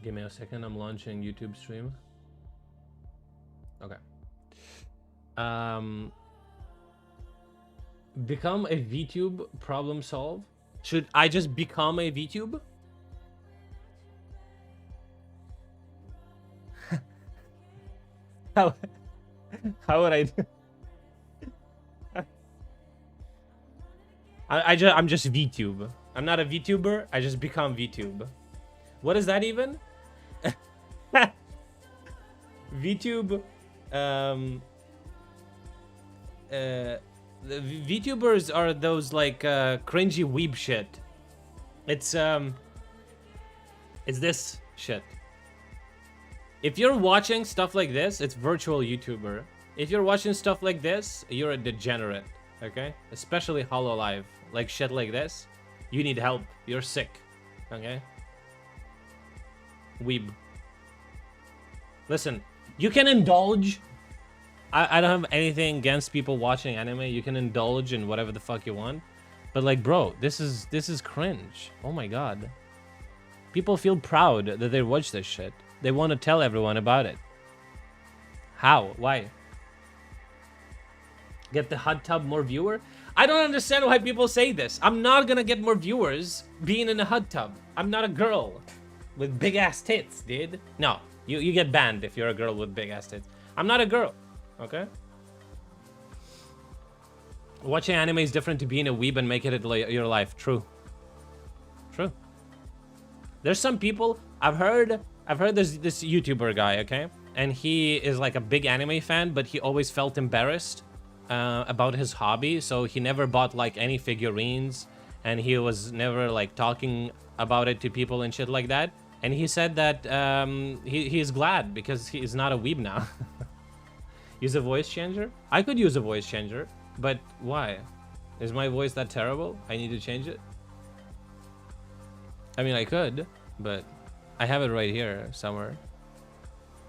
Give me a second. I'm launching YouTube stream. Okay. Become a VTube, problem solve. Should I just become a VTube? How would I do? I'm just VTube. I'm not a VTuber. I just become VTube. What is that even? VTube. The VTubers are those like cringy weeb shit. It's this shit. If you're watching stuff like this, it's virtual YouTuber. If you're watching stuff like this, you're a degenerate, okay? Especially HoloLive, like shit like this. You need help. You're sick, okay? Weeb. Listen, you can indulge. I don't have anything against people watching anime. You can indulge in whatever the fuck you want. But like, bro, this is cringe. Oh my god. People feel proud that they watch this shit. They want to tell everyone about it. How? Why? Get the hot tub more viewer? I don't understand why people say this. I'm not gonna get more viewers being in a hot tub. I'm not a girl with big ass tits, dude. No, you get banned if you're a girl with big ass tits. I'm not a girl, okay? Watching anime is different to being a weeb and making it your life. True. True. There's some people, I've heard there's this YouTuber guy, okay? And he is like a big anime fan, but he always felt embarrassed about his hobby. So he never bought like any figurines, and he was never like talking about it to people and shit like that. And he said that he's glad because he's not a weeb now. Use a voice changer? I could use a voice changer, but why? Is my voice that terrible? I need to change it? I mean, I could, but I have it right here somewhere.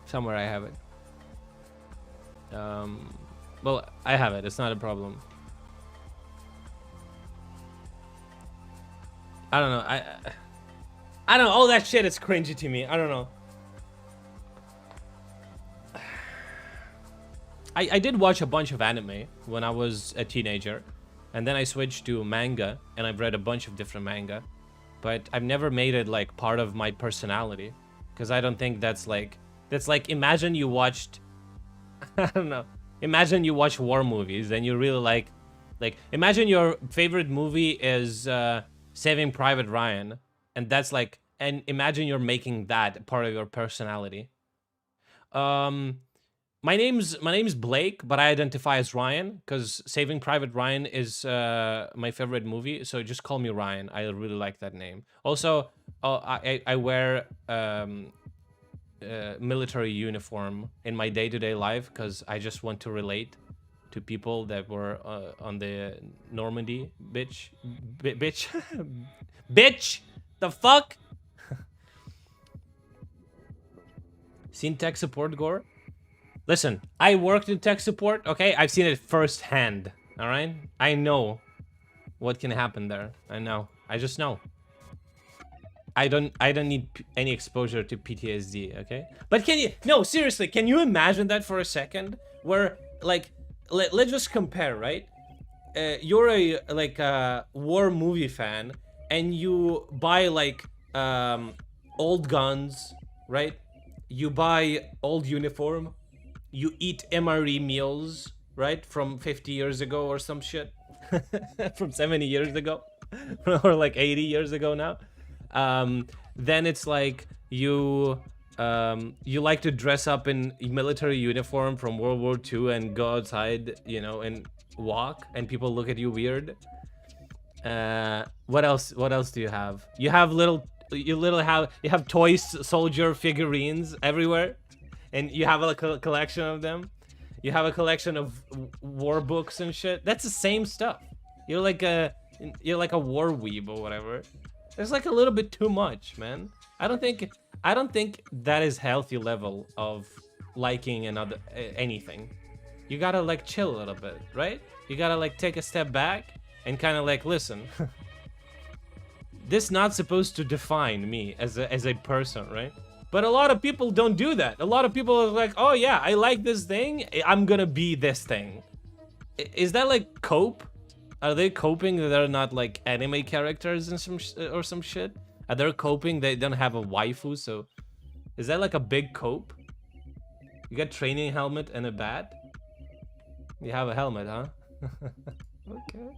Somewhere I have it. Well, I have it. It's not a problem. I don't know. I don't know. All that shit is cringy to me. I don't know. I did watch a bunch of anime when I was a teenager, and then I switched to manga, and I've read a bunch of different manga, but I've never made it like part of my personality, because I don't think that's like imagine you watched I don't know, imagine you watch war movies and you really like imagine your favorite movie is Saving Private Ryan, and that's like, and imagine you're making that part of your personality. My name's Blake, but I identify as Ryan because Saving Private Ryan is my favorite movie. So just call me Ryan. I really like that name. Also, I wear military uniform in my day-to-day life because I just want to relate to people that were on the Normandy, bitch. Bitch. The fuck. Seen tech support gore? Listen, I worked in tech support, okay? I've seen it firsthand, all right? I know what can happen there. I know. I just know. I don't need any exposure to PTSD, okay? But can you, no, seriously, can you imagine that for a second? Where, like, let's just compare, right? You're a war movie fan, and you buy, like, old guns, right? You buy old uniform. You eat MRE meals, right? From 50 years ago or some shit. From 70 years ago. Or like 80 years ago now. Then it's like you like to dress up in military uniform from World War II and go outside, you know, and walk, and people look at you weird. What else do you have? You have you have toy soldier figurines everywhere. And you have a collection of them. You have a collection of war books and shit. That's the same stuff. You're like a war weeb or whatever. There's like a little bit too much, man. I don't think that is healthy level of liking another anything. You gotta like chill a little bit, right? You gotta like take a step back and kind of like listen. This not supposed to define me as a person, right? But a lot of people don't do that. A lot of people are like, oh yeah, I like this thing, I'm gonna be this thing. Is that like cope? Are they coping that they're not like anime characters and or some shit? Are they coping they don't have a waifu? So is that like a big cope? You got training helmet and a bat? You have a helmet, huh? Okay.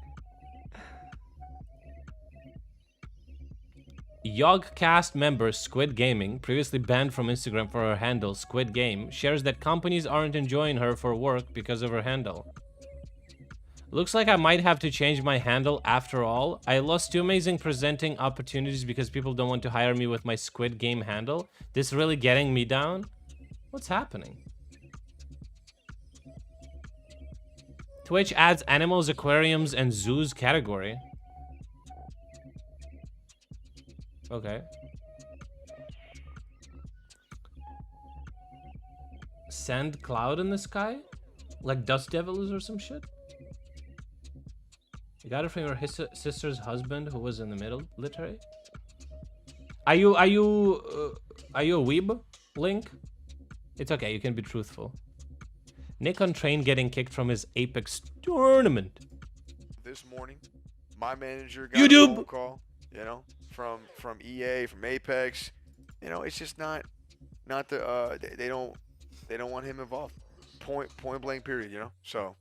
Yogcast member Squid Gaming, previously banned from Instagram for her handle Squid Game, shares that companies aren't enjoying her for work because of her handle. Looks like I might have to change my handle after all. I lost 2 amazing presenting opportunities because people don't want to hire me with my Squid Game handle. This really getting me down? What's happening? Twitch adds animals, aquariums, and zoos category. Okay. Sand cloud in the sky? Like dust devils or some shit? You got it from your sister's husband who was in the military? Are you a weeb, Link? It's okay, you can be truthful. Nick on train getting kicked from his Apex tournament. This morning, my manager got a phone call, you know, from EA, from Apex. You know, it's just not the they don't want him involved. Point blank period, you know. So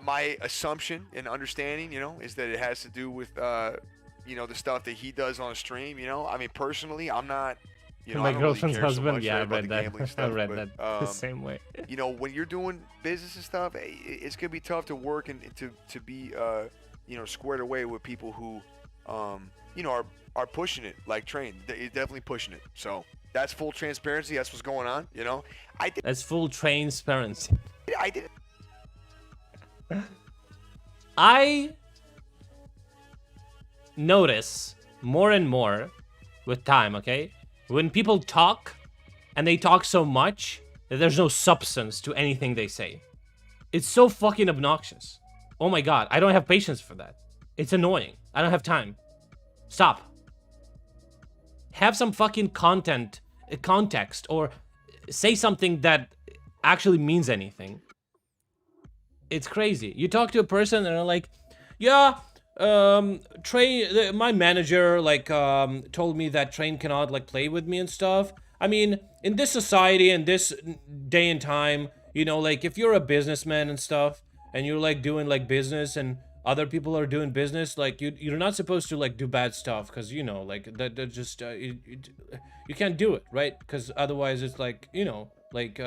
my assumption and understanding, you know, is that it has to do with you know, the stuff that he does on stream, you know. I mean, personally, I'm not, you know, my I don't girlfriend's really care so husband, much, yeah, right, I about read the that. gambling stuff, I read but, that the same way. You know, when you're doing business and stuff, it's gonna be tough to work and to be you know, squared away with people who you know, are pushing it like Train. They're definitely pushing it. So that's full transparency. That's what's going on. You know, That's full transparency. I did. I notice more and more with time, okay? When people talk and they talk so much that there's no substance to anything they say. It's so fucking obnoxious. Oh my god, I don't have patience for that. It's annoying. I don't have time. Stop. Have some fucking context, or say something that actually means anything. It's crazy. You talk to a person and they're like, yeah, Train, my manager, like, told me that Train cannot, like, play with me and stuff. I mean, in this society and this day and time, you know, like, if you're a businessman and stuff, and you're, like, doing, like, business, and other people are doing business, like, you're not supposed to, like, do bad stuff, because, you know, like, that just, you can't do it, right? Because otherwise it's, like, you know, like,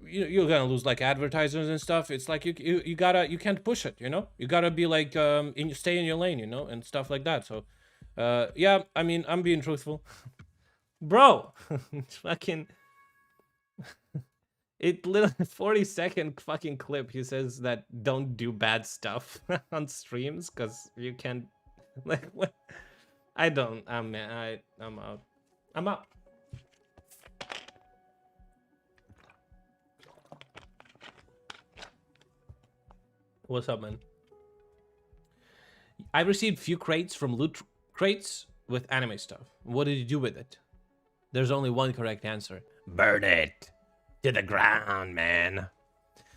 you're gonna lose like advertisers and stuff. It's like you can't push it, you know. You gotta be like stay in your lane, you know, and stuff like that. So yeah, I mean, I'm being truthful. Bro, fucking it little 40-second fucking clip. He says that don't do bad stuff on streams because you can't, like, what? I don't. I'm out. I'm out. What's up, man? I received few crates from loot crates with anime stuff. What did you do with it? There's only one correct answer. Burn it to the ground, man.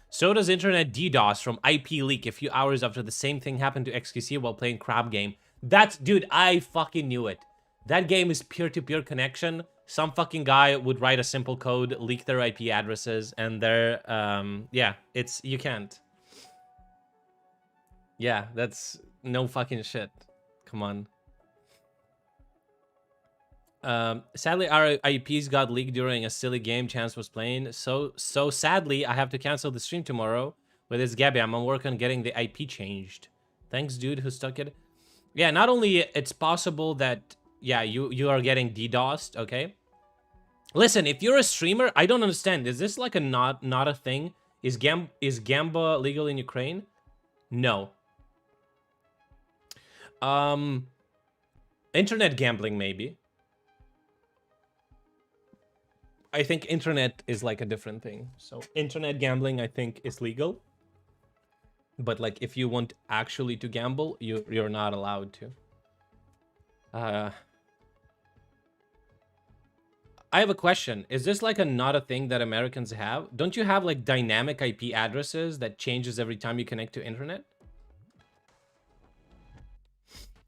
So does internet DDoS from IP leak a few hours after the same thing happened to XQC while playing Crab Game. That's, dude, I fucking knew it. That game is peer-to-peer connection. Some fucking guy would write a simple code, leak their IP addresses, and they're, yeah, you can't. Yeah, that's no fucking shit. Come on. Sadly, our IPs got leaked during a silly game Chance was playing. So sadly, I have to cancel the stream tomorrow with this Gabby. I'm on work on getting the IP changed. Thanks, dude, who stuck it. Yeah, not only it's possible that, yeah, you are getting DDoSed, okay? Listen, if you're a streamer, I don't understand. Is this like a not a thing? Is Gamba legal in Ukraine? No. Internet gambling, maybe. I think internet is like a different thing. So internet gambling, I think, is legal. But like, if you want actually to gamble, you're not allowed to. I have a question. Is this like not a thing that Americans have? Don't you have like dynamic IP addresses that changes every time you connect to internet?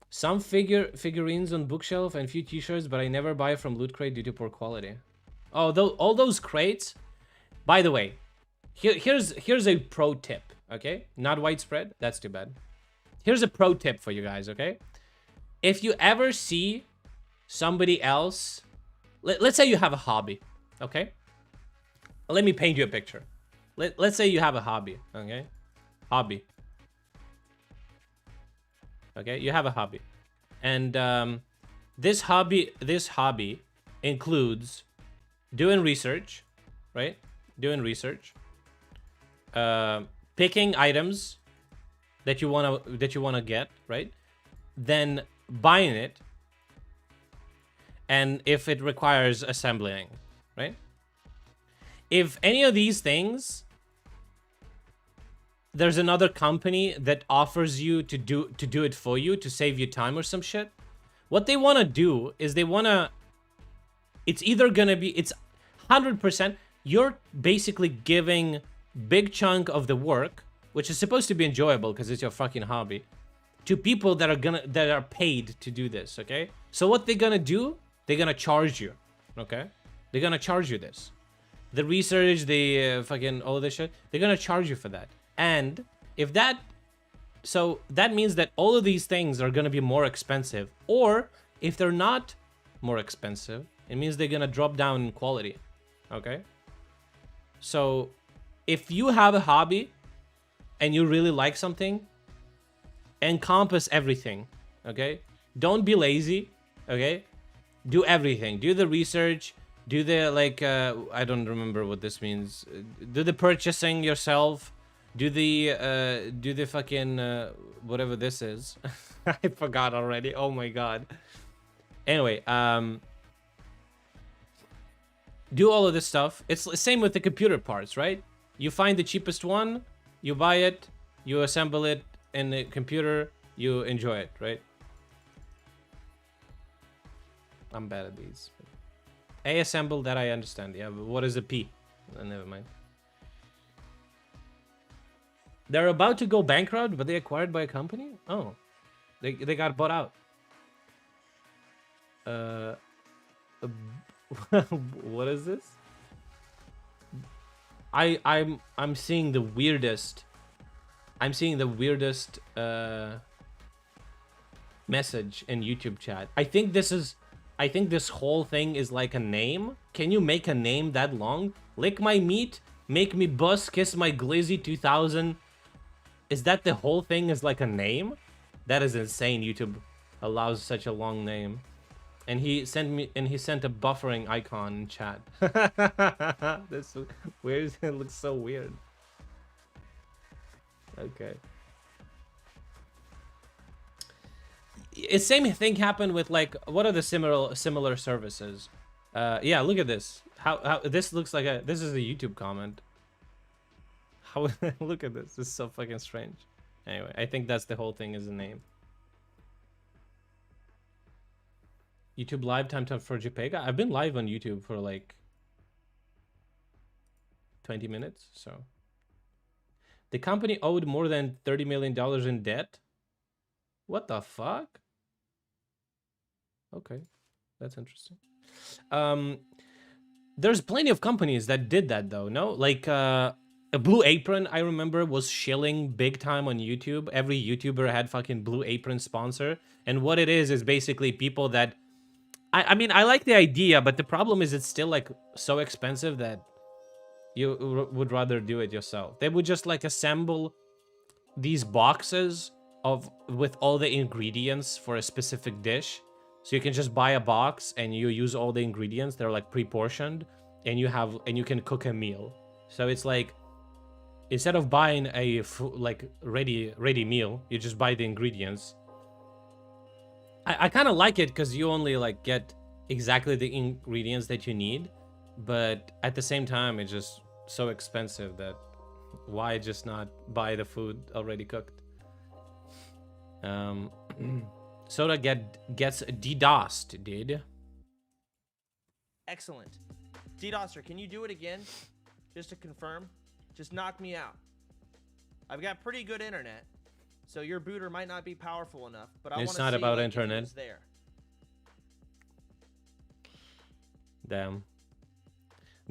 Some figurines on bookshelf and few t-shirts, but I never buy from Loot Crate due to poor quality. Oh, all those crates. By the way, here's a pro tip, okay? Not widespread. That's too bad. Here's a pro tip for you guys, okay? If you ever see somebody else, let's say you have a hobby, okay? Let me paint you a picture. Let's say you have a hobby, okay? Hobby. Okay, you have a hobby. And this hobby includes doing research, right? Doing research. Picking items that you wanna get, right? Then buying it. And if it requires assembling, right? If any of these things, there's another company that offers you to do it for you to save you time or some shit. What they want to do is it's either gonna be, it's 100%, you're basically giving big chunk of the work, which is supposed to be enjoyable because it's your fucking hobby, to people that are paid to do this, okay? So what they're gonna do, they're gonna charge you, okay? They're gonna charge you this. The research, the fucking all of this shit, they're gonna charge you for that. And if that, so that means that all of these things are gonna be more expensive. Or if they're not more expensive, it means they're gonna drop down in quality, okay? So if you have a hobby and you really like something, encompass everything, okay? Don't be lazy, okay? Do everything. Do the research. Do the, like, I don't remember what this means. Do the purchasing yourself. Do the fucking, whatever this is. I forgot already. Oh my god. Anyway, do all of this stuff. It's the same with the computer parts, right? You find the cheapest one, you buy it, you assemble it in the computer, you enjoy it, right? I'm bad at these. A assemble, that I understand. Yeah, but what is a P? Never mind. They're about to go bankrupt, but they acquired by a company? Oh. They got bought out. What is this? I'm seeing the weirdest. I'm seeing the weirdest message in YouTube chat. I think this whole thing is like a name. Can you make a name that long? Lick my meat, make me bust, kiss my glizzy 2000. Is that the whole thing is like a name? That is insane. YouTube allows such a long name. And he sent a buffering icon in chat. This weird. It looks so weird. Okay. Same thing happened with, like, what are the similar services? Yeah, look at this. How this looks like this is a YouTube comment. How look at this. This is so fucking strange. Anyway, I think that's the whole thing is a name. YouTube live time for JPEG. I've been live on YouTube for like 20 minutes, so. The company owed more than $30 million in debt. What the fuck? Okay, that's interesting. There's plenty of companies that did that though, no? Like a Blue Apron, I remember, was shilling big time on YouTube. Every YouTuber had fucking Blue Apron sponsor. And what it is basically people that... I mean, I like the idea, but the problem is it's still like so expensive that you would rather do it yourself. They would just like assemble these boxes with all the ingredients for a specific dish. So you can just buy a box and you use all the ingredients. They're like pre-portioned and you can cook a meal. So it's like, instead of buying a like ready meal, you just buy the ingredients. I kind of like it because you only like get exactly the ingredients that you need, but at the same time it's just so expensive that why just not buy the food already cooked? Soda gets DDoSed, dude. Excellent. DDoSer, can you do it again? Just to confirm. Just knock me out. I've got pretty good internet, so your booter might not be powerful enough, but I want to see not about like, internet. if it was there. Damn.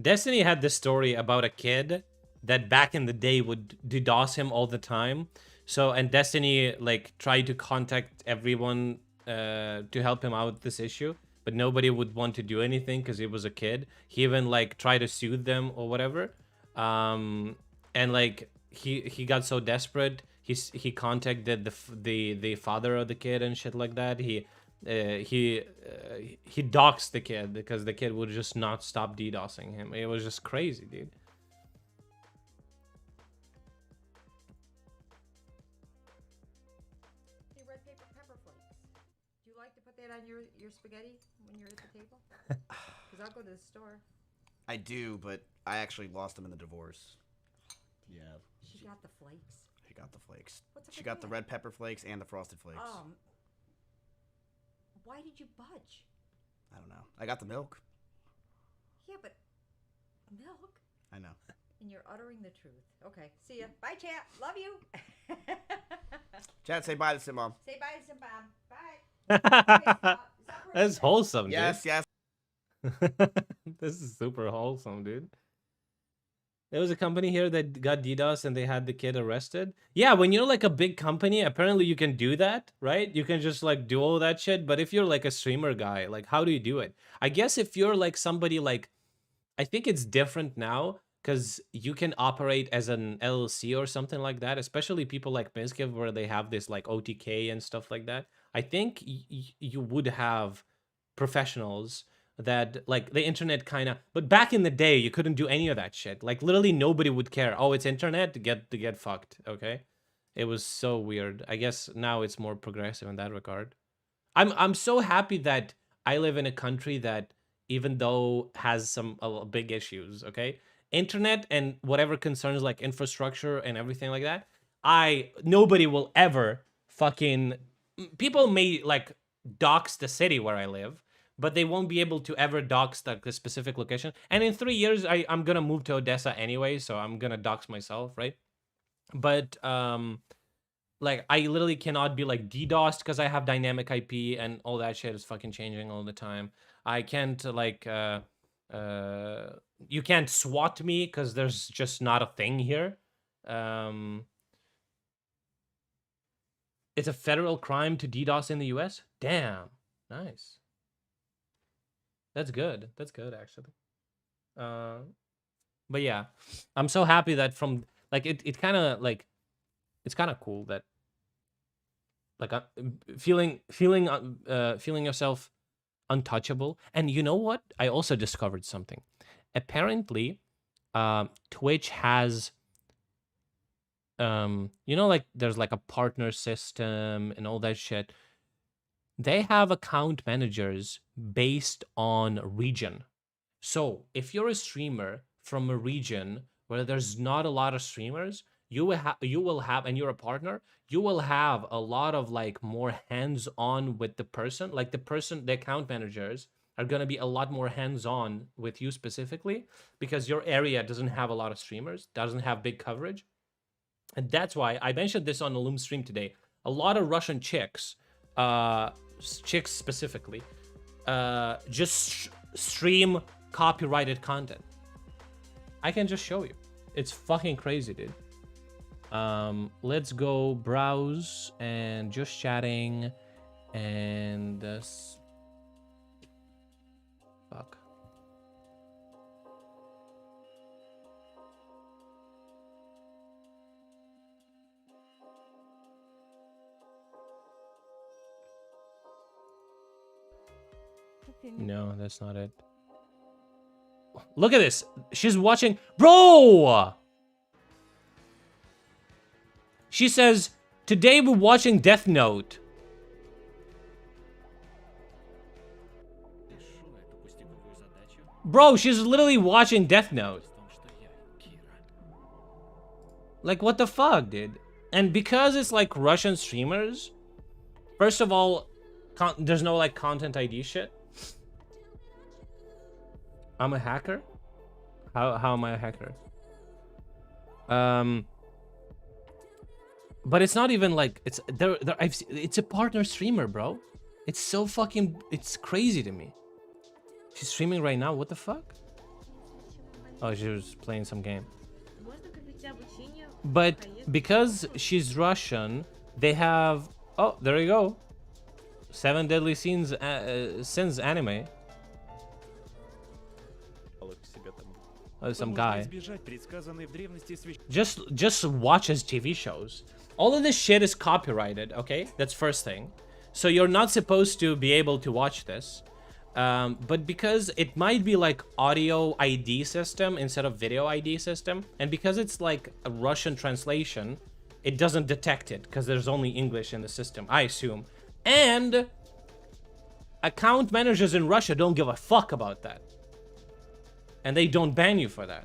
Destiny had this story about a kid that back in the day would DDoS him all the time. So, and Destiny like tried to contact everyone to help him out with this issue, but nobody would want to do anything because he was a kid. He even like tried to sue them or whatever. And like he got so desperate, he contacted the father of the kid and shit like that. He doxed the kid because the kid would just not stop DDoSing him. It was just crazy, dude. Hey, red paper pepper flakes. Do you like to put that on your spaghetti when you're at the table? Because I'll go to the store. I do, but I actually lost them in the divorce. Yeah. She got the flakes. She got the flakes. What's up She with got the that? red pepper flakes and the frosted flakes. Why did you budge? I don't know. I got the milk. Yeah, but milk? I know. And you're uttering the truth. Okay, see ya. Bye, chat. Love you. Chad, say bye to Sim Mom. Say bye to some Bob. Bye. That's wholesome, dude. Yes, yes. This is super wholesome, dude. There was a company here that got DDoS and they had the kid arrested. Yeah, when you're like a big company, apparently you can do that, right? You can just like do all that shit. But if you're like a streamer guy, like how do you do it? I guess if you're like somebody like, I think it's different now because you can operate as an LLC or something like that, especially people like Miskiv where they have this like OTK and stuff like that. I think you would have professionals that like the internet kind of, but back in the day you couldn't do any of that shit. Like literally nobody would care. Oh, it's internet, to get fucked. Okay, it was so weird. I guess now it's more progressive in that regard. I'm so happy that I live in a country that even though has some big issues, okay, internet and whatever concerns like infrastructure and everything like that, nobody will ever fucking, people may like dox the city where I live, but they won't be able to ever dox the specific location. And in 3 years, I'm gonna move to Odessa anyway, so I'm gonna dox myself, right? But like I literally cannot be like DDoSed because I have dynamic IP and all that shit is fucking changing all the time. I can't like you can't SWAT me because there's just not a thing here. It's a federal crime to DDoS in the US? Damn, nice. That's good. That's good, actually. But yeah, I'm so happy that from like it kind of like it's kind of cool that like feeling yourself untouchable. And you know what? I also discovered something. Apparently, Twitch has you know, like there's like a partner system and all that shit. They have account managers based on region. So if you're a streamer from a region where there's not a lot of streamers, you will have, and you're a partner, you will have a lot of like more hands-on with the person. Like the account managers are going to be a lot more hands-on with you specifically because your area doesn't have a lot of streamers, doesn't have big coverage. And that's why I mentioned this on the Loom stream today. A lot of Russian chicks specifically, just stream copyrighted content. I can just show you. It's fucking crazy, dude. Let's go browse and just chatting and fuck. No, that's not it. Look at this. She's watching. Bro! She says, today we're watching Death Note. Bro, she's literally watching Death Note. Like, what the fuck, dude? And because it's like Russian streamers, first of all, there's no like content ID shit. I'm a hacker? How am I a hacker? But it's not even like it's it's a partner streamer, bro. It's so fucking it's crazy to me. She's streaming right now. What the fuck? Oh, she was playing some game. But because she's Russian, they have oh, there you go. 7 Deadly Sins Sins anime. Oh, some guy. Just watch his TV shows. All of this shit is copyrighted, okay? That's first thing. So you're not supposed to be able to watch this. But because it might be like audio ID system instead of video ID system, and because it's like a Russian translation, it doesn't detect it because there's only English in the system, I assume. And account managers in Russia don't give a fuck about that. And they don't ban you for that.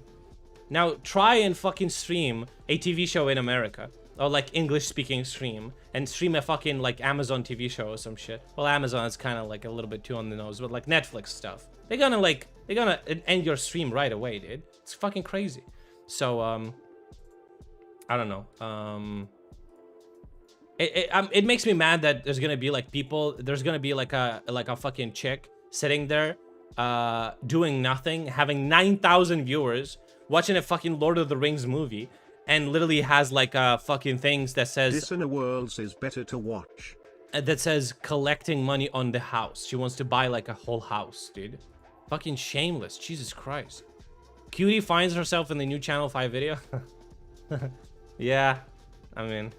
Now try and fucking stream a TV show in America, or like English speaking stream, and stream a fucking like Amazon TV show or some shit. Well, Amazon is kind of like a little bit too on the nose, but like Netflix stuff, they're gonna end your stream right away, dude. It's fucking crazy. So I don't know. It makes me mad that there's gonna be like people. There's gonna be like a fucking chick sitting there, doing nothing, having 9,000 viewers, watching a fucking Lord of the Rings movie, and literally has like fucking things that says this in a world is better to watch. That says collecting money on the house. She wants to buy like a whole house, dude. Fucking shameless. Jesus Christ. Cutie finds herself in the new Channel 5 video. Yeah, I mean,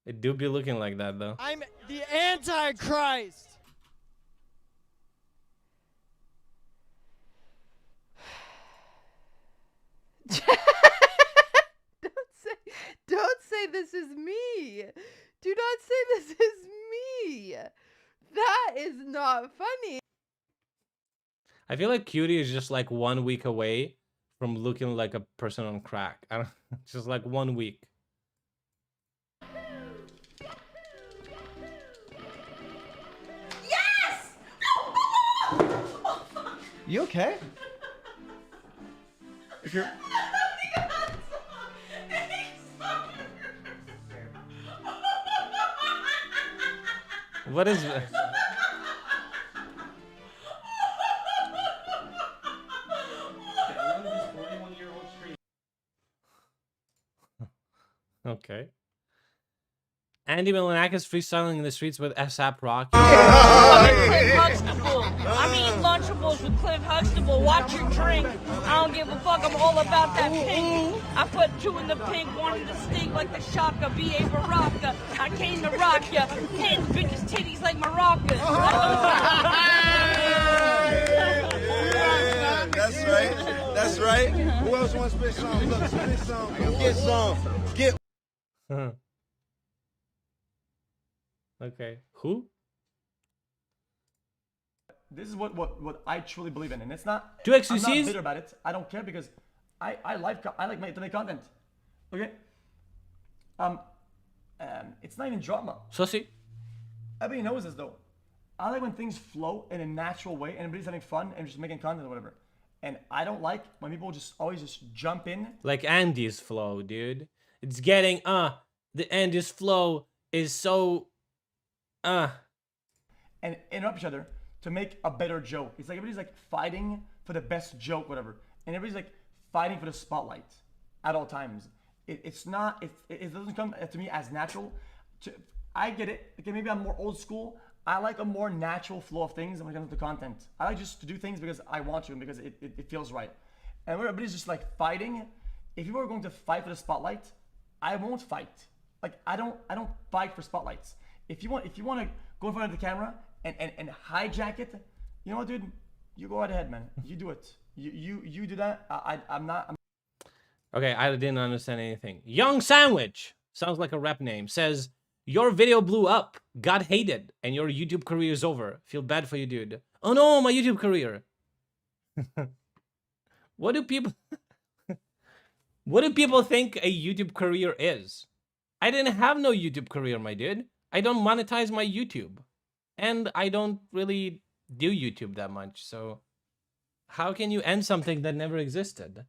it do be looking like that though. I'm the Antichrist. Don't say this is me. Do not say this is me. That is not funny. I feel like Cutie is just like 1 week away from looking like a person on crack. I don't, just like 1 week. Yes! You okay? If you're What is that? Okay. Andy Milanakis freestyling in the streets with ASAP Rocky. Cliff Huxtable. I'm eating Lunchables with Cliff Huxtable. Watch your drink. I don't give a fuck. I'm all about that pink. I put 2 in the pink, 1 in the stink like the Shaka, B.A. Baraka. I came to rock ya. Hands big as titties like maracas. That's right. That's right. Who else wants to spit some? Look, spit some. Get some. Get. Okay. Who? This is what I truly believe in, and it's not. Do XQCs? I'm not bitter about it. I don't care because I like to make content. Okay. It's not even drama. Sussy. Everybody knows this though. I like when things flow in a natural way and everybody's having fun and just making content or whatever. And I don't like when people just always just jump in. Like Andy's flow, dude. It's getting the Andy's flow is so and interrupt each other to make a better joke. It's like everybody's like fighting for the best joke, whatever. And everybody's like fighting for the spotlight at all times. It's not, it doesn't come to me as natural. I get it. Okay, maybe I'm more old school. I like a more natural flow of things when it comes to content. I like just to do things because I want to and because it feels right. And where everybody's just like fighting, if you are going to fight for the spotlight, I won't fight. Like I don't fight for spotlights. If you want to go in front of the camera and hijack it, you know what, dude? You go right ahead, man. You do it. You do that. I'm not. Okay, I didn't understand anything. Young Sandwich sounds like a rap name. Says your video blew up, got hated, and your YouTube career is over. Feel bad for you, dude. Oh no, my YouTube career. What do people think a YouTube career is? I didn't have no YouTube career, my dude. I don't monetize my YouTube. And I don't really do YouTube that much, so How can you end something that never existed?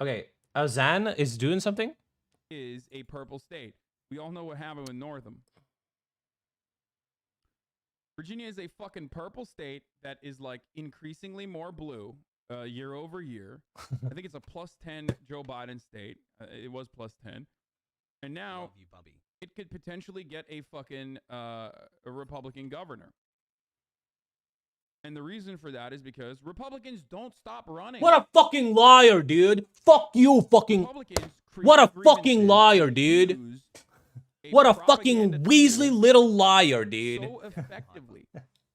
Okay, Zan is doing something? Is a purple state. We all know what happened with Northam. Virginia is a fucking purple state that is like increasingly more blue year over year. I think it's a +10 Joe Biden state. It was +10. And now it could potentially get a fucking a Republican governor. And the reason for that is because Republicans don't stop running. What a fucking liar, dude. Fuck you, fucking... What a fucking liar, dude. What a fucking Weasley little liar, dude. So effectively.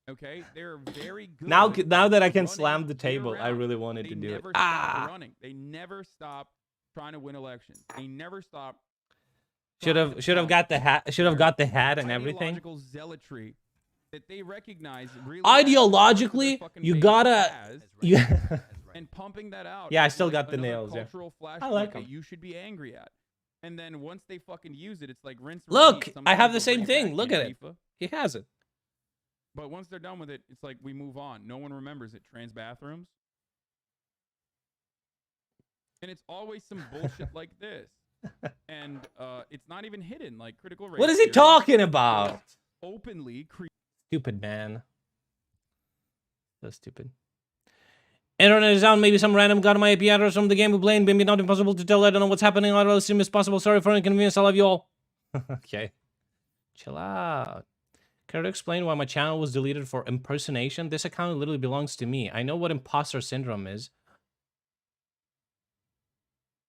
Okay? They're very good. Now that I can slam the table, I really wanted to do it. They never stop running. They never stop trying to win elections. They never stop. Should have got the hat. Should have got the hat and everything. Ideological zealotry that they recognize really Ideologically, you gotta. And pumping that out. Yeah, I still got the nails. Yeah. I like them. You should be angry at. And then once they fucking use it, it's like rinse. Look, repeat. I have the Sometimes same they'll bring thing. back Look at it. FIFA. He has it. But once they're done with it, it's like we move on. No one remembers it. Trans bathrooms. And it's always some bullshit like this. And it's not even hidden, like critical race What is he theory talking about? openly Stupid man. So stupid. Internet is down. Maybe some random got my IP address from the game we played. Maybe not impossible to tell. I don't know what's happening. I'll assume it's possible. Sorry for inconvenience. I love you all. Okay. Chill out. Care to explain why my channel was deleted for impersonation? This account literally belongs to me. I know what imposter syndrome is.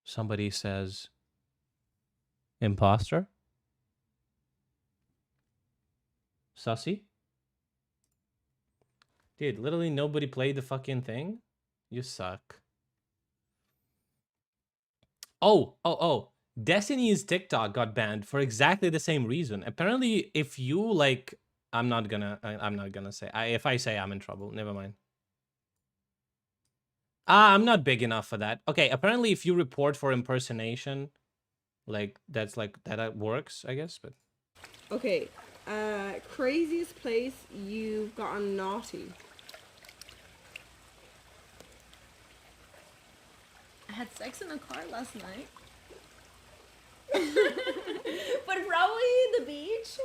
Somebody says... Imposter? Sussy? Dude, literally nobody played the fucking thing? You suck. Oh. Destiny's TikTok got banned for exactly the same reason. Apparently, if you like... I'm not gonna say. If I say, I'm in trouble. Never mind. I'm not big enough for that. Okay, apparently if you report for impersonation, like, that works, I guess, but... Okay, craziest place you've gotten naughty. I had sex in a car last night. But probably the beach.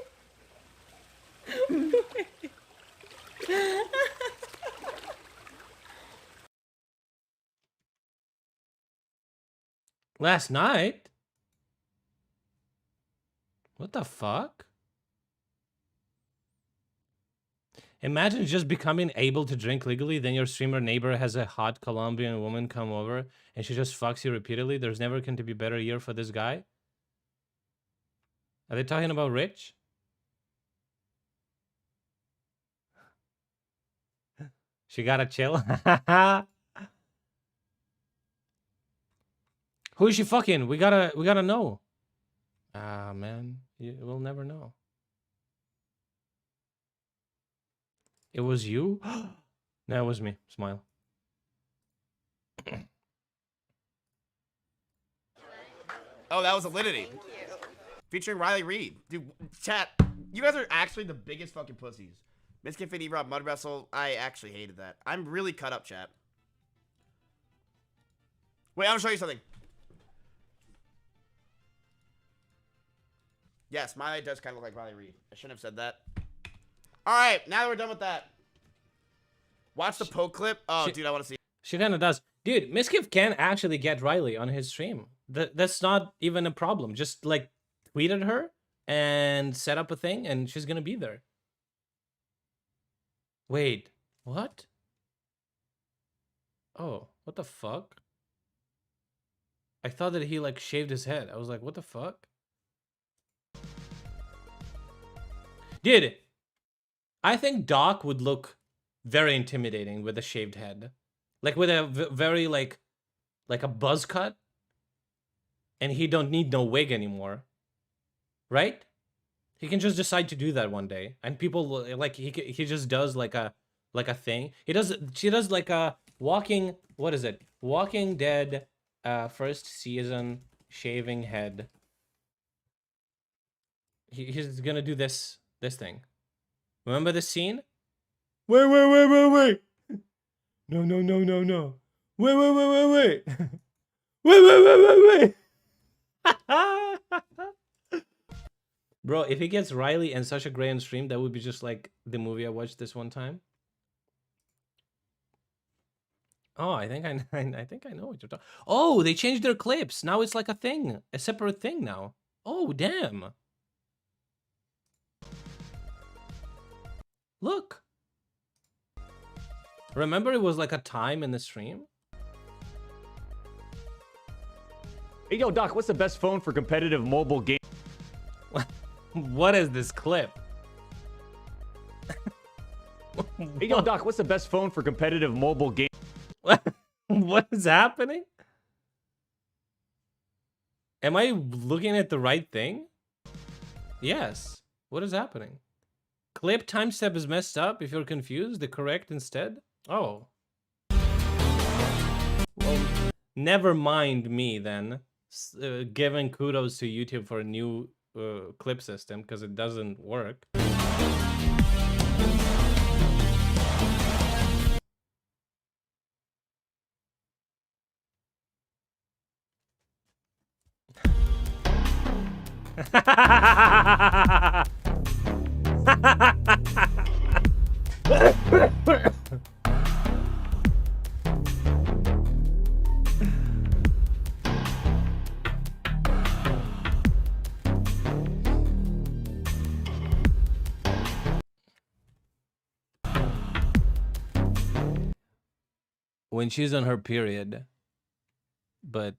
Last night? What the fuck? Imagine just becoming able to drink legally, then your streamer neighbor has a hot Colombian woman come over and she just fucks you repeatedly. There's never going to be a better year for this guy. Are they talking about Rich? She gotta chill. Who is she fucking? We gotta know. Ah, man, we'll never know. It was you? No, it was me. Smile. Oh, that was Alinity. Featuring Riley Reid. Dude, chat, you guys are actually the biggest fucking pussies. Misconfetti Rob Mud Wrestle, I actually hated that. I'm really cut up, chat. Wait, I'm gonna show you something. Yes, Miley does kind of look like Riley Reid. I shouldn't have said that. Alright, now that we're done with that. Watch the poke clip. Oh, dude, I want to see. She kind of does. Dude, Miskiff can actually get Riley on his stream. That's not even a problem. Just, like, tweet at her and set up a thing, and she's gonna be there. Wait, what? Oh, what the fuck? I thought that he, like, shaved his head. I was like, what the fuck? Dude, I think Doc would look very intimidating with a shaved head. Like, with a very, like a buzz cut. And he don't need no wig anymore. Right? He can just decide to do that one day. And people, like, he just does, like a thing. She does, like, a Walking, what is it? Walking Dead, first season, shaving head. He's gonna do this thing. Remember this scene? Wait. No, no, no, no, no. Wait, wait, wait, wait, wait. Wait, wait, wait, wait, wait. Bro, if he gets Riley and Sasha Grey on stream, that would be just like the movie I watched this one time. Oh, I think I think I know what you're talking. Oh, they changed their clips. Now it's like a thing, a separate thing now. Oh, damn. Look. Remember it was like a time in the stream? Hey, yo, Doc, what's the best phone for competitive mobile game? What is this clip? Hey, yo, Doc, what's the best phone for competitive mobile game? What is happening? Am I looking at the right thing? Yes. What is happening? Clip timestamp is messed up. If you're confused, the correct instead. Oh. Well, never mind me then. Giving kudos to YouTube for a new clip system because it doesn't work. When she's on her period, but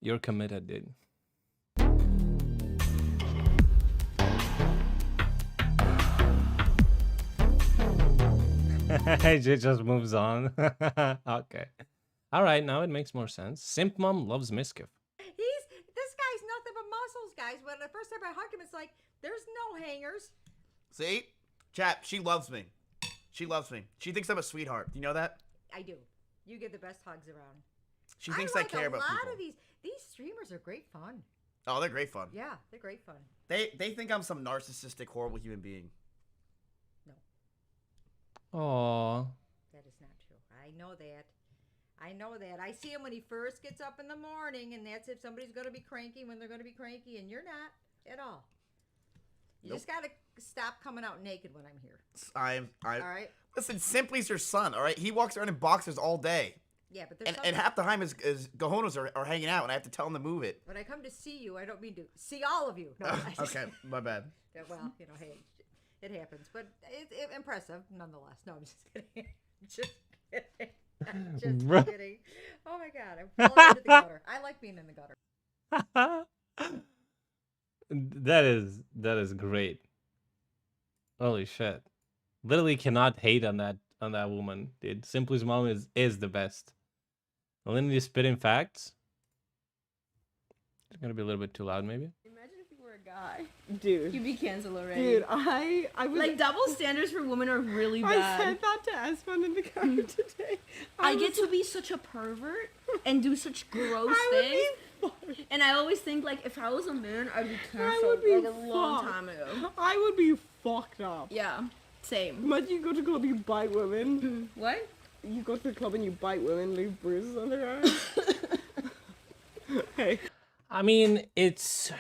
you're committed, dude. It just moves on. Okay. All right, now it makes more sense. Simp Mom loves Miskiff. This guy's nothing but muscles, guys. When the first time I hugged him, it's like there's no hangers. See? Chat, she loves me. She loves me. She thinks I'm a sweetheart. Do you know that? I do. You get the best hugs around. She thinks I care about A lot people. of these streamers are great fun. Oh, they're great fun. Yeah, they're great fun. They think I'm some narcissistic, horrible human being. Aww. That is not true. I know that. I know that. I see him when he first gets up in the morning, and that's if somebody's going to be cranky when they're going to be cranky, and you're not at all. You just got to stop coming out naked when I'm here. All right? Listen, Simply's your son, all right? He walks around in boxers all day. Yeah, but there's and half the time his cojones are hanging out, and I have to tell him to move it. When I come to see you, I don't mean to see all of you. No, Okay, my bad. Yeah, well, hey, it happens, but it's impressive nonetheless. No, I'm just kidding. Just kidding. I'm just kidding. Oh my God, I'm falling into the gutter. I like being in the gutter. That is great. Holy shit. Literally cannot hate on that woman, dude. Simply's mom is the best. Lindy spitting facts. It's gonna be a little bit too loud, maybe. Imagine if you were a guy. Dude. You'd be canceled already. Dude, I was like double standards for women are really bad. I said that to Espen in the car today. I get to be such a pervert and do such gross things. And I always think like if I was a man, I'd be canceled like a long time ago. I would be fucked up. Yeah, same. Imagine you go to the club, you bite women. What? You go to the club and you bite women, leave bruises on their arms. Hey. I mean, it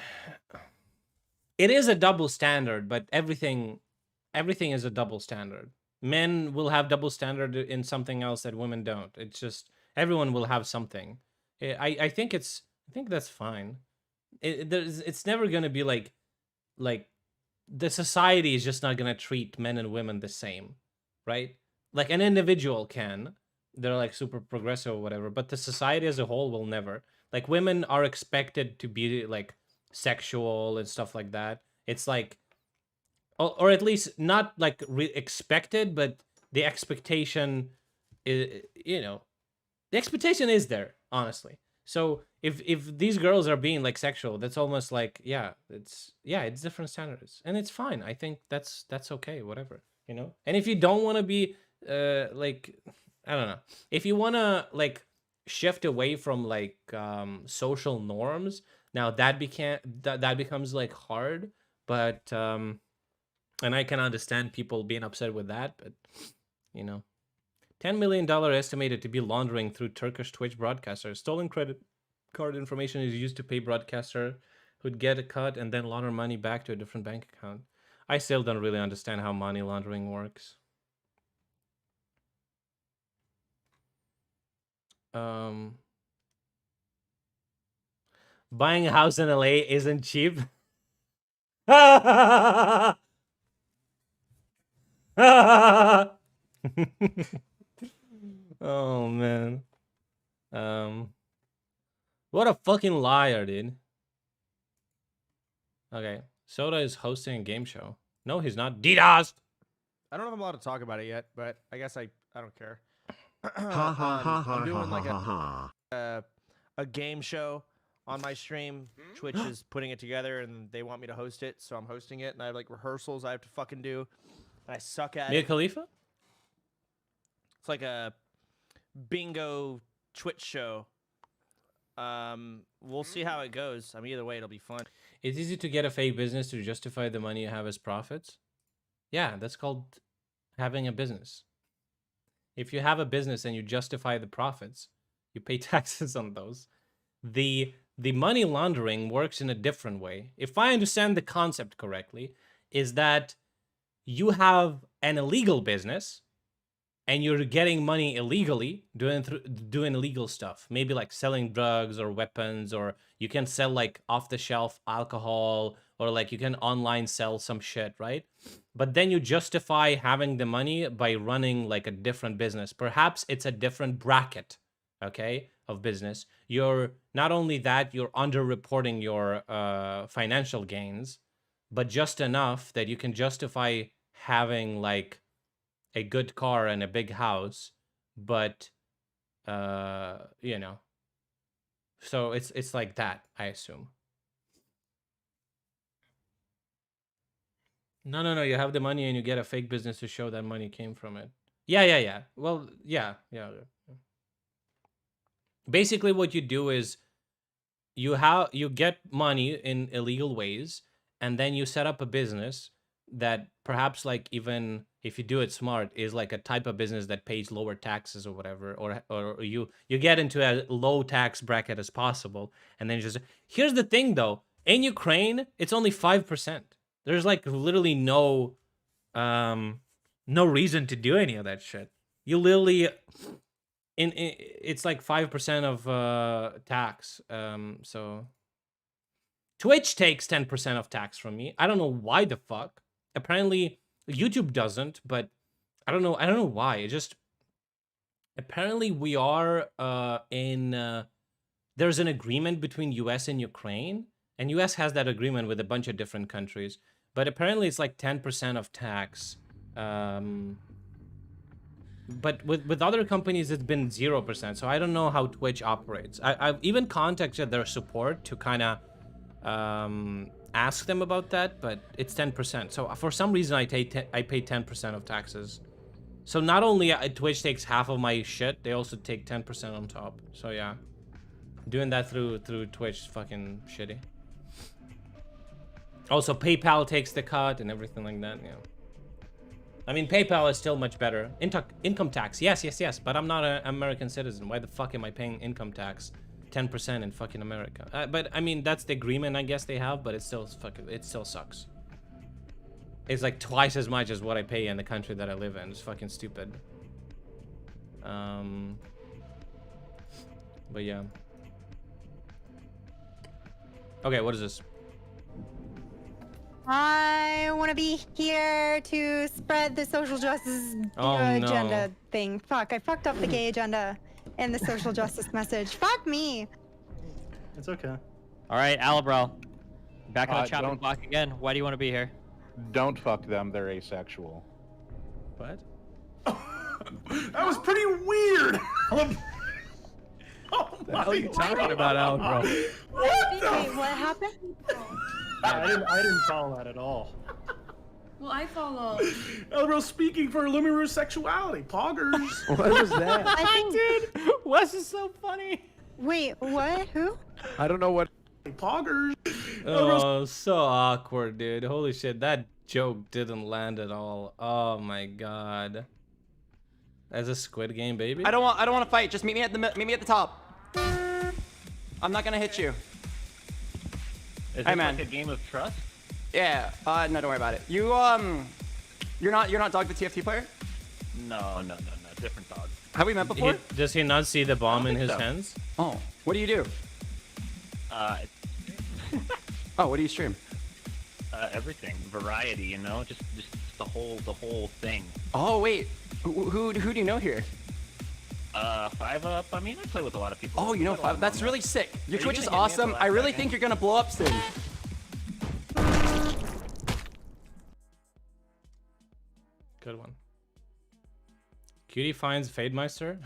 is a double standard, but everything is a double standard. Men will have double standard in something else that women don't. It's just everyone will have something. I think that's fine. It's never gonna be like the society is just not gonna treat men and women the same, right? Like an individual can, they're like super progressive or whatever, but the society as a whole will never. Like women are expected to be like sexual and stuff like that. It's like, or at least not like expected, but the expectation is, the expectation is there, honestly. So if these girls are being like sexual, that's almost like, it's different standards, and it's fine. I think that's okay, whatever, And if you don't want to be like, I don't know, if you want to like shift away from like social norms, now that becomes like hard, but and I can understand people being upset with that, but $10 million estimated to be laundering through Turkish Twitch broadcasters. Stolen credit card information is used to pay broadcaster who'd get a cut and then launder money back to a different bank account. I still don't really understand how money laundering works. Buying a house in LA isn't cheap. Oh man. What a fucking liar, dude. Okay, Soda is hosting a game show. No, he's not. DDoS! I don't know if I'm allowed to talk about it yet, but I guess I don't care. Ha ha ha ha I'm doing ha like ha ha. a game show on my stream. Twitch is putting it together, and they want me to host it, so I'm hosting it. And I have like rehearsals I have to fucking do. And I suck at Mia it. Khalifa? It's like a bingo Twitch show. We'll see how it goes. I mean, either way, it'll be fun. It's easy to get a fake business to justify the money you have as profits. Yeah, that's called having a business. If you have a business and you justify the profits, you pay taxes on those. The money laundering works in a different way. If I understand the concept correctly, is that you have an illegal business and you're getting money illegally, doing illegal stuff. Maybe like selling drugs or weapons, or you can sell like off-the-shelf alcohol, or like you can online sell some shit, right? But then you justify having the money by running like a different business. Perhaps it's a different bracket, okay, of business. You're not only that, you're underreporting your financial gains, but just enough that you can justify having like a good car and a big house, but you know, so it's like that, I assume. No, you have the money and you get a fake business to show that money came from it. Yeah. Well, yeah. Basically what you do is you get money in illegal ways, and then you set up a business that perhaps, like, even if you do it smart, is like a type of business that pays lower taxes or whatever, or you get into a low tax bracket as possible, and then just here's the thing though, in Ukraine it's only 5%. There's like literally no reason to do any of that shit. You literally it's like 5% of tax. So Twitch takes 10% of tax from me. I don't know why the fuck. Apparently YouTube doesn't, but I don't know why. It just apparently we are there's an agreement between US and Ukraine, and US has that agreement with a bunch of different countries, but apparently it's like 10% of tax. But with other companies it's been 0%, so I don't know how Twitch operates. I've even contacted their support to kind of ask them about that, but it's 10%. So for some reason I pay 10% of taxes. So not only Twitch takes half of my shit, they also take 10% on top. So yeah, doing that through Twitch is fucking shitty. Also PayPal takes the cut and everything like that. Yeah, I mean PayPal is still much better. Income tax, yes, but I'm not an American citizen. Why the fuck am I paying income tax 10% in fucking America? But I mean, that's the agreement I guess they have, but it still sucks. It's like twice as much as what I pay in the country that I live in. It's fucking stupid. But yeah. Okay, what is this? I want to be here to spread the social justice agenda thing. Fuck, I fucked up the gay agenda and the social justice message. Fuck me. It's okay. All right, Alabral. Back on the chopping block again. Why do you want to be here? Don't fuck them. They're asexual. What? That was pretty weird. What the hell are you talking about, Alabral? Wait, what happened? I didn't follow that at all. Well, I follow. Elbro speaking for luminous sexuality. Poggers. What was that? I Dude, Wes is so funny. Wait, what? Who? I don't know what. Poggers. Oh, so awkward, dude. Holy shit, that joke didn't land at all. Oh my god. as a Squid Game baby? I don't want to fight. Just meet me at the top. I'm not gonna hit you. Is Hey, it man. like a game of trust? Yeah. No, don't worry about it. You're not Dog the TFT player? No. Different dog. Have we met before? Does he not see the bomb in his so. hands? Oh, what do you do? Oh, what do you stream? Everything, variety, you know, just the whole thing. Oh wait, who do you know here? 5 Up. I mean, I play with a lot of people. Oh, you know 5. That's really sick. Your Are you Twitch is gonna hit me at the awesome. last I really second? think you're gonna blow up soon. Good one. Cutie finds Fademeister.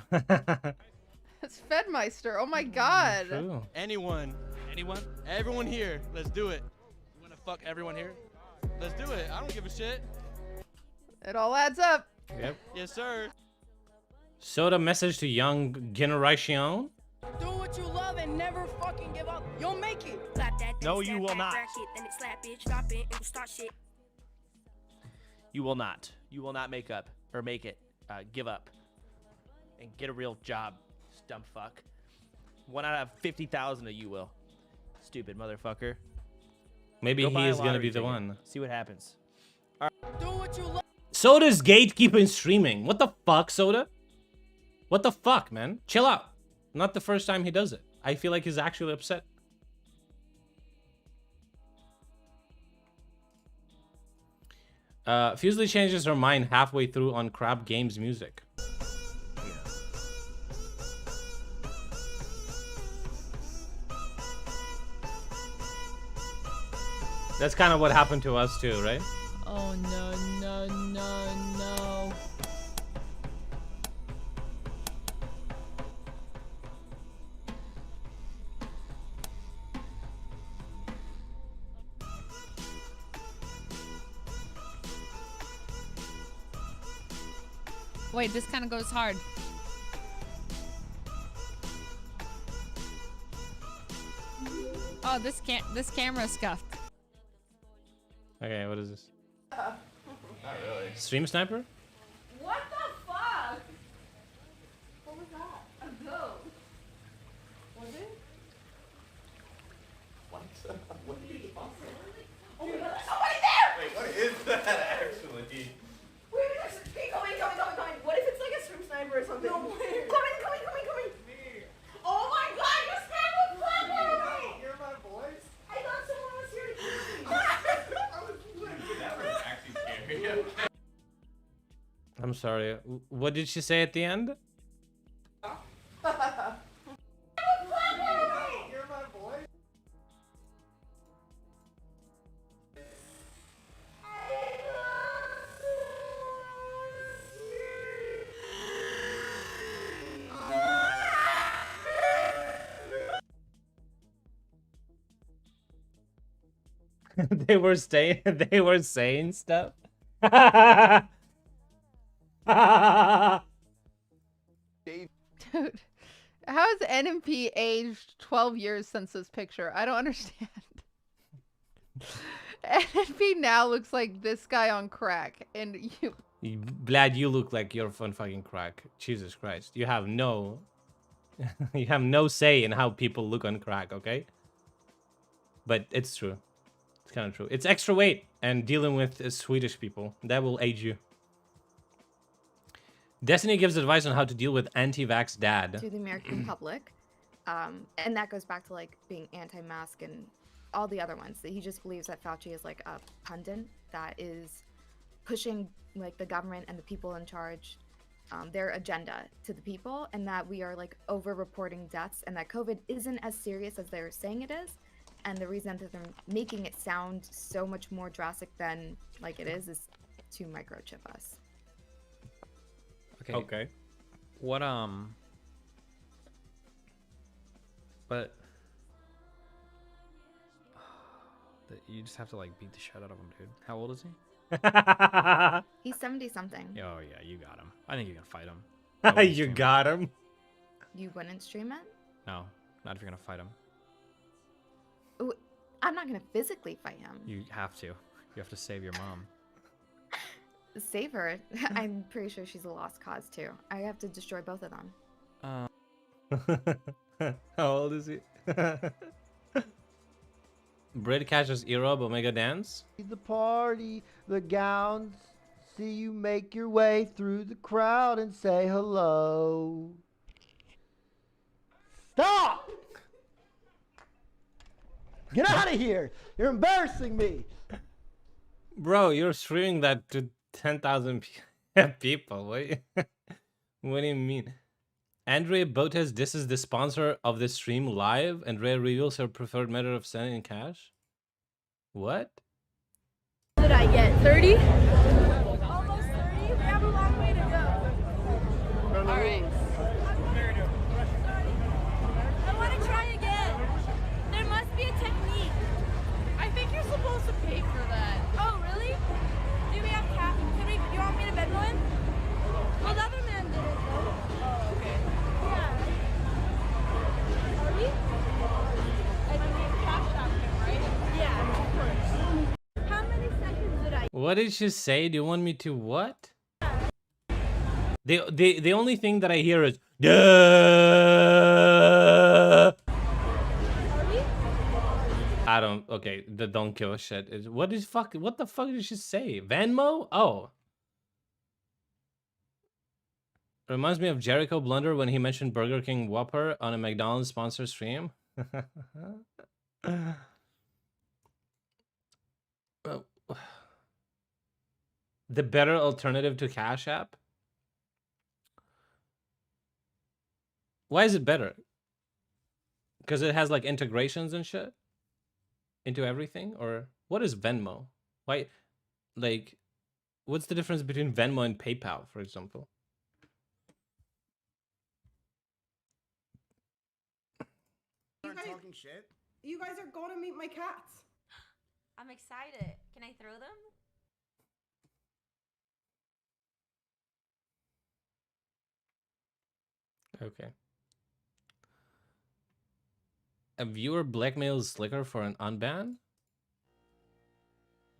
It's Fedmeister. Oh my god. True. Anyone? Everyone here. Let's do it. You wanna fuck everyone here? Let's do it. I don't give a shit. It all adds up. Yep. Yes, sir. Soda message to young generation. Do what you love and never fucking give up. You'll make it. No, you will not. You will not. You will not make up or make it. Give up and get a real job, dumb fuck. 1 out of 50,000 of you will. Stupid motherfucker. Maybe Go he buy a is gonna lottery be the ticket. one. See what happens. Do what you love. Soda's gatekeeping streaming. What the fuck, Soda? What the fuck, man? Chill out. Not the first time he does it. I feel like he's actually upset. Fusely changes her mind halfway through on Crab Games music. That's kind of what happened to us too, right? Oh no. Wait, this kind of goes hard. Oh, this camera scuffed. Okay, what is this? Not really. Stream sniper? What the fuck? What was that? A ghost. Was it? What? Oh my god, there's somebody there! Wait, what is that actually? Wait, coming. What if it's like a stream sniper or something? No, where? Coming. Oh my god, this guy was clever! Hear my voice? I thought someone was here to kill me. That was actually scary. I'm sorry. What did she say at the end? Hear my voice? They were saying stuff. Dude, how has NMP aged 12 years since this picture? I don't understand. NMP now looks like this guy on crack, and you. Vlad, you look like you're on fucking crack. Jesus Christ, you have no, you have no say in how people look on crack. Okay, but it's true. It's kind of true. It's extra weight and dealing with Swedish people that will age you. Destiny gives advice on how to deal with anti-vax dad. To the American public, and that goes back to like being anti-mask and all the other ones. That he just believes that Fauci is like a pundit that is pushing like the government and the people in charge, their agenda to the people, and that we are like over-reporting deaths, and that COVID isn't as serious as they're saying it is. And the reason that they're making it sound so much more drastic than like it is to microchip us. Okay. What but you just have to like beat the shit out of him, dude. How old is he? He's 70 something. Oh yeah, you got him. I think you can fight him. You got him. You wouldn't stream it? No, not if you're gonna fight him. Ooh, I'm not gonna physically fight him. You have to. You have to save your mom. save her. I'm pretty sure she's a lost cause too. I have to destroy both of them. How old is he? Brit catches Erob Omega Dance. The party, the gowns. See you make your way through the crowd and say hello. Stop! Get out of here! You're embarrassing me. Bro, you're streaming that to 10,000 people. What do you mean? Andrea Botes, this is the sponsor of the stream live. Andrea reveals her preferred method of sending cash. What? What did I get? 30? Almost 30? We have a long way to go. Alright. I want to try again. There must be a technique. I think you're supposed to pay for that. Oh, really? Do we have cash? Do you want me to Venmo him? Well, the other man did it, though. Oh, okay. Yeah. Are we? I think cash out him, right? Yeah, of course. How many seconds did I... What did she say? Do you want me to what? The only thing that I hear is duh. I don't. Okay, don't give a shit. What the fuck did she say? Venmo? Oh. Reminds me of Jericho Blunder when he mentioned Burger King Whopper on a McDonald's sponsor stream. The better alternative to Cash App? Why is it better? Because it has like integrations and shit into everything? Or what is Venmo? Why, like, what's the difference between Venmo and PayPal, for example? Talking shit. You guys are going to meet my cats. I'm excited. Can I throw them? Okay. A viewer blackmails Slicker for an unban?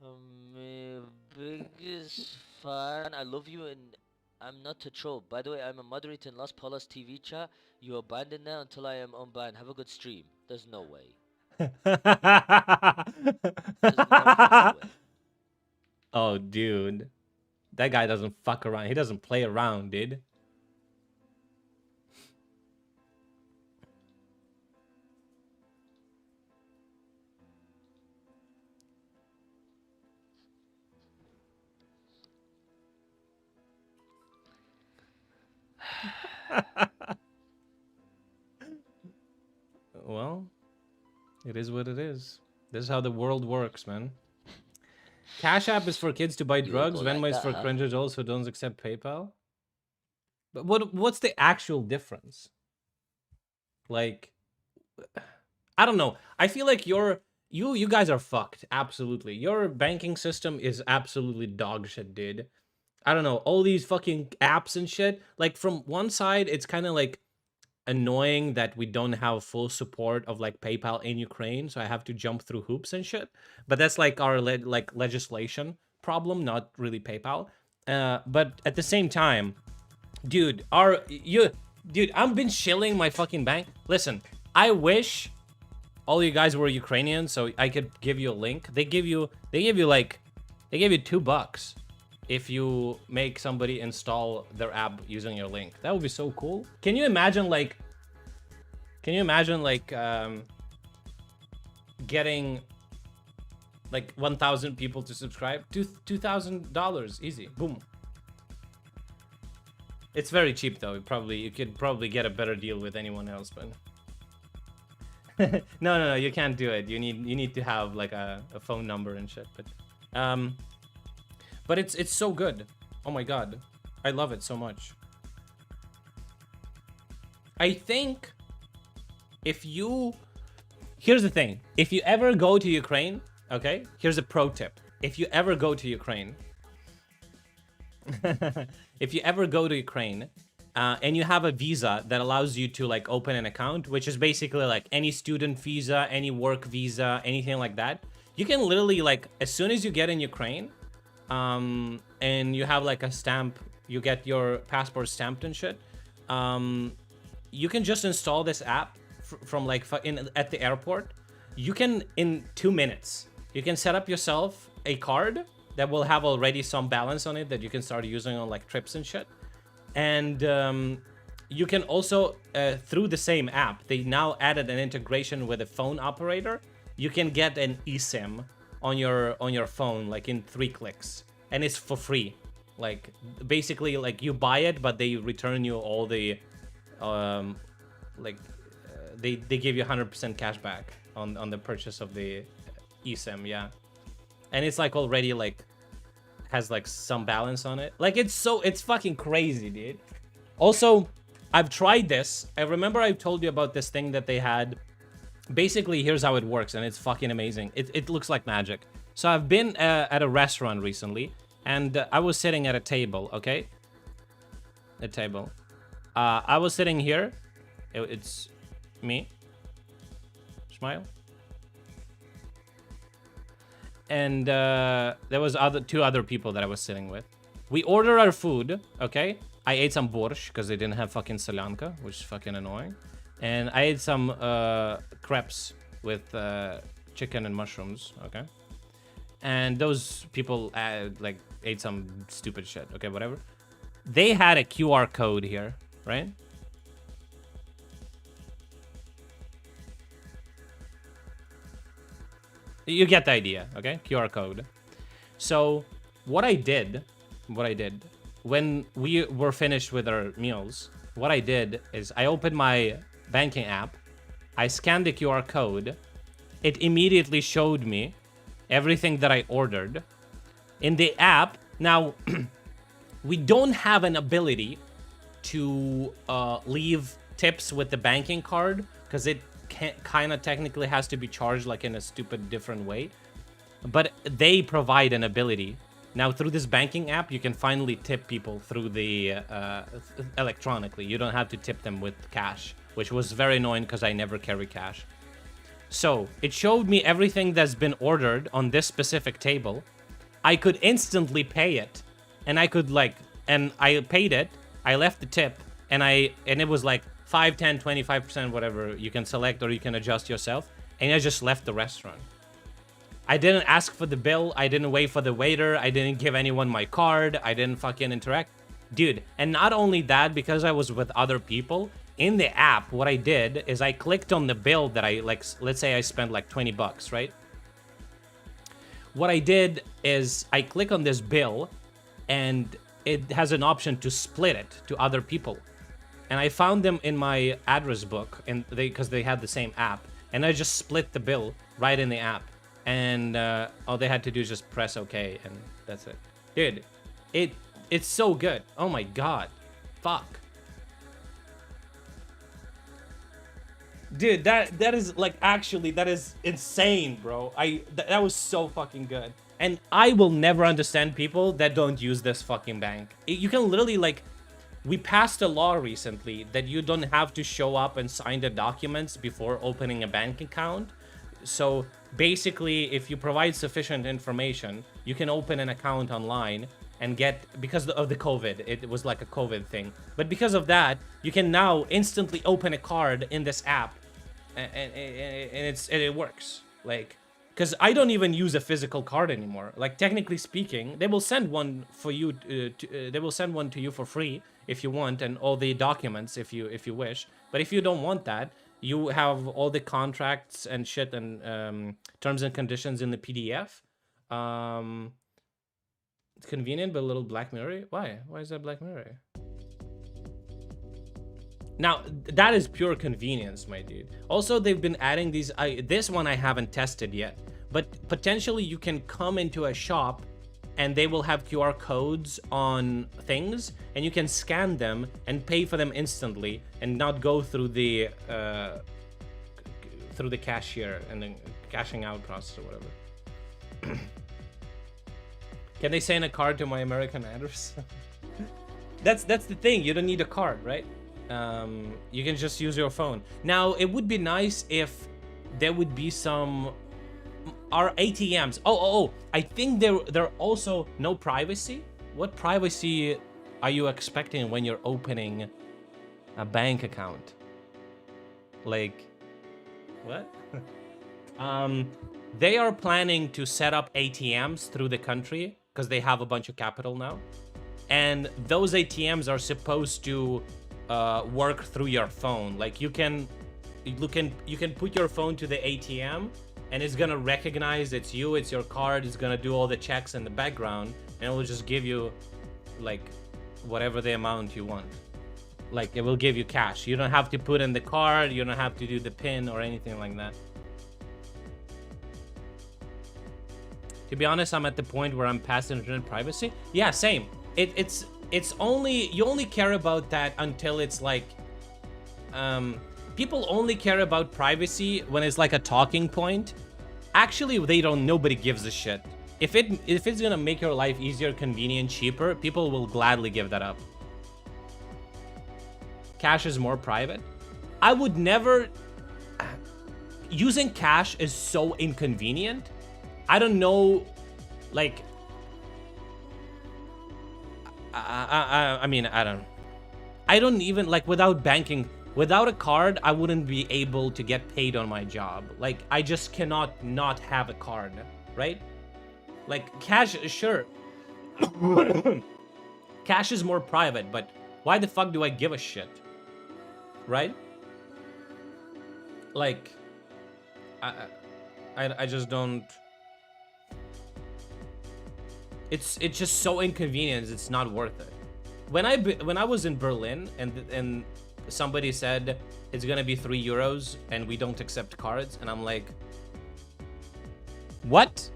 My biggest fan. I love you and I'm not to troll. By the way, I'm a moderator in Las Palmas TV chat. You abandoned now until I am unbanned. Have a good stream. There's no way. Oh, dude. That guy doesn't fuck around. He doesn't play around, dude. Well, it is what it is. This is how the world works, man. Cash App is for kids to buy drugs. Venmo is for cringe adults who don't accept PayPal. But what's the actual difference? Like, I don't know. I feel like you guys are fucked. Absolutely. Your banking system is absolutely dog shit, dude. I don't know. All these fucking apps and shit. Like, from one side, it's kind of like annoying that we don't have full support of like PayPal in Ukraine, so I have to jump through hoops and shit. But that's like our legislation problem, not really PayPal. But at the same time, dude, I've been shilling my fucking bank. Listen, I wish all you guys were Ukrainian so I could give you a link. They give you $2 if you make somebody install their app using your link. That would be so cool. Can you imagine getting like 1,000 people to subscribe? $2,000 easy. Boom. It's very cheap though. You could probably get a better deal with anyone else, but no, you can't do it. You need to have like a phone number and shit. But it's so good. Oh my god. I love it so much. I think here's the thing. If you ever go to Ukraine, okay? Here's a pro tip. If you ever go to Ukraine, and you have a visa that allows you to like open an account, which is basically like any student visa, any work visa, anything like that, you can literally like, as soon as you get in Ukraine, and you have like a stamp, you get your passport stamped and shit, you can just install this app from like at the airport. You can, in 2 minutes, you can set up yourself a card that will have already some balance on it that you can start using on like trips and shit. And you can also, through the same app, they now added an integration with a phone operator. You can get an eSIM on your phone like in 3 clicks, and it's for free. Like basically, like you buy it, but they return you all the, they give you 100% cash back on the purchase of the eSIM, yeah. And it's like already like has like some balance on it. Like it's fucking crazy, dude. Also, I've tried this. I remember I told you about this thing that they had. Basically, here's how it works, and it's fucking amazing. It looks like magic. So I've been at a restaurant recently, and I was sitting at a table, okay? A table. I was sitting here. It's me. Smile. And there was two other people that I was sitting with. We ordered our food, okay? I ate some borscht because they didn't have fucking solyanka, which is fucking annoying. And I ate some crepes with chicken and mushrooms, okay? And those people like ate some stupid shit, okay, whatever. They had a QR code here, right? You get the idea, okay? QR code. So what I did, when we were finished with our meals, what I did is I opened my banking app, I scanned the QR code, it immediately showed me everything that I ordered. In the app, now, we don't have an ability to leave tips with the banking card, because it kind of technically has to be charged like in a stupid different way. But they provide an ability. Now, through this banking app, you can finally tip people through the electronically. You don't have to tip them with cash, which was very annoying because I never carry cash. So it showed me everything that's been ordered on this specific table. I could instantly pay it, and I could and I paid it. I left the tip, and it was like 5, 10, 25%, whatever. You can select or you can adjust yourself, and I just left the restaurant. I didn't ask for the bill. I didn't wait for the waiter. I didn't give anyone my card. I didn't fucking interact. Dude, and not only that, because I was with other people, in the app, what I did is I clicked on the bill that I, let's say I spent like 20 bucks, right? What I did is I click on this bill, and it has an option to split it to other people. And I found them in my address book, and because they had the same app. And I just split the bill right in the app. And all they had to do is just press OK, and that's it. Dude, it's so good. Oh my god. Fuck. Dude, that is like, actually, that is insane, bro. That was so fucking good. And I will never understand people that don't use this fucking bank. You can literally, like, we passed a law recently that you don't have to show up and sign the documents before opening a bank account. So basically, if you provide sufficient information, you can open an account online and get, because of the COVID, it was like a COVID thing. But because of that, you can now instantly open a card in this app, and it works. Like, because I don't even use a physical card anymore. Like, technically speaking, they will send one for you. They will send one to you for free if you want, and all the documents if you wish. But if you don't want that, you have all the contracts and shit and terms and conditions in the PDF. It's convenient, but a little Black Mirror. Why? Why is that Black Mirror? Now, that is pure convenience, my dude. Also, they've been adding these. This one I haven't tested yet, but potentially you can come into a shop and they will have QR codes on things, and you can scan them and pay for them instantly and not go through the cashier and then cashing out process or whatever. Can they send a card to my American address? That's the thing. You don't need a card, right? You can just use your phone. Now, it would be nice if there would be some are ATMs. Oh, I think there also no privacy. What privacy are you expecting when you're opening a bank account? Like, what? They are planning to set up ATMs through the country because they have a bunch of capital now. And those ATMs are supposed to work through your phone. Like you can put your phone to the ATM and it's gonna recognize it's you, it's your card, it's gonna do all the checks in the background, and it will just give you like whatever the amount you want. Like it will give you cash. You don't have to put in the card, you don't have to do the PIN or anything like that. To be honest, I'm at the point where I'm past internet privacy. Yeah, same. It's only, you only care about that until it's like, people only care about privacy when it's like a talking point. Actually, nobody gives a shit. If it's gonna make your life easier, convenient, cheaper, people will gladly give that up. Cash is more private. I would never, using cash is so inconvenient. I don't know, like, I mean, I don't even, like, without banking, without a card, I wouldn't be able to get paid on my job. Like, I just cannot not have a card, right? Like, cash, sure. Cash is more private, but why the fuck do I give a shit? Right? Like, I just don't... It's just so inconvenient. It's not worth it. When I was in Berlin and somebody said it's gonna be €3 and we don't accept cards, and I'm like, what?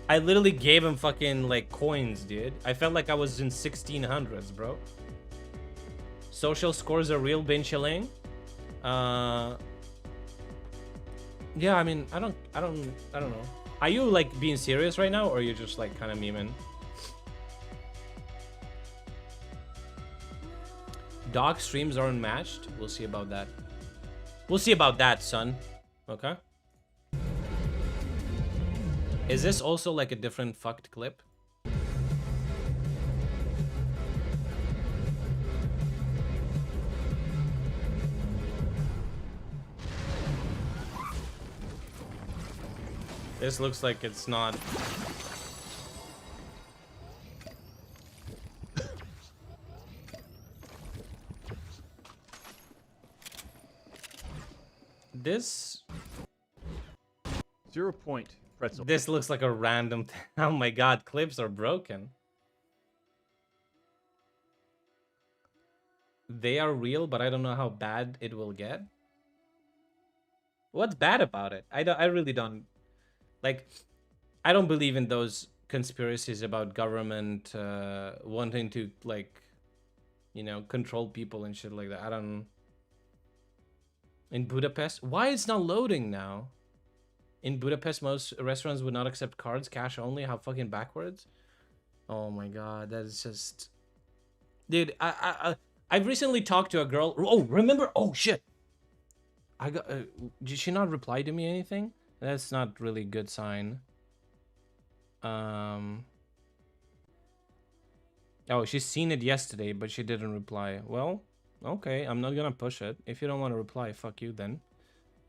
I literally gave him fucking like coins, dude. I felt like I was in 1600s, bro. Social scores are real, bin chilling. Yeah, I mean, I don't know. Are you like being serious right now, or are you just like kind of memeing? Dog streams are unmatched. We'll see about that. We'll see about that, son. Okay. Is this also like a different fucked clip? This looks like it's not. This 0 point pretzel. This looks like a random oh my god, clips are broken. They are real, but I don't know how bad it will get. What's bad about it? I really don't. Like, I don't believe in those conspiracies about government wanting to, like, you know, control people and shit like that. I don't... In Budapest? Why it's not loading now? In Budapest, most restaurants would not accept cards, cash only. How fucking backwards? Oh my god, that's just... Dude, I've recently talked to a girl... Oh, remember? Oh, shit! I got... did she not reply to me anything? That's not really a good sign. Oh, she's seen it yesterday, but she didn't reply. Well, okay, I'm not gonna push it. If you don't want to reply, fuck you then.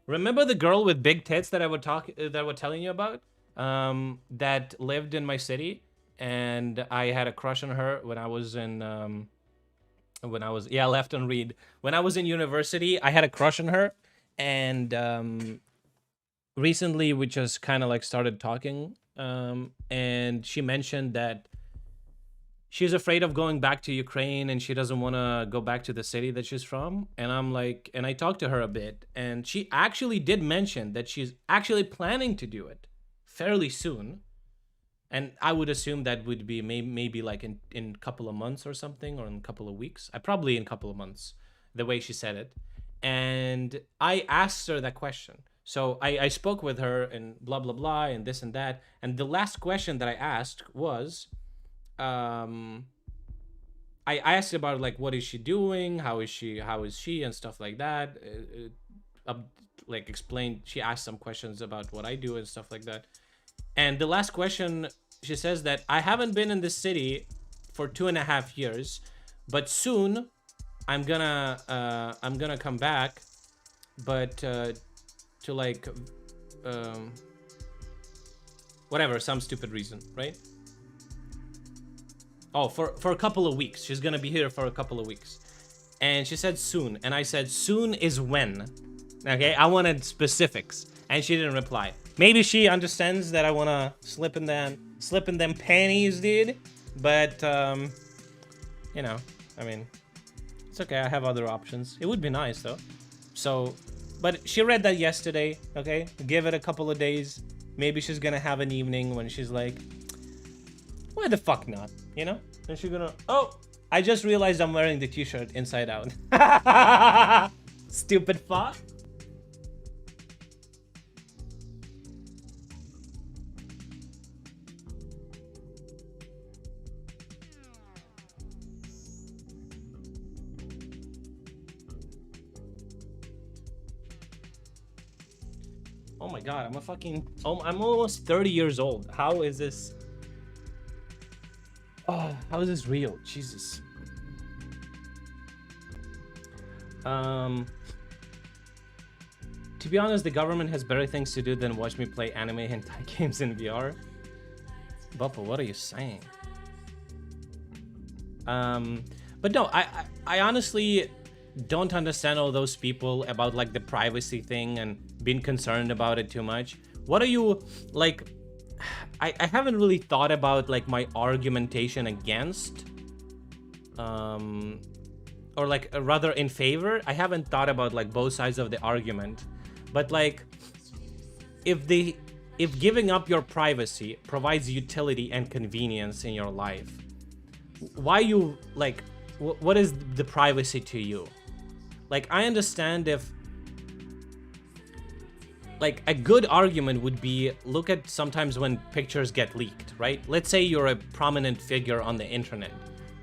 Remember the girl with big tits that I would telling you about? That lived in my city, and I had a crush on her when I was in left on read. When I was in university, I had a crush on her, and recently we just kind of like started talking, and she mentioned that she's afraid of going back to Ukraine and she doesn't want to go back to the city that she's from. And I'm like, and I talked to her a bit, and she actually did mention that she's actually planning to do it fairly soon. And I would assume that would be maybe like in a couple of months or something, or in a couple of weeks. Probably in a couple of months, the way she said it. And I asked her that question. So I spoke with her and blah, blah, blah, and this and that. And the last question that I asked was, I asked about like, what is she doing? How is she and stuff like that. like explained, she asked some questions about what I do and stuff like that. And the last question, she says that I haven't been in this city for 2.5 years, but soon I'm gonna come back, but to like whatever, some stupid reason, right? Oh, for a couple of weeks. She's gonna be here for a couple of weeks. And she said soon, and I said soon is when. Okay, I wanted specifics, and she didn't reply. Maybe she understands that I wanna slip in them panties, dude. But you know, I mean, it's okay. I have other options. It would be nice though. So, but she read that yesterday. Okay, give it a couple of days. Maybe she's gonna have an evening when she's like, why the fuck not? You know? And she's gonna, oh, I just realized I'm wearing the t-shirt inside out. Stupid fuck. Oh my god, I'm almost 30 years old. How is this? Oh, how is this real? Jesus. To be honest, the government has better things to do than watch me play anime hentai games in VR. Buppa, what are you saying? But no, I honestly don't understand all those people about like the privacy thing and being concerned about it too much. What are you like? I haven't really thought about like my argumentation against or like rather in favor. I haven't thought about like both sides of the argument, but like if giving up your privacy provides utility and convenience in your life, why you like what is the privacy to you? Like, I understand if like a good argument would be, look at sometimes when pictures get leaked, right? Let's say you're a prominent figure on the internet.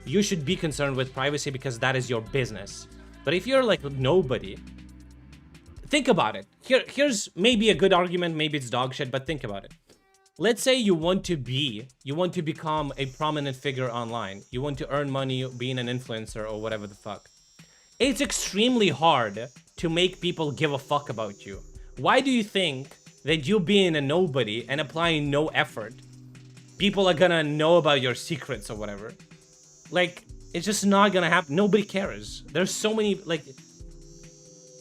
You should be concerned with privacy because that is your business. But if you're like nobody, think about it. Here's maybe a good argument, maybe it's dog shit, but think about it. Let's say you want to become a prominent figure online. You want to earn money being an influencer or whatever the fuck. It's extremely hard to make people give a fuck about you. Why do you think that you being a nobody and applying no effort, people are gonna know about your secrets or whatever? Like, it's just not gonna happen. Nobody cares. There's so many, like,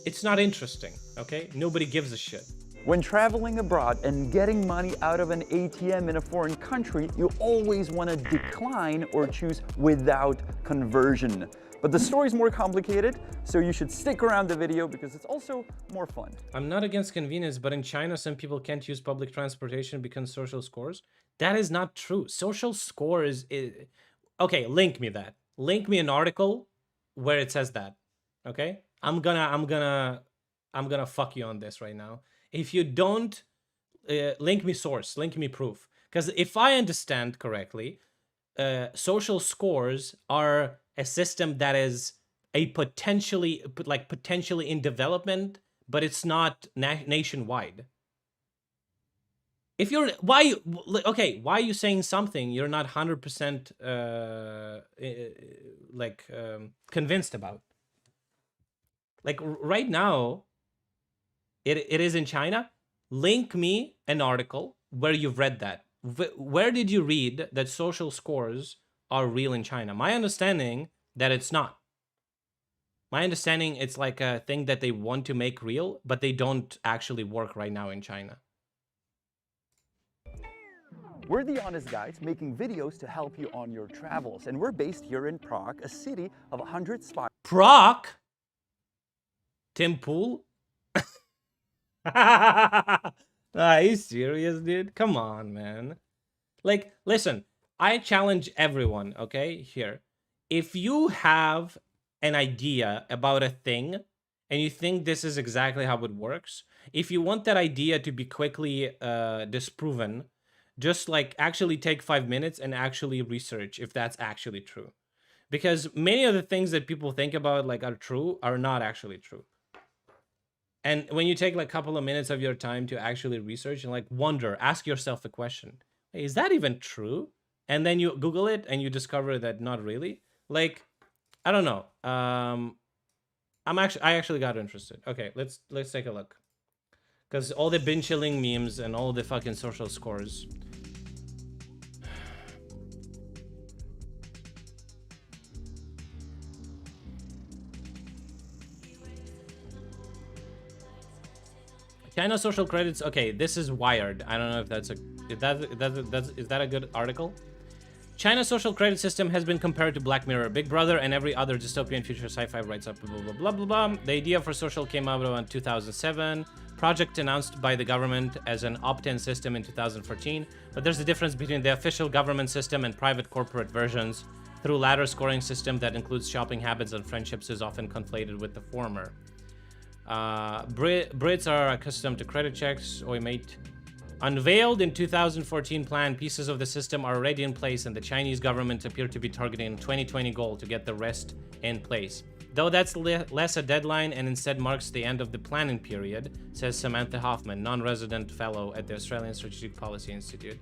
it's not interesting, okay? Nobody gives a shit. When traveling abroad and getting money out of an ATM in a foreign country, you always want to decline or choose without conversion. But the story's more complicated, so you should stick around the video because it's also more fun. I'm not against convenience, but in China, some people can't use public transportation because social scores. That is not true. Social scores is... Okay, link me that. Link me an article where it says that. Okay? I'm gonna fuck you on this right now. If you don't, link me source, link me proof. Because if I understand correctly, social scores are a system that is a potentially in development, but it's not nationwide. If you're why are you saying something you're not 100% convinced about? Like right now, it is in China. Link me an article where you've read that. Where did you read that social scores are real in China? My understanding that it's not. My understanding it's like a thing that they want to make real, but they don't actually work right now in China. We're the Honest Guys making videos to help you on your travels, and we're based here in Prague, a city of 100 spots. Prague? Tim Pool? Are you serious, dude? Come on, man. Like, listen, I challenge everyone, okay, here. If you have an idea about a thing and you think this is exactly how it works, if you want that idea to be quickly disproven, just like actually take 5 minutes and actually research if that's actually true. Because many of the things that people think about like are true are not actually true. And when you take like a couple of minutes of your time to actually research and like wonder, ask yourself the question, hey, is that even true? And then you Google it and you discover that not really. Like, I don't know. I actually got interested. Okay, let's take a look. Because all the bin chilling memes and all the fucking social scores. China social credits. Okay, this is Wired. I don't know if that's a is that a good article? China's social credit system has been compared to Black Mirror, Big Brother, and every other dystopian future sci-fi writes up. Blah blah blah blah blah. The idea for social came out around 2007. Project announced by the government as an opt-in system in 2014. But there's a difference between the official government system and private corporate versions. Through ladder scoring system that includes shopping habits and friendships is often conflated with the former. Brits are accustomed to credit checks. Mate. Unveiled in 2014 plan, pieces of the system are already in place, and the Chinese government appear to be targeting a 2020 goal to get the rest in place. Though that's less a deadline and instead marks the end of the planning period, says Samantha Hoffman, non-resident fellow at the Australian Strategic Policy Institute.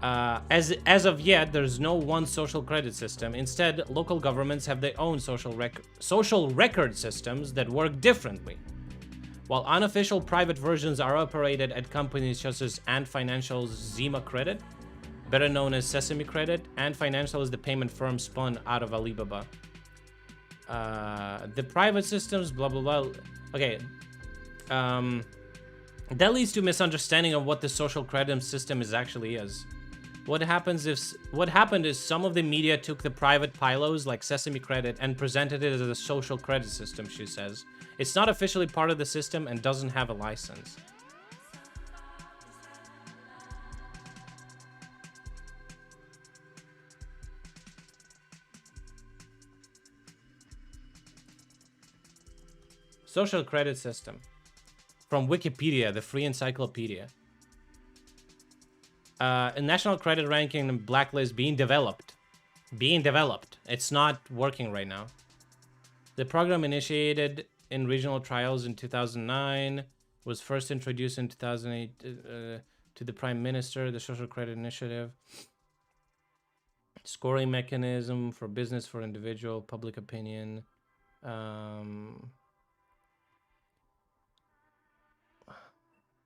As of yet, there's no one social credit system. Instead, local governments have their own social record systems that work differently. While unofficial private versions are operated at companies such as Ant Financial's Zima Credit, better known as Sesame Credit, Ant Financial is the payment firm spun out of Alibaba. The private systems, blah blah blah. Okay, that leads to misunderstanding of what the social credit system actually is. What happened is some of the media took the private pilos like Sesame Credit and presented it as a social credit system, she says. It's not officially part of the system and doesn't have a license. Social credit system. From Wikipedia, the free encyclopedia. A national credit ranking and blacklist being developed. It's not working right now. The program initiated in regional trials in 2009, was first introduced in 2008 to the Prime Minister, the Social Credit Initiative. Scoring mechanism for business, for individual, public opinion.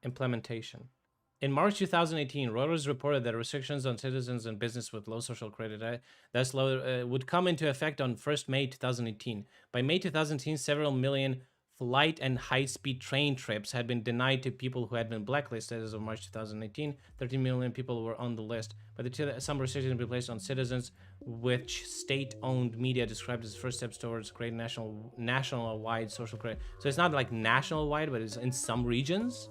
Implementation. In March 2018, Reuters reported that restrictions on citizens and business with low social credit would come into effect on 1st May 2018. By May 2018, several million flight and high-speed train trips had been denied to people who had been blacklisted. As of March 2018, 13 million people were on the list. But some restrictions have been placed on citizens, which state-owned media described as first steps towards creating national-wide social credit. So it's not like national-wide, but it's in some regions.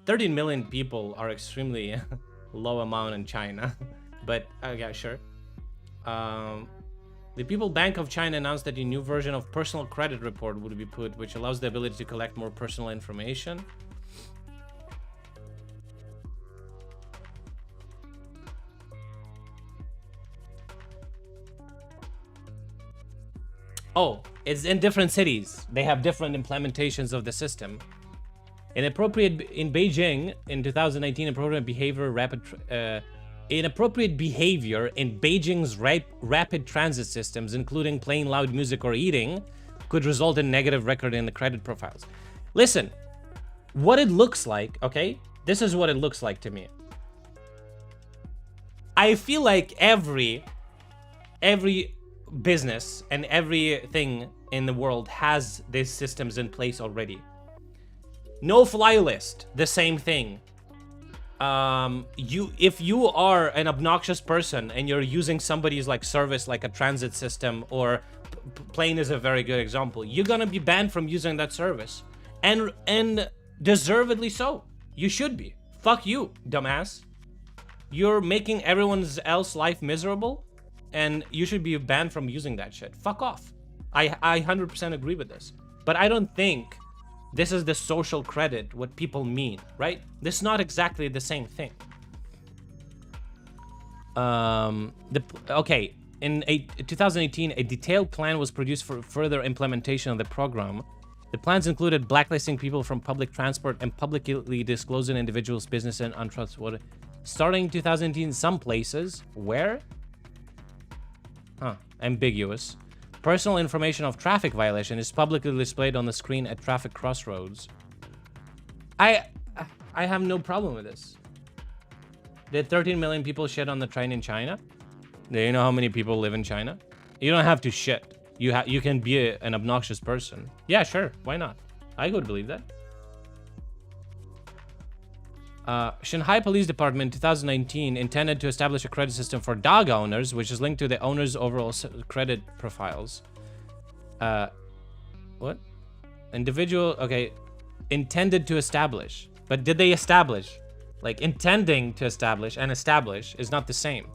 13 million people are extremely low amount in China, but okay, sure. The People Bank of China announced that a new version of personal credit report would be put, which allows the ability to collect more personal information. Oh, it's in different cities. They have different implementations of the system. In Beijing in 2019, inappropriate behavior in Beijing's rapid transit systems, including playing loud music or eating, could result in negative record in the credit profiles. Listen, what it looks like, okay? This is what it looks like to me. I feel like every business and everything in the world has these systems in place already. No fly list, the same thing. If you are an obnoxious person and you're using somebody's like service, like a transit system, or plane is a very good example, you're gonna be banned from using that service, and deservedly so. You should be. Fuck you, dumbass. You're making everyone's else life miserable, and you should be banned from using that shit. Fuck off. I 100% agree with this, but I don't think this is the social credit, what people mean, right? This is not exactly the same thing. In 2018, a detailed plan was produced for further implementation of the program The plans included blacklisting people from public transport and publicly disclosing individuals' business and untrustworthy. Starting 2018, some places where? Huh, ambiguous. Personal information of traffic violation is publicly displayed on the screen at traffic crossroads. I have no problem with this. Did 13 million people shit on the train in China? Do you know how many people live in China? You don't have to shit. You can be an obnoxious person. Yeah, sure. Why not? I would believe that. Shanghai Police Department 2019 intended to establish a credit system for dog owners, which is linked to the owner's overall credit profiles. What? Individual, okay. Intended to establish. But did they establish? Like, intending to establish and establish is not the same.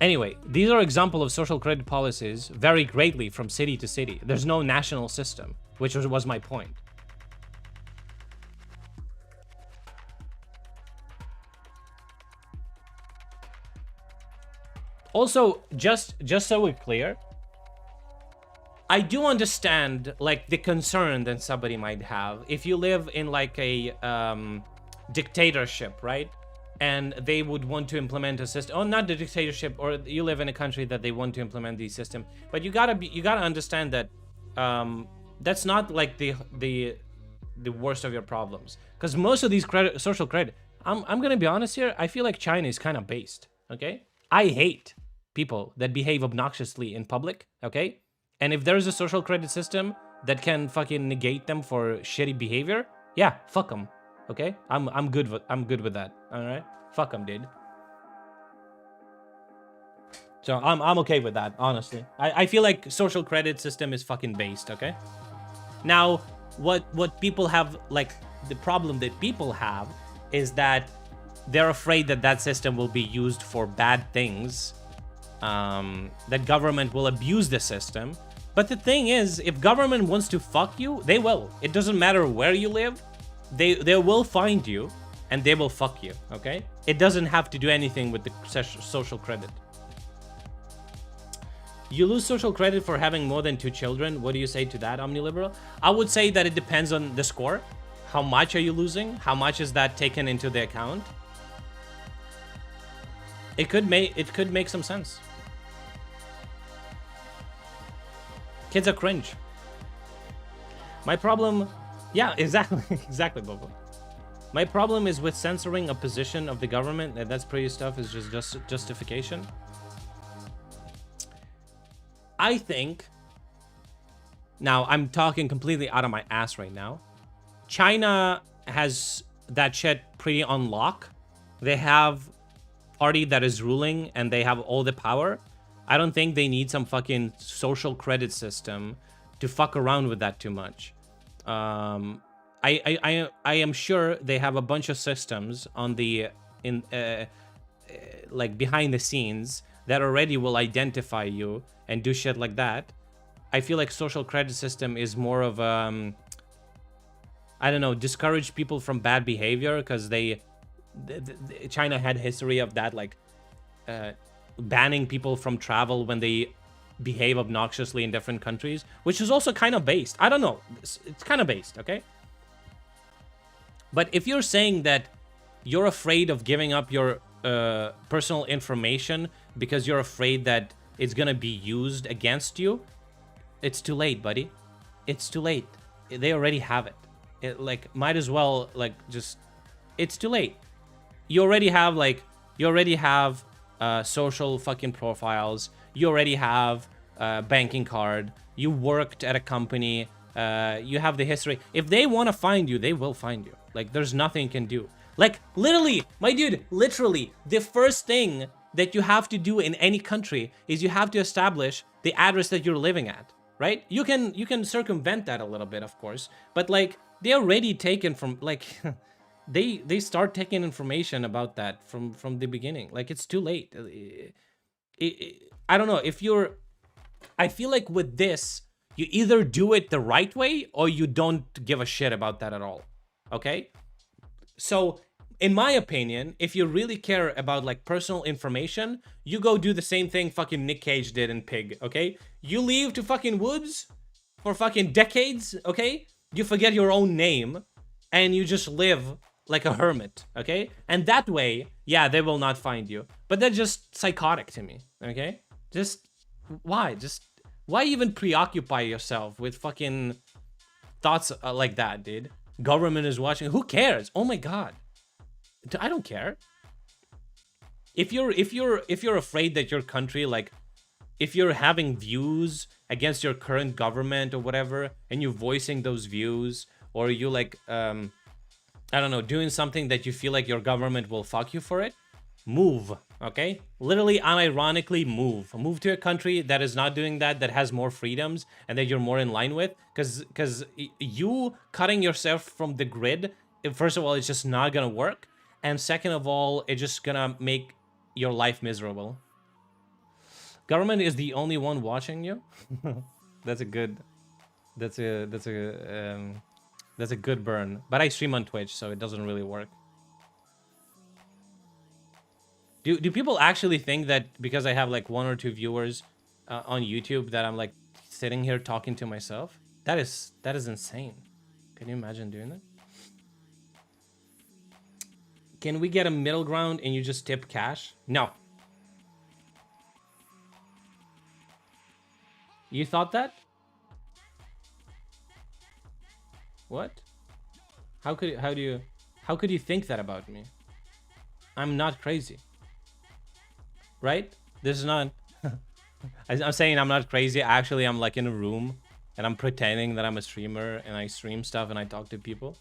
Anyway, these are examples of social credit policies vary greatly from city to city. There's no national system, which was my point. Also, just so we're clear, I do understand like the concern that somebody might have if you live in like a dictatorship, right? And they would want to implement a system, or not the dictatorship, or you live in a country that they want to implement the system. But you gotta understand that that's not like the worst of your problems, because most of these social credit, I'm gonna be honest here, I feel like China is kind of based. Okay, I hate people that behave obnoxiously in public. Okay, and if there's a social credit system that can fucking negate them for shitty behavior, yeah, fuck them. Okay, I'm good with that. All right, fuck them, dude. So I'm okay with that, honestly. I feel like social credit system is fucking based. Okay. Now, what people have, like the problem that people have is that they're afraid that that system will be used for bad things. That government will abuse the system. But the thing is, if government wants to fuck you, they will. It doesn't matter where you live. They will find you and they will fuck you, okay? It doesn't have to do anything with the social credit. You lose social credit for having more than 2 children. What do you say to that, OmniLiberal? I would say that it depends on the score. How much are you losing? How much is that taken into the account? It could make some sense. Kids are cringe. My problem... Yeah, exactly. Exactly, Bobo. My problem is with censoring a position of the government. That's pretty stuff is just justification. I think... Now, I'm talking completely out of my ass right now. China has that shit pretty on lock. They have party that is ruling and they have all the power. I don't think they need some fucking social credit system to fuck around with that too much. I am sure they have a bunch of systems on the like behind the scenes that already will identify you and do shit like that. I feel like social credit system is more of I don't know, discourage people from bad behavior, because China had history of that, like banning people from travel when they behave obnoxiously in different countries, which is also kind of based. I don't know. It's kind of based, okay? But if you're saying that you're afraid of giving up your personal information because you're afraid that it's gonna be used against you, it's too late, buddy. It's too late. They already have it. Like, might as well, like, just... It's too late. You already have social fucking profiles. You already have a banking card. You worked at a company. You have the history. If they want to find you, they will find you. Like, there's nothing you can do. Like, literally, my dude, literally, the first thing that you have to do in any country is you have to establish the address that you're living at, right? You can circumvent that a little bit, of course, but like, they already taken from, like, they start taking information about that from the beginning. Like, it's too late. I don't know, if you're... I feel like with this, you either do it the right way or you don't give a shit about that at all, okay? So, in my opinion, if you really care about, like, personal information, you go do the same thing fucking Nick Cage did in Pig, okay? You leave to fucking woods, for fucking decades, okay? You forget your own name and you just live like a hermit, okay? And that way, yeah, they will not find you. But they're just psychotic to me, okay? Just, why? Just, why even preoccupy yourself with fucking thoughts like that, dude? Government is watching. Who cares? Oh my god. I don't care. If you're afraid that your country, like, if you're having views against your current government or whatever, and you're voicing those views, or you like, I don't know, doing something that you feel like your government will fuck you for it, move, okay? Literally, unironically, move to a country that is not doing that, that has more freedoms and that you're more in line with, because you cutting yourself from the grid, first of all, it's just not gonna work, and second of all, it's just gonna make your life miserable. Government is the only one watching you. That's a good burn, but I stream on Twitch, so it doesn't really work. Do people actually think that because I have like 1 or 2 viewers on YouTube that I'm like sitting here talking to myself? That is insane. Can you imagine doing that? Can we get a middle ground and you just tip cash? No. You thought that? What? How could you think that about me? I'm not crazy. Right? This is not I'm saying I'm not crazy. Actually, I'm like in a room and I'm pretending that I'm a streamer and I stream stuff and I talk to people.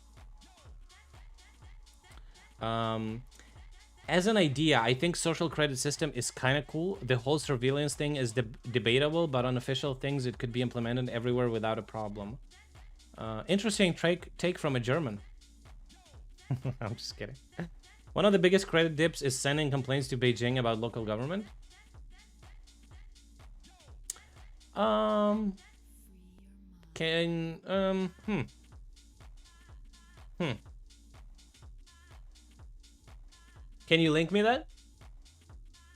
As an idea, I think social credit system is kind of cool. The whole surveillance thing is debatable, but on official things, it could be implemented everywhere without a problem. Interesting take from a German. I'm just kidding. One of the biggest credit dips is sending complaints to Beijing about local government. Can you link me that?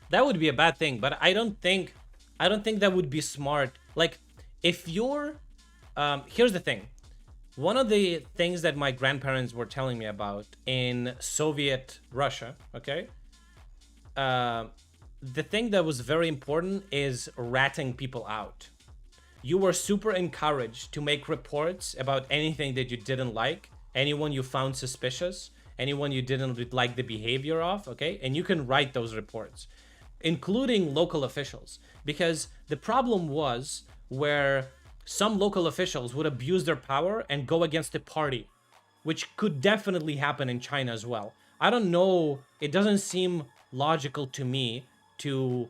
That would be a bad thing, but I don't think that would be smart. Like, if you're, here's the thing. One of the things that my grandparents were telling me about in Soviet Russia, okay? The thing that was very important is ratting people out. You were super encouraged to make reports about anything that you didn't like, anyone you found suspicious, anyone you didn't like the behavior of, okay? And you can write those reports, including local officials. Because the problem was where some local officials would abuse their power and go against the party, which could definitely happen in China as well. I don't know, it doesn't seem logical to me to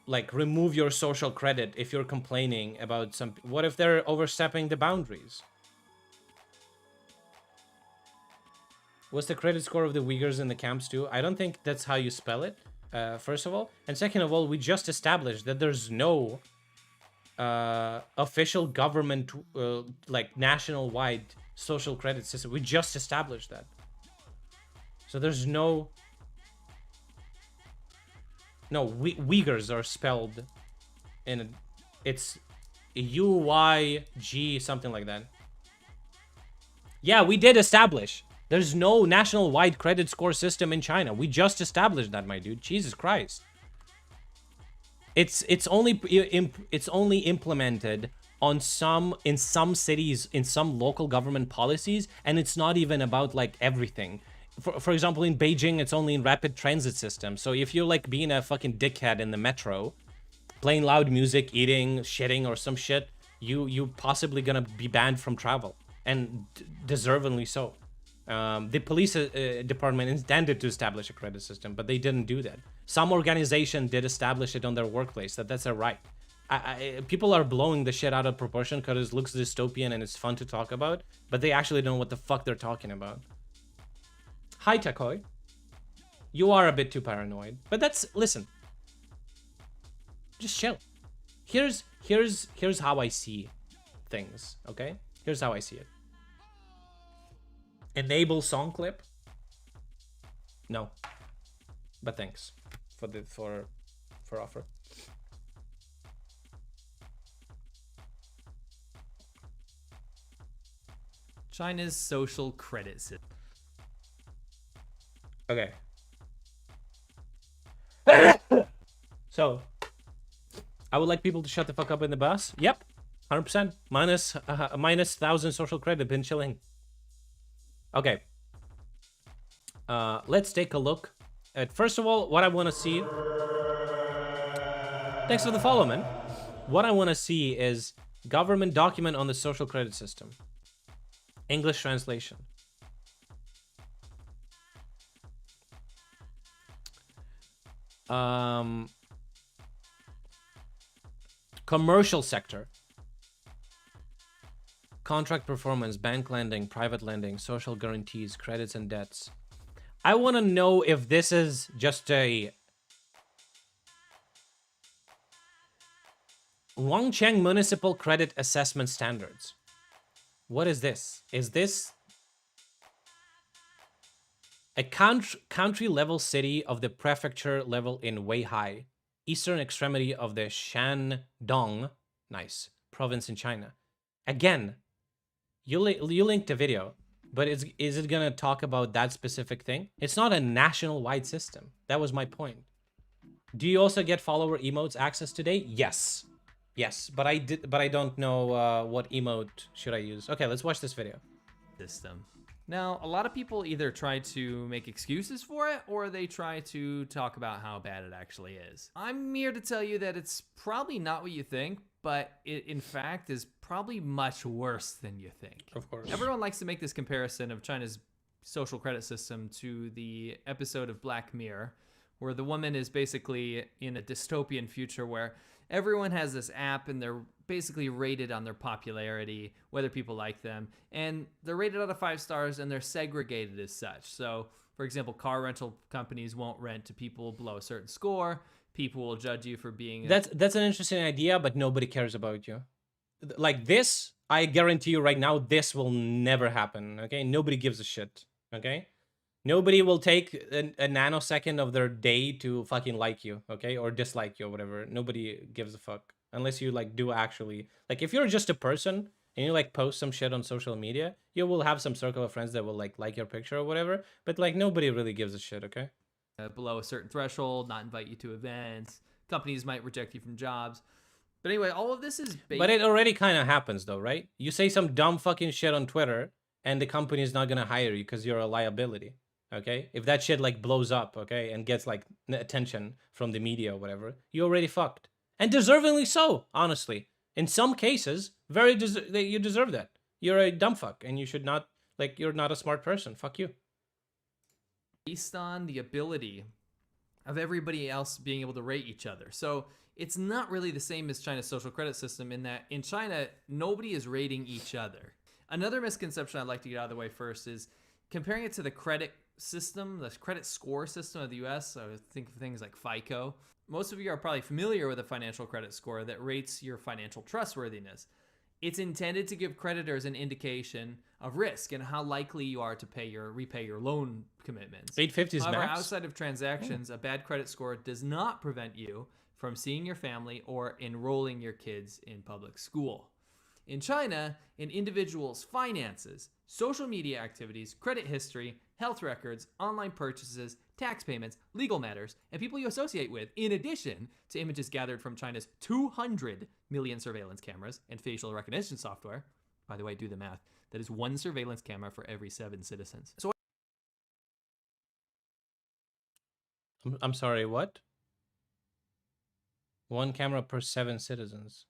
like remove your social credit if you're complaining about some. What if they're overstepping the boundaries? What's the credit score of the Uyghurs in the camps too? I don't think that's how you spell it, first of all. And second of all, we just established that there's no official government, like national-wide social credit system. We just established that. So there's no... No, Uyghurs are spelled in... It's U-Y-G, something like that. Yeah, we did establish. There's no national-wide credit score system in China. We just established that, my dude. Jesus Christ. It's only implemented on in some cities, in some local government policies, and it's not even about like everything. For example, in Beijing, it's only in rapid transit systems. So if you're like being a fucking dickhead in the metro, playing loud music, eating, shitting, or some shit, you possibly gonna be banned from travel, and deservedly so. The police department intended to establish a credit system, but they didn't do that. Some organization did establish it on their workplace. That's their right. People are blowing the shit out of proportion because it looks dystopian and it's fun to talk about, but they actually don't know what the fuck they're talking about. Hi, Takoi. You are a bit too paranoid, but that's, listen. Just chill. Here's how I see things, okay? Here's how I see it. Enable song clip? No. But thanks for offer. China's social credit system. Okay. So, I would like people to shut the fuck up in the bus. Yep, 100%. Minus 1,000 social credit. Been chilling. Okay. Let's take a look at, first of all, what I want to see. Thanks for the follow, man. What I want to see is government document on the social credit system. English translation. Commercial sector. Contract performance, bank lending, private lending, social guarantees, credits and debts. I want to know if this is just a Wangcheng Municipal Credit Assessment Standards. What is this? Is this a country level city of the prefecture level in Weihai, eastern extremity of the Shandong, nice, province in China? Again, you linked a video, but is it gonna talk about that specific thing? It's not a national-wide system. That was my point. Do you also get follower emotes access today? Yes. Yes, but I don't know what emote should I use. Okay, let's watch this video. System. Now, a lot of people either try to make excuses for it or they try to talk about how bad it actually is. I'm here to tell you that it's probably not what you think, but it in fact is probably much worse than you think. Of course. Everyone likes to make this comparison of China's social credit system to the episode of Black Mirror, where the woman is basically in a dystopian future where everyone has this app and they're basically rated on their popularity, whether people like them, and they're rated out of 5 stars and they're segregated as such. So, for example, car rental companies won't rent to people below a certain score. People will judge you for being That's an interesting idea, but nobody cares about you. Like this, I guarantee you right now, this will never happen, okay? Nobody gives a shit, okay? Nobody will take a nanosecond of their day to fucking like you, okay? Or dislike you or whatever. Nobody gives a fuck. Unless you, like, do actually... Like, if you're just a person and you, like, post some shit on social media, you will have some circle of friends that will, like your picture or whatever. But, like, nobody really gives a shit, okay? Below a certain threshold, not invite you to events. Companies might reject you from jobs. But anyway, all of this is... But it already kind of happens, though, right? You say some dumb fucking shit on Twitter, and the company is not going to hire you because you're a liability. Okay, if that shit like blows up, okay, and gets like attention from the media or whatever, you already fucked, and deservingly so. Honestly, in some cases, you deserve that. You're a dumb fuck, and you should not you're not a smart person. Fuck you. Based on the ability of everybody else being able to rate each other, so it's not really the same as China's social credit system in that in China nobody is rating each other. Another misconception I'd like to get out of the way first is comparing it to the credit system, the credit score system of the US. So think of things like FICO. Most of you are probably familiar with a financial credit score that rates your financial trustworthiness. It's intended to give creditors an indication of risk and how likely you are to repay your loan commitments. 850 is However, max. outside of transactions, a bad credit score does not prevent you from seeing your family or enrolling your kids in public school. In China, an individual's finances, social media activities, credit history, health records, online purchases, tax payments, legal matters, and people you associate with, in addition to images gathered from China's 200 million surveillance cameras and facial recognition software. By the way, do the math. That is 1 surveillance camera for every 7 citizens. So I'm sorry, what? 1 camera per 7 citizens.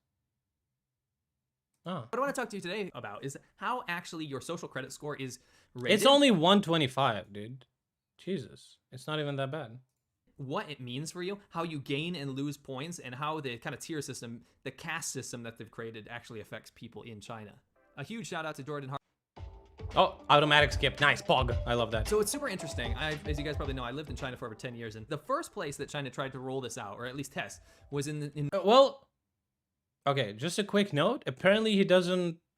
Oh. What I want to talk to you today about is how actually your social credit score is rated. It's only 125, dude. Jesus. It's not even that bad. What it means for you, how you gain and lose points, and how the kind of tier system, the caste system that they've created actually affects people in China. A huge shout out to Jordan Hart. Oh, automatic skip. Nice. Pog. I love that. So it's super interesting. As you guys probably know, I lived in China for over 10 years, and the first place that China tried to roll this out, or at least test, was in well, okay, just a quick note. Apparently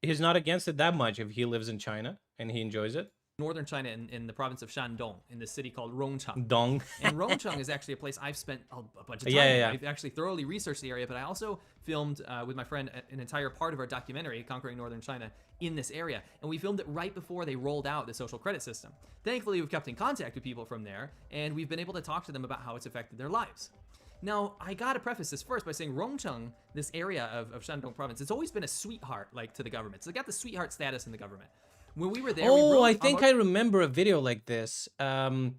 he's not against it that much if he lives in China and he enjoys it. northern China in the province of Shandong, in this city called Rongcheng. Dong. And Rongcheng is actually a place I've spent a bunch of time. Yeah. I've actually thoroughly researched the area, but I also filmed with my friend an entire part of our documentary, Conquering Northern China, in this area. And we filmed it right before they rolled out the social credit system. Thankfully, we've kept in contact with people from there, and we've been able to talk to them about how it's affected their lives. Now, I gotta preface this first by saying Rongcheng, this area of Shandong province, it's always been a sweetheart, like, to the government. So they got the sweetheart status in the government. When we were there, Oh, I think I remember a video like this. And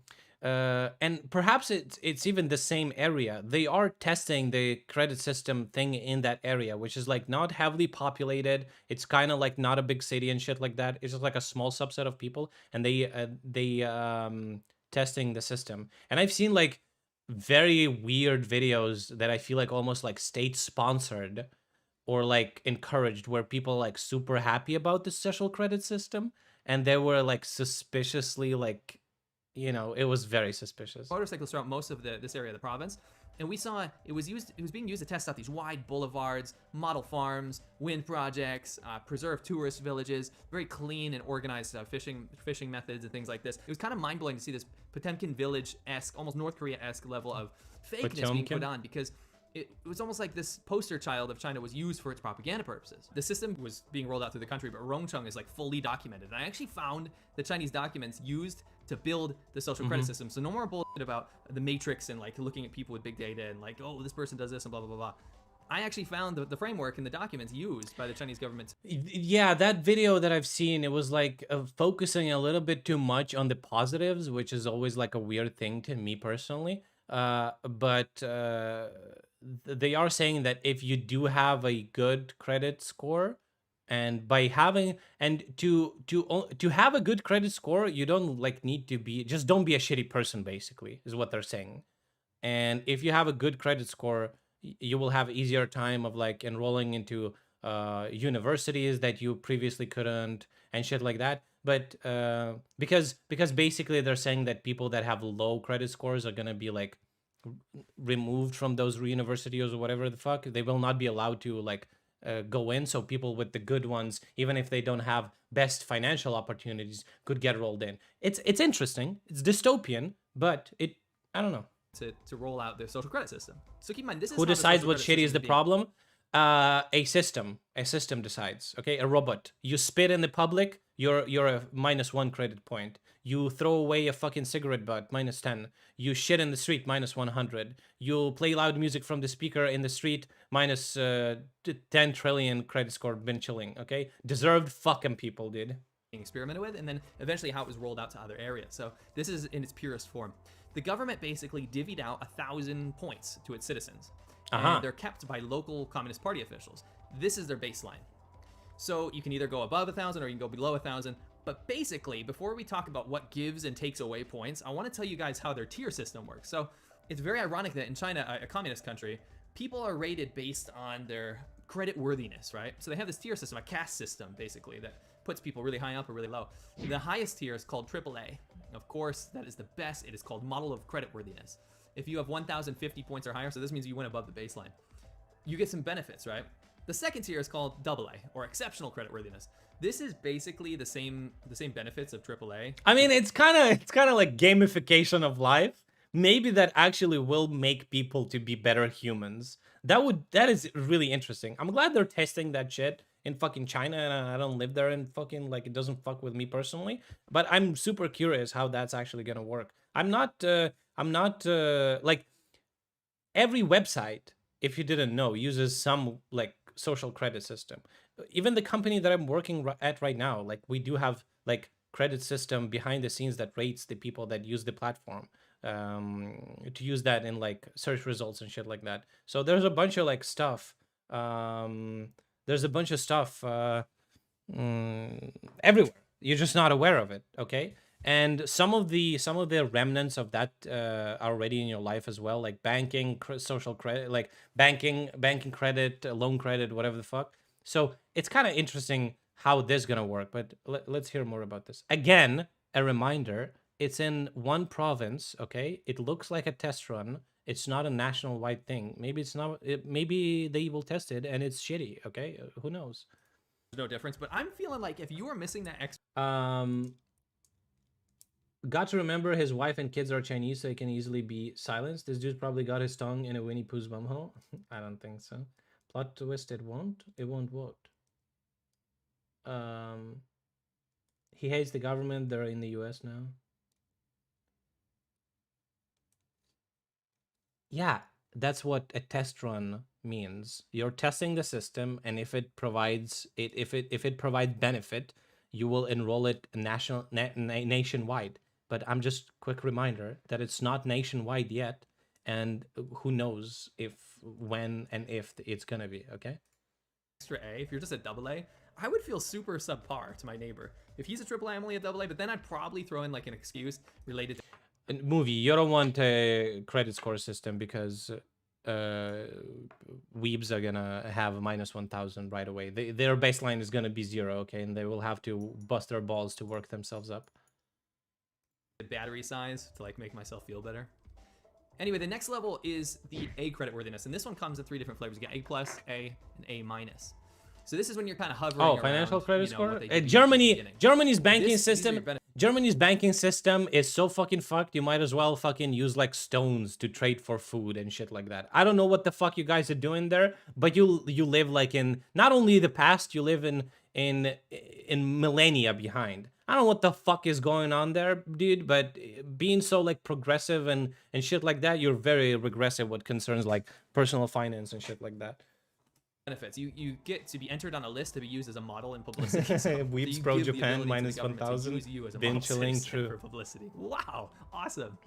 perhaps it's even the same area. They are testing the credit system thing in that area, which is like not heavily populated. It's kind of like not a big city and shit like that. It's just like a small subset of people, and they testing the system. And I've seen like very weird videos that I feel like almost like state sponsored or like encouraged, where people like super happy about the social credit system, and they were like suspiciously like, you know, it was very suspicious. Motorcycles throughout most of this area of the province, and we saw it was being used to test out these wide boulevards, model farms, wind projects, preserved tourist villages, very clean and organized fishing methods and things like this. It was kind of mind blowing to see this Potemkin village-esque, almost North Korea-esque level of fakeness being put on, because it was almost like this poster child of China was used for its propaganda purposes. The system was being rolled out through the country, but Rongcheng is like fully documented. And I actually found the Chinese documents used to build the social credit system. So no more bullshit about the matrix and like looking at people with big data and like, oh, this person does this and blah, blah, blah, blah. I actually found the framework and the documents used by the Chinese government. Yeah, that video that I've seen, it was like focusing a little bit too much on the positives, which is always like a weird thing to me personally. But they are saying that if you do have a good credit score, and by having to have a good credit score, you don't like need to be, just don't be a shitty person, basically, is what they're saying. And if you have a good credit score, you will have easier time of like enrolling into universities that you previously couldn't and shit like that. But because basically they're saying that people that have low credit scores are gonna be like removed from those universities or whatever the fuck. They will not be allowed to like go in. So people with the good ones, even if they don't have best financial opportunities, could get rolled in. It's interesting. It's dystopian, but I don't know. To roll out the social credit system. So keep in mind, this is who decides what shitty is the problem. A system decides. Okay, a robot. You spit in the public, you're a -1 credit point. You throw away a fucking cigarette butt, -10. You shit in the street, -100. You play loud music from the speaker in the street, -10 trillion credit score, been chilling. Okay, deserved fucking people, dude. Being experimented with, and then eventually how it was rolled out to other areas. So this is in its purest form. The government basically divvied out 1,000 points to its citizens. And they're kept by local Communist Party officials. This is their baseline. So you can either go above 1,000 or you can go below 1,000. But basically, before we talk about what gives and takes away points, I want to tell you guys how their tier system works. So it's very ironic that in China, a communist country, people are rated based on their credit worthiness, right? So they have this tier system, a caste system, basically, that puts people really high up or really low. The highest tier is called AAA. Of course, that is the best. It is called model of credit worthiness. If you have 1,050 points or higher, so this means you went above the baseline, you get some benefits, right? The second tier is called AA, or exceptional credit worthiness. This is basically the same benefits of AAA. I mean, it's kind of like gamification of life. Maybe that actually will make people to be better humans. That is really interesting. I'm glad they're testing that shit in fucking China, and I don't live there, and fucking like it doesn't fuck with me personally. But I'm super curious how that's actually gonna work. I'm not like every website, if you didn't know, uses some like social credit system. Even the company that I'm working at right now, like we do have like credit system behind the scenes that rates the people that use the platform, to use that in like search results and shit like that. So there's a bunch of like stuff. There's a bunch of stuff everywhere. You're just not aware of it, okay? And some of the remnants of that are already in your life as well, like banking, social credit, like banking credit, loan credit, whatever the fuck. So it's kind of interesting how this is gonna work. But let's hear more about this. Again, a reminder: it's in one province, okay? It looks like a test run. It's not a national-wide thing. Maybe it's not. Maybe they will test it and it's shitty. Okay, who knows? There's no difference. But I'm feeling like if you are missing that got to remember his wife and kids are Chinese, so he can easily be silenced. This dude probably got his tongue in a Winnie Pooh's bumhole. I don't think so. Plot twist, it won't. It won't what? He hates the government. They're in the US now. Yeah, that's what a test run means. You're testing the system, and if it provides if it provides benefit, you will enroll it nationwide. But I'm just quick reminder that it's not nationwide yet, and who knows if, when, and if it's gonna be. Okay. Extra A. If you're just a double A, I would feel super subpar to my neighbor. If he's a triple A, I'm only a double A. But then I'd probably throw in like an excuse related to. Movie, you don't want a credit score system because weebs are gonna have a -1000 right away. Their baseline is gonna be 0, okay, and they will have to bust their balls to work themselves up. Battery size to like make myself feel better. Anyway, the next level is the A creditworthiness, and this one comes in 3 different flavors. You get A+, A, and A-. So this is when you're kind of hovering. Oh, financial around, credit you know, score. Germany's banking These are system. your benefits. Germany's banking system is so fucking fucked. You might as well fucking use like stones to trade for food and shit like that. I don't know what the fuck you guys are doing there, but you live like in not only the past, you live in millennia behind. I don't know what the fuck is going on there, dude, but being so like progressive and shit like that, you're very regressive what concerns like personal finance and shit like that. Benefits. You get to be entered on a list to be used as a model in publicity. So Weeps you Pro give the Japan ability to the government to -1000. use you as a Been model chilling, citizen true. for publicity. Wow, awesome.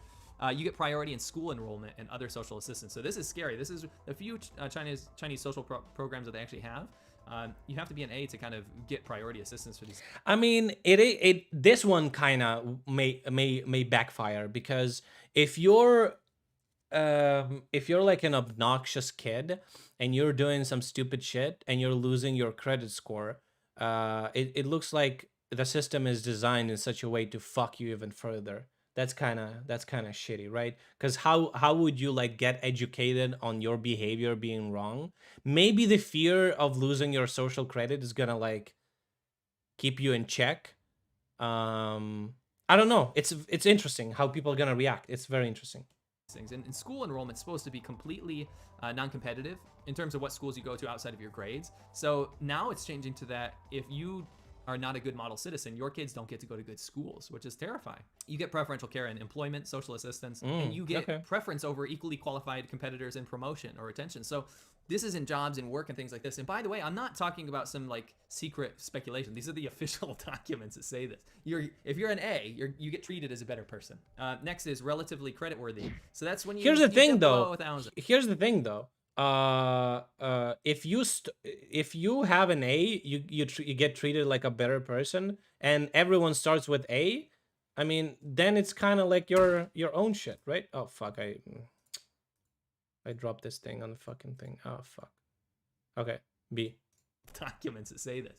You get priority in school enrollment and other social assistance. So this is scary. This is a few Chinese social programs that they actually have. You have to be an A to kind of get priority assistance for these. I mean, this one kind of may backfire because if you're like an obnoxious kid and you're doing some stupid shit and you're losing your credit score, it looks like the system is designed in such a way to fuck you even further. That's kind of shitty, right? Because how would you like get educated on your behavior being wrong? Maybe the fear of losing your social credit is gonna like keep you in check. I don't know. It's interesting how people are gonna react. It's very interesting. Things. And school enrollment is supposed to be completely non-competitive in terms of what schools you go to outside of your grades. So now it's changing to that if you are not a good model citizen, your kids don't get to go to good schools, which is terrifying. You get preferential care in employment, social assistance, and you get preference over equally qualified competitors in promotion or retention. So this is in jobs and work and things like this. And by the way, I'm not talking about some like secret speculation. These are the official documents that say this. If you're an A, you get treated as a better person. Next is relatively creditworthy. So that's when you. Here's the thing, though. 1,000. Here's the thing, though. If you have an A, you get treated like a better person, and everyone starts with A. I mean, then it's kind of like your own shit, right? Oh fuck, I dropped this thing on the fucking thing. Oh fuck. Okay, B. Documents that say this.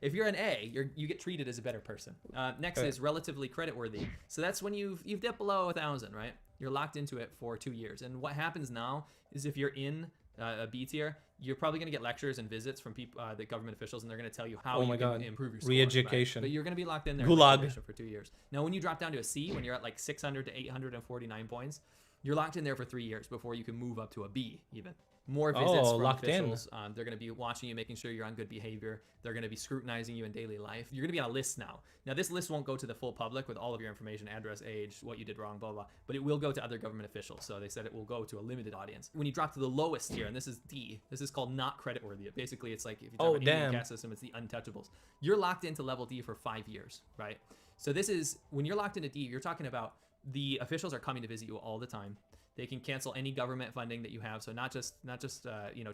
If you're an A, you get treated as a better person. Next is relatively creditworthy. So that's when you've dipped below 1,000, right? You're locked into it for 2 years. And what happens now is if you're in a B tier, you're probably going to get lectures and visits from people, the government officials, and they're going to tell you how you can improve your score. Re-education. Right? But you're going to be locked in there Gulag. for 2 years. Now, when you drop down to a C, when you're at like 600 to 849 points, you're locked in there for 3 years before you can move up to a B even. More visits from officials. They're going to be watching you, making sure you're on good behavior. They're going to be scrutinizing you in daily life. You're going to be on a list now. Now, this list won't go to the full public with all of your information, address, age, what you did wrong, blah, blah, but it will go to other government officials. So they said it will go to a limited audience. When you drop to the lowest tier, and this is D, this is called not creditworthy. Basically, it's like if you talk about Indian caste system, it's the untouchables. You're locked into level D for 5 years, right? So this is, when you're locked into D, you're talking about the officials are coming to visit you all the time. They can cancel any government funding that you have. So not just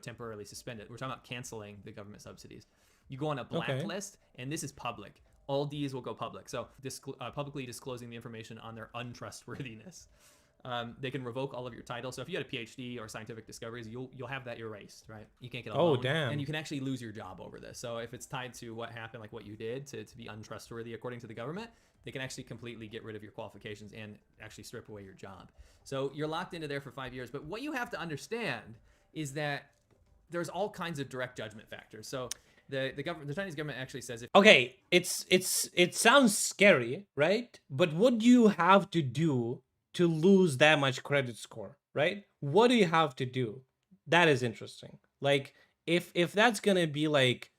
temporarily suspend it. We're talking about canceling the government subsidies. You go on a blacklist, and this is public. All Ds will go public. So publicly disclosing the information on their untrustworthiness. They can revoke all of your titles. So if you had a PhD or scientific discoveries, you'll have that erased, right? You can't get a loan. Damn. And you can actually lose your job over this. So if it's tied to what happened, like what you did to be untrustworthy according to the government, they can actually completely get rid of your qualifications and actually strip away your job. So you're locked into there for 5 years. But what you have to understand is that there's all kinds of direct judgment factors. So The Chinese government actually says if Okay, it sounds scary, right? But what do you have to do to lose that much credit score, right? What do you have to do? That is interesting. Like if that's gonna be like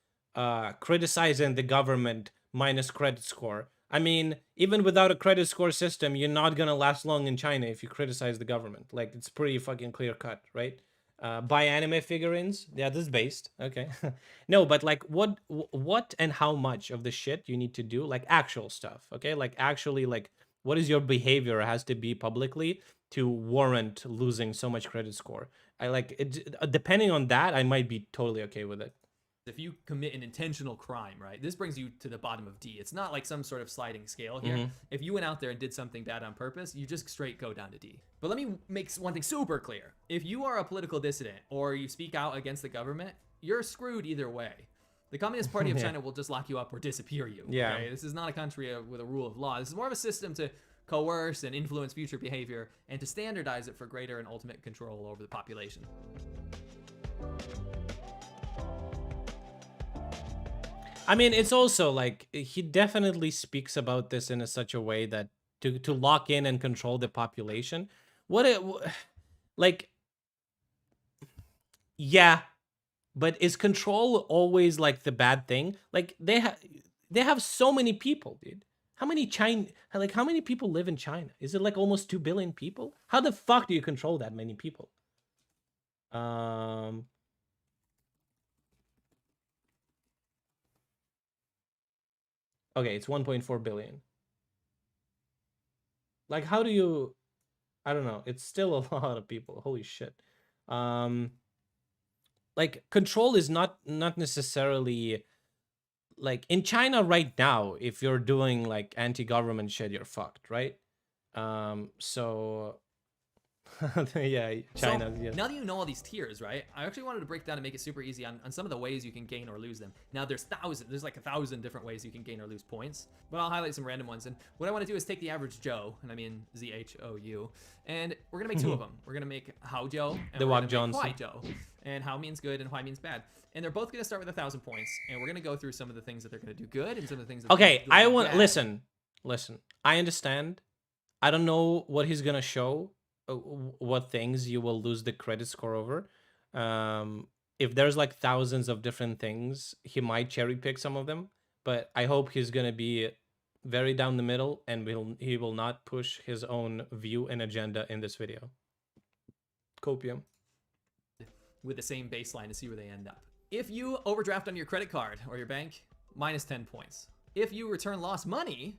criticizing the government minus credit score. I mean, even without a credit score system, you're not gonna last long in China if you criticize the government. Like it's pretty fucking clear cut, right? Buy anime figurines. Yeah, this is based. Okay. No, but like what and how much of the shit you need to do, like actual stuff, okay? Like actually like what is your behavior has to be publicly to warrant losing so much credit score. I like it depending on that, I might be totally okay with it. if you commit an intentional crime, right, this brings you to the bottom of D. It's not like some sort of sliding scale here. Mhm. If you went out there and did something bad on purpose, you just straight go down to D. But let me make one thing super clear. If you are a political dissident or you speak out against the government, you're screwed either way. The Communist Party of Yeah. China will just lock you up or disappear you. Yeah. Okay? This is not a country with a rule of law. This is more of a system to coerce and influence future behavior and to standardize it for greater and ultimate control over the population. I mean, it's also like he definitely speaks about this in such a way that to lock in and control the population. What it like yeah, but is control always like the bad thing? Like they have so many people, dude. How many how many people live in China? Is it like almost 2 billion people? How the fuck do you control that many people? Okay, it's 1.4 billion. Like, how do you... I don't know. It's still a lot of people. Holy shit. Like, control is not necessarily... Like, in China right now, if you're doing, like, anti-government shit, you're fucked, right? So... yeah, China. So, Yeah. now that you know all these tiers, right? I actually wanted to break down and make it super easy on some of the ways you can gain or lose them. Now there's like 1,000 different ways you can gain or lose points, but I'll highlight some random ones. And what I want to do is take the average Joe, and I mean ZHOU, and we're gonna make two of them. We're gonna make How Joe and The we're Wok gonna make Johnson. Why Joe. And How means good and Why means bad. And they're both gonna start with 1,000 points, and we're gonna go through some of the things that they're gonna do good and some of the things that Okay, they're I gonna do want... bad. Listen. I understand. I don't know what he's gonna show. What things you will lose the credit score over. If there's like thousands of different things, he might cherry pick some of them, but I hope he's gonna be very down the middle and he will not push his own view and agenda in this video. Copium. With the same baseline to see where they end up. If you overdraft on your credit card or your bank, minus 10 points. If you return lost money,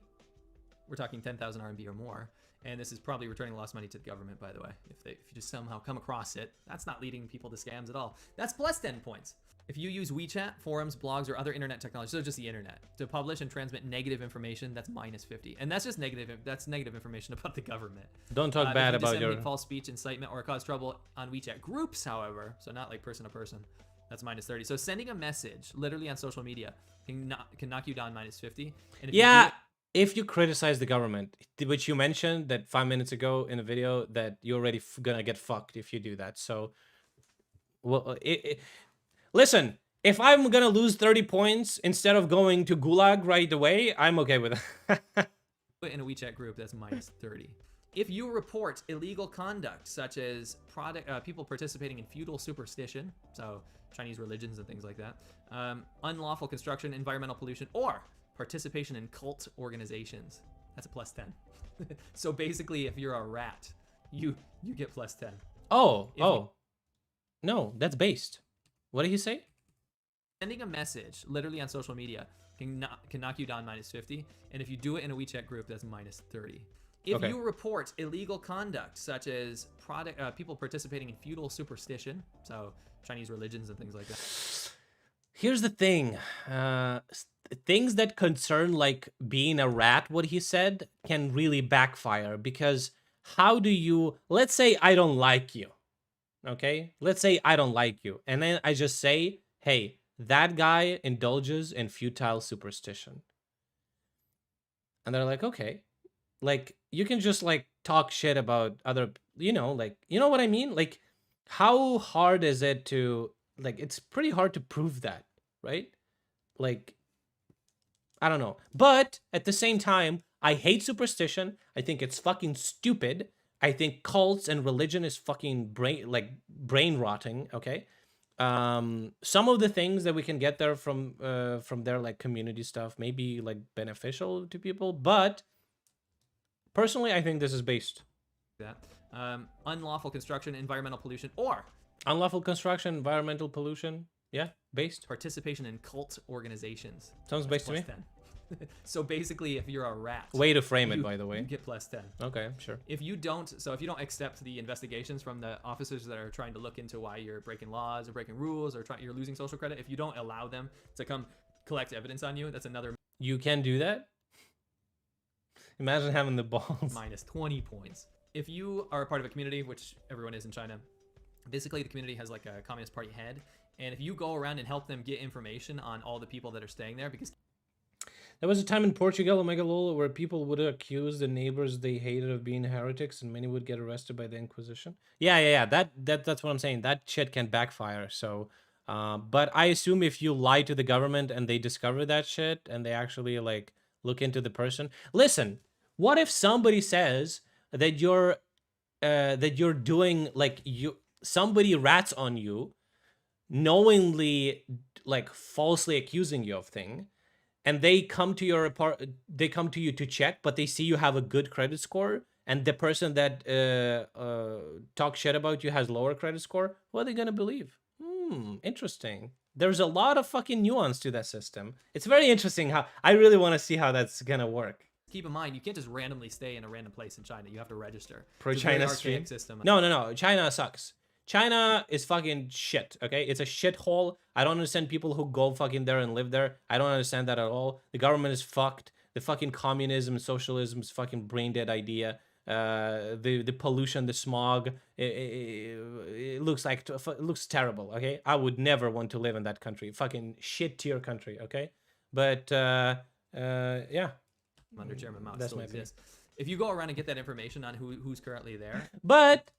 we're talking 10,000 RMB or more, and this is probably returning lost money to the government, by the way. If you just somehow come across it, that's not leading people to scams at all. That's plus 10 points. If you use WeChat, forums, blogs, or other internet technology, so just the internet, to publish and transmit negative information, that's minus 50. And that's just negative information about the government. Don't talk bad if you about your... disseminate false speech, incitement, or cause trouble on WeChat groups, however, so not like person to person, that's minus 30. So sending a message, literally on social media, can knock you down minus 50. And if you do it, if you criticize the government, which you mentioned that 5 minutes ago in a video, that you're already gonna get fucked if you do that. So, well, listen, if I'm gonna lose 30 points instead of going to Gulag right away, I'm okay with it. in a WeChat group, that's minus 30. If you report illegal conduct, such as people participating in feudal superstition, so Chinese religions and things like that, unlawful construction, environmental pollution, or participation in cult organizations, that's a plus 10. So basically, if you're a rat, you get plus 10. No, that's based. What did he say? Sending a message, literally on social media, can knock you down minus 50, and if you do it in a WeChat group, that's minus 30. If you report illegal conduct, such as people participating in feudal superstition, so Chinese religions and things like that. Here's the thing. Things that concern like being a rat, what he said, can really backfire, because how do you... Let's say I don't like you. Okay? Let's say I don't like you. And then I just say, hey, that guy indulges in futile superstition. And they're like, okay. Like, you can just like talk shit about other, like, you know what I mean? Like, how hard is it to, like, it's pretty hard to prove that, right? like, I don't know. But at the same time, I hate superstition. I think it's fucking stupid. I think cults and religion is fucking brain rotting, okay? Some of the things that we can get there from their like community stuff may be like beneficial to people, but personally, I think this is based. That unlawful construction, environmental pollution, or unlawful construction, environmental pollution. Yeah, based. Participation in cult organizations. Sounds based to me. 10. So basically, if you're a rat, way to frame it, by the way, you get +10. Okay, sure. If you don't accept the investigations from the officers that are trying to look into why you're breaking laws or breaking rules or you're losing social credit, if you don't allow them to come collect evidence on you, that's another. You can do that. Imagine having the balls. -20 points. If you are a part of a community, which everyone is in China, basically the community has like a Communist Party head, and if you go around and help them get information on all the people that are staying there, because there was a time in Portugal, Omega Lolo, where people would accuse the neighbors they hated of being heretics, and many would get arrested by the Inquisition. Yeah. That's what I'm saying. That shit can backfire. So, but I assume if you lie to the government and they discover that shit and they actually like look into the person. Listen, what if somebody says that you're doing like somebody rats on you, knowingly like falsely accusing you of thing. And they come to you to check, but they see you have a good credit score, and the person that talks shit about you has lower credit score. What are they gonna believe? Interesting. There's a lot of fucking nuance to that system. It's very interesting how I really want to see how that's gonna work. keep in mind, you can't just randomly stay in a random place in China. You have to register. Pro China stream system. No. China sucks. China is fucking shit, okay? It's a shithole. I don't understand people who go fucking there and live there. I don't understand that at all. The government is fucked. The fucking communism, socialism is fucking brain dead idea. The pollution, the smog, it looks like it looks terrible, okay? I would never want to live in that country. Fucking shit tier country, okay? But yeah. Under Chairman Mao That's still my exists. If you go around and get that information on who's currently there, but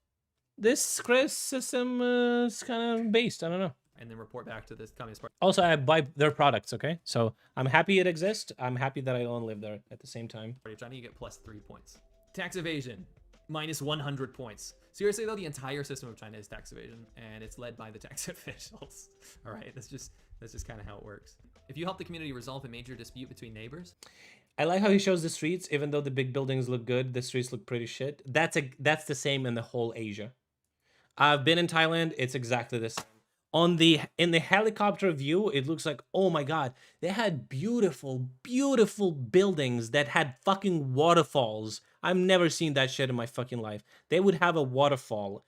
this system is kind of based. I don't know. And then report back to the Communist Party. Also, I buy their products, okay? So I'm happy it exists. I'm happy that I don't live there at the same time. Party of China, you get plus 3 points. Tax evasion, minus 100 points. Seriously though, the entire system of China is tax evasion, and it's led by the tax officials. All right, that's just kind of how it works. If you help the community resolve a major dispute between neighbors. I like how he shows the streets. Even though the big buildings look good, the streets look pretty shit. That's the same in the whole Asia. I've been in Thailand. It's exactly the same. In the helicopter view, it looks like, oh my god, they had beautiful, beautiful buildings that had fucking waterfalls. I've never seen that shit in my fucking life. They would have a waterfall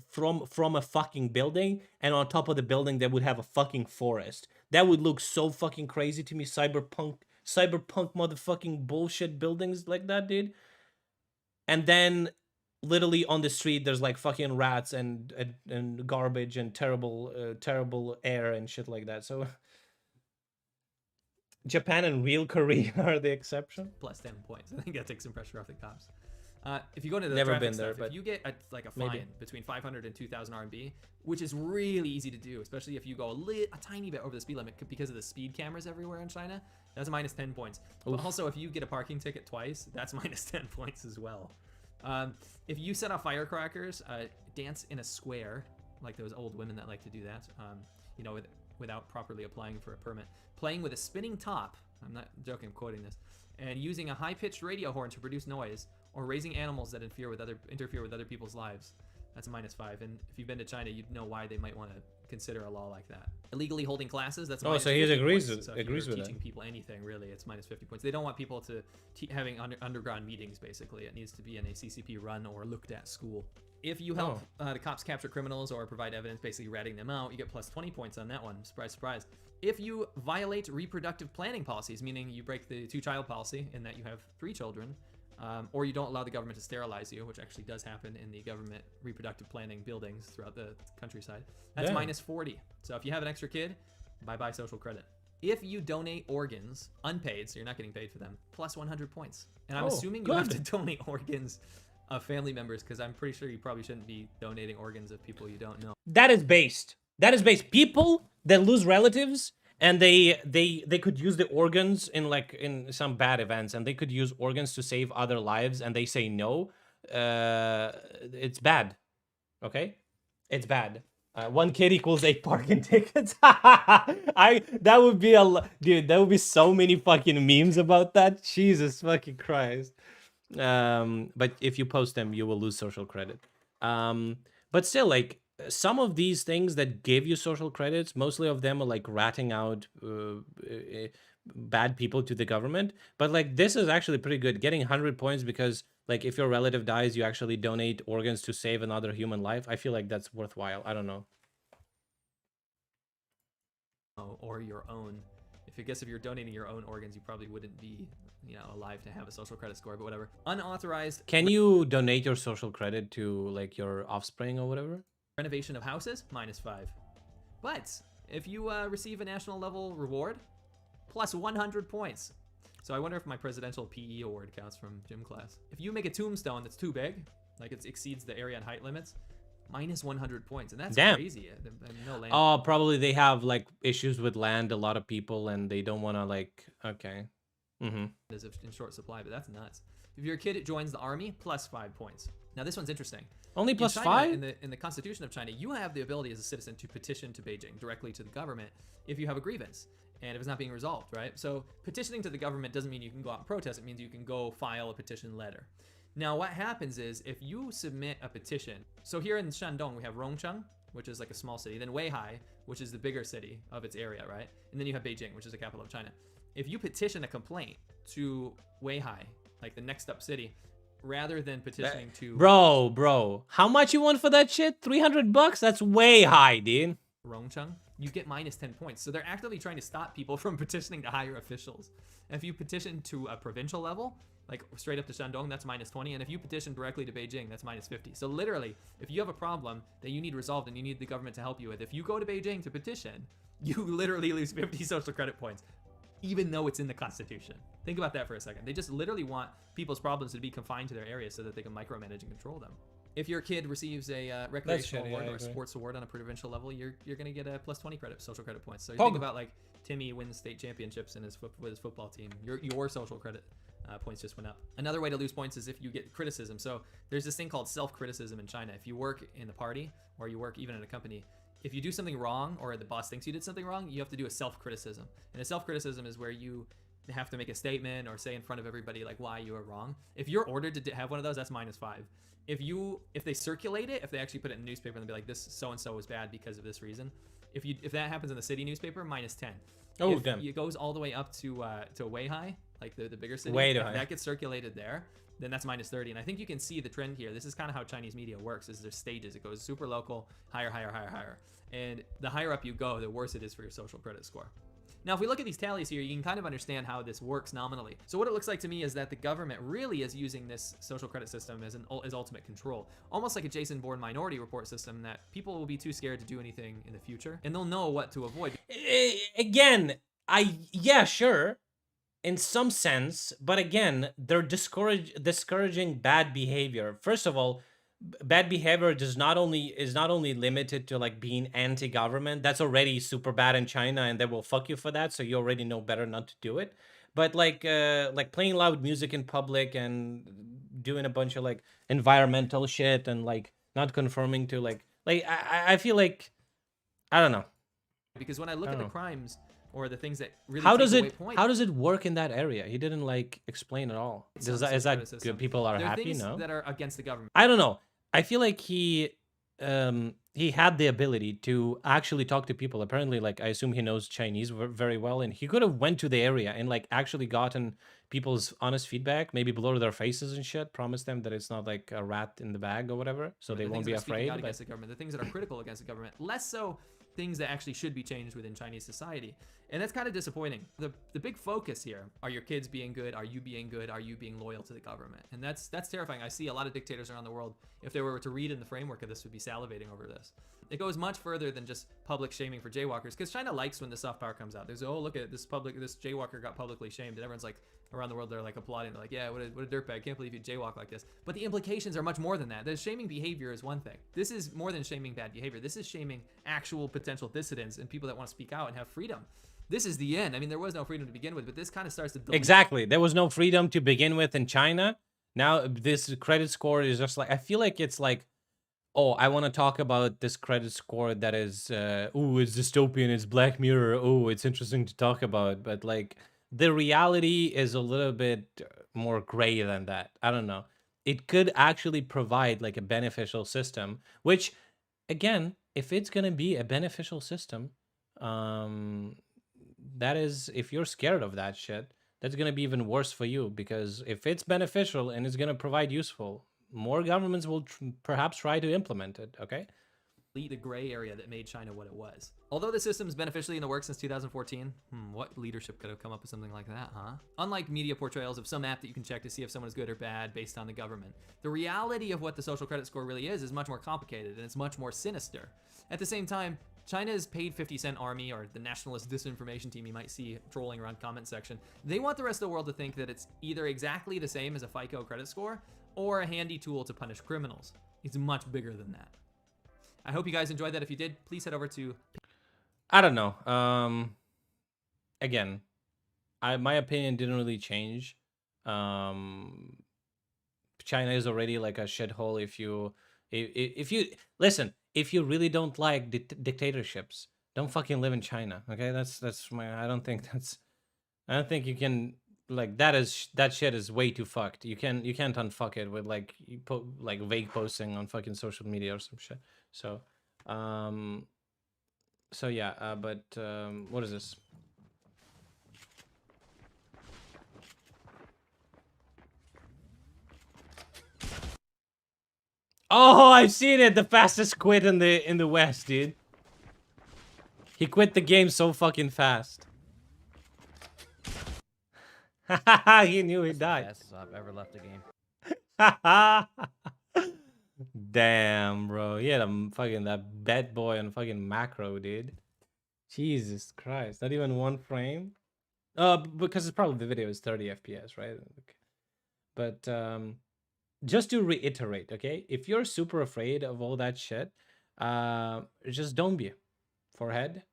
from a fucking building, and on top of the building, they would have a fucking forest. That would look so fucking crazy to me. Cyberpunk motherfucking bullshit buildings like that, dude. And then literally on the street there's like fucking rats and garbage and terrible air and shit like that. So Japan and real Korea are the exception. Plus 10 points. I think that takes some pressure off the cops. If you go into the Never traffic been there, stuff, but if you get a fine between 500 and 2,000 RMB, which is really easy to do, especially if you go a tiny bit over the speed limit because of the speed cameras everywhere in China, that's minus 10 points. But also, if you get a parking ticket twice, that's minus 10 points as well. If you set off firecrackers, dance in a square, like those old women that like to do that, you know, without properly applying for a permit, playing with a spinning top, I'm not joking, I'm quoting this, and using a high-pitched radio horn to produce noise, or raising animals that interfere with other people's lives, that's a minus 5. And if you've been to China, you'd know why they might want to consider a law like that. Illegally holding classes, that's minus so he 50 agrees points. So if agrees you're with teaching people anything, really, it's minus 50 points. They don't want people to having underground meetings, basically. It needs to be in a CCP run or looked at school. If you help the cops capture criminals or provide evidence basically ratting them out, you get plus 20 points on that one. Surprise, surprise. If you violate reproductive planning policies, meaning you break the 2-child policy in that you have 3 children, or you don't allow the government to sterilize you, which actually does happen in the government reproductive planning buildings throughout the countryside, that's minus 40. So if you have an extra kid, bye-bye social credit. If you donate organs, unpaid, so you're not getting paid for them, plus 100 points. And I'm assuming you have to donate organs of family members, because I'm pretty sure you probably shouldn't be donating organs of people you don't know. That is based. That is based. People that lose relatives and they could use the organs in like in some bad events, and they could use organs to save other lives, and they say no. It's bad. Okay, it's bad. 1 kid equals 8 parking tickets. That would be dude. That would be so many fucking memes about that. Jesus fucking Christ. But if you post them, you will lose social credit. But still, like some of these things that give you social credits, mostly of them are like ratting out bad people to the government. But like this is actually pretty good, getting 100 points because like if your relative dies, you actually donate organs to save another human life. I feel like that's worthwhile. I don't know. Or your own. If you're donating your own organs, you probably wouldn't be, alive to have a social credit score, but whatever. Unauthorized. Can you donate your social credit to like your offspring or whatever? Renovation of houses, -5. But if you receive a national level reward, plus 100 points. So I wonder if my presidential PE award counts from gym class. If you make a tombstone that's too big, like it exceeds the area and height limits, -100 points, and that's crazy. No land. Oh, probably they have like issues with land, a lot of people, and they don't want to like. Okay. Is in short supply, but that's nuts. If your kid joins the army, +5 points. Now this one's interesting. Only plus China, 5? In the Constitution of China, you have the ability as a citizen to petition to Beijing directly to the government if you have a grievance and if it's not being resolved, right? So petitioning to the government doesn't mean you can go out and protest. It means you can go file a petition letter. Now what happens is if you submit a petition, so here in Shandong we have Rongcheng, which is like a small city, then Weihai, which is the bigger city of its area, right? And then you have Beijing, which is the capital of China. If you petition a complaint to Weihai, like the next up city, rather than petitioning to Bro, how much you want for that shit? 300 bucks? That's way high, dude. Rongcheng, you get -10 points. So they're actively trying to stop people from petitioning to higher officials. And if you petition to a provincial level, like straight up to Shandong, that's -20. And if you petition directly to Beijing, that's -50. So literally, if you have a problem that you need resolved and you need the government to help you with, if you go to Beijing to petition, you literally lose 50 social credit points, even though it's in the Constitution. Think about that for a second. They just literally want people's problems to be confined to their area so that they can micromanage and control them. If your kid receives a recreational award or a sports award on a provincial level, you're going to get a +20 social credit points. So you think about like Timmy wins state championships in with his football team. Your social credit points just went up. Another way to lose points is if you get criticism. So there's this thing called self-criticism in China. If you work in the party or you work even in a company, if you do something wrong or the boss thinks you did something wrong, you have to do a self-criticism. And a self-criticism is where you have to make a statement or say in front of everybody like why you are wrong. If you're ordered to have one of those, that's -5. If they circulate it, if they actually put it in the newspaper and be like, this so-and-so was bad because of this reason, if that happens in the city newspaper, -10. Oh, if damn. it goes all the way up to Weihai, like the bigger city, Way too if high. that gets circulated there, then that's -30. And I think you can see the trend here. This is kind of how Chinese media works, is there's stages. It goes super local, higher, higher, higher, higher. And the higher up you go, the worse it is for your social credit score. Now, if we look at these tallies here, you can kind of understand how this works nominally. So what it looks like to me is that the government really is using this social credit system as ultimate control, almost like a Jason Bourne Minority Report system, that people will be too scared to do anything in the future, and they'll know what to avoid. Again, yeah, sure, in some sense, but again, they're discouraging bad behavior. First of all, bad behavior is not only limited to like being anti-government. That's already super bad in China, and they will fuck you for that. So you already know better not to do it. But like playing loud music in public and doing a bunch of like environmental shit and like not conforming to like I feel like, I don't know. Because when I look at the crimes or the things that really how does it work in that area? He didn't like explain at all. Is that good? People are happy? Things No, that are against the government. I don't know. I feel like he had the ability to actually talk to people. Apparently, like, I assume he knows Chinese very well, and he could have went to the area and like actually gotten people's honest feedback, maybe blur their faces and shit, promise them that it's not like a rat in the bag or whatever, so they won't be afraid. Against the government, the things that are critical against the government, less so things that actually should be changed within Chinese society. And that's kind of disappointing. The big focus here, are your kids being good? Are you being good? Are you being loyal to the government? And that's terrifying. I see a lot of dictators around the world, if they were to read in the framework of this, would be salivating over this. It goes much further than just public shaming for jaywalkers, because China likes when the soft power comes out. There's, oh, look at this jaywalker got publicly shamed, and everyone's like, around the world, they're like applauding. They're like, yeah, what a dirtbag. Can't believe you jaywalk like this. But the implications are much more than that. The shaming behavior is one thing. This is more than shaming bad behavior. This is shaming actual potential dissidents and people that want to speak out and have freedom. this is the end. I mean, there was no freedom to begin with, but this kind of starts to Exactly. There was no freedom to begin with in China. Now this credit score is just like, I feel like it's like, oh, I want to talk about this credit score that is, oh, it's dystopian, it's Black Mirror, oh, it's interesting to talk about. But like, the reality is a little bit more gray than that. I don't know. It could actually provide like a beneficial system, which, again, if it's going to be a beneficial system, that is, if you're scared of that shit, that's going to be even worse for you, because if it's beneficial and it's going to provide useful, more governments will perhaps try to implement it, okay? the gray area that made China what it was. Although the system's beneficially in the works since 2014, what leadership could have come up with something like that, huh? Unlike media portrayals of some app that you can check to see if someone is good or bad based on the government, the reality of what the social credit score really is much more complicated and it's much more sinister. At the same time, China's paid 50-cent army, or the nationalist disinformation team you might see trolling around comment section, they want the rest of the world to think that it's either exactly the same as a FICO credit score or a handy tool to punish criminals. It's much bigger than that. I hope you guys enjoyed that. If you did, please head over to... I don't know. Again, my opinion didn't really change. China is already like a shithole. If you listen, if you really don't like dictatorships, don't fucking live in China. Okay, that's my. I don't think you can, like, that shit is way too fucked. You can't unfuck it with like vague posting on fucking social media or some shit. So yeah, but what is this? Oh, I've seen it. The fastest quit in the West, dude. He quit the game so fucking fast. He knew he died. Fastest I've ever left a game. Damn, bro. He had that bad boy on fucking macro, dude. Jesus Christ. Not even one frame. Because it's probably the video is 30 FPS, right? But just to reiterate, okay? If you're super afraid of all that shit, just don't be. Forehead.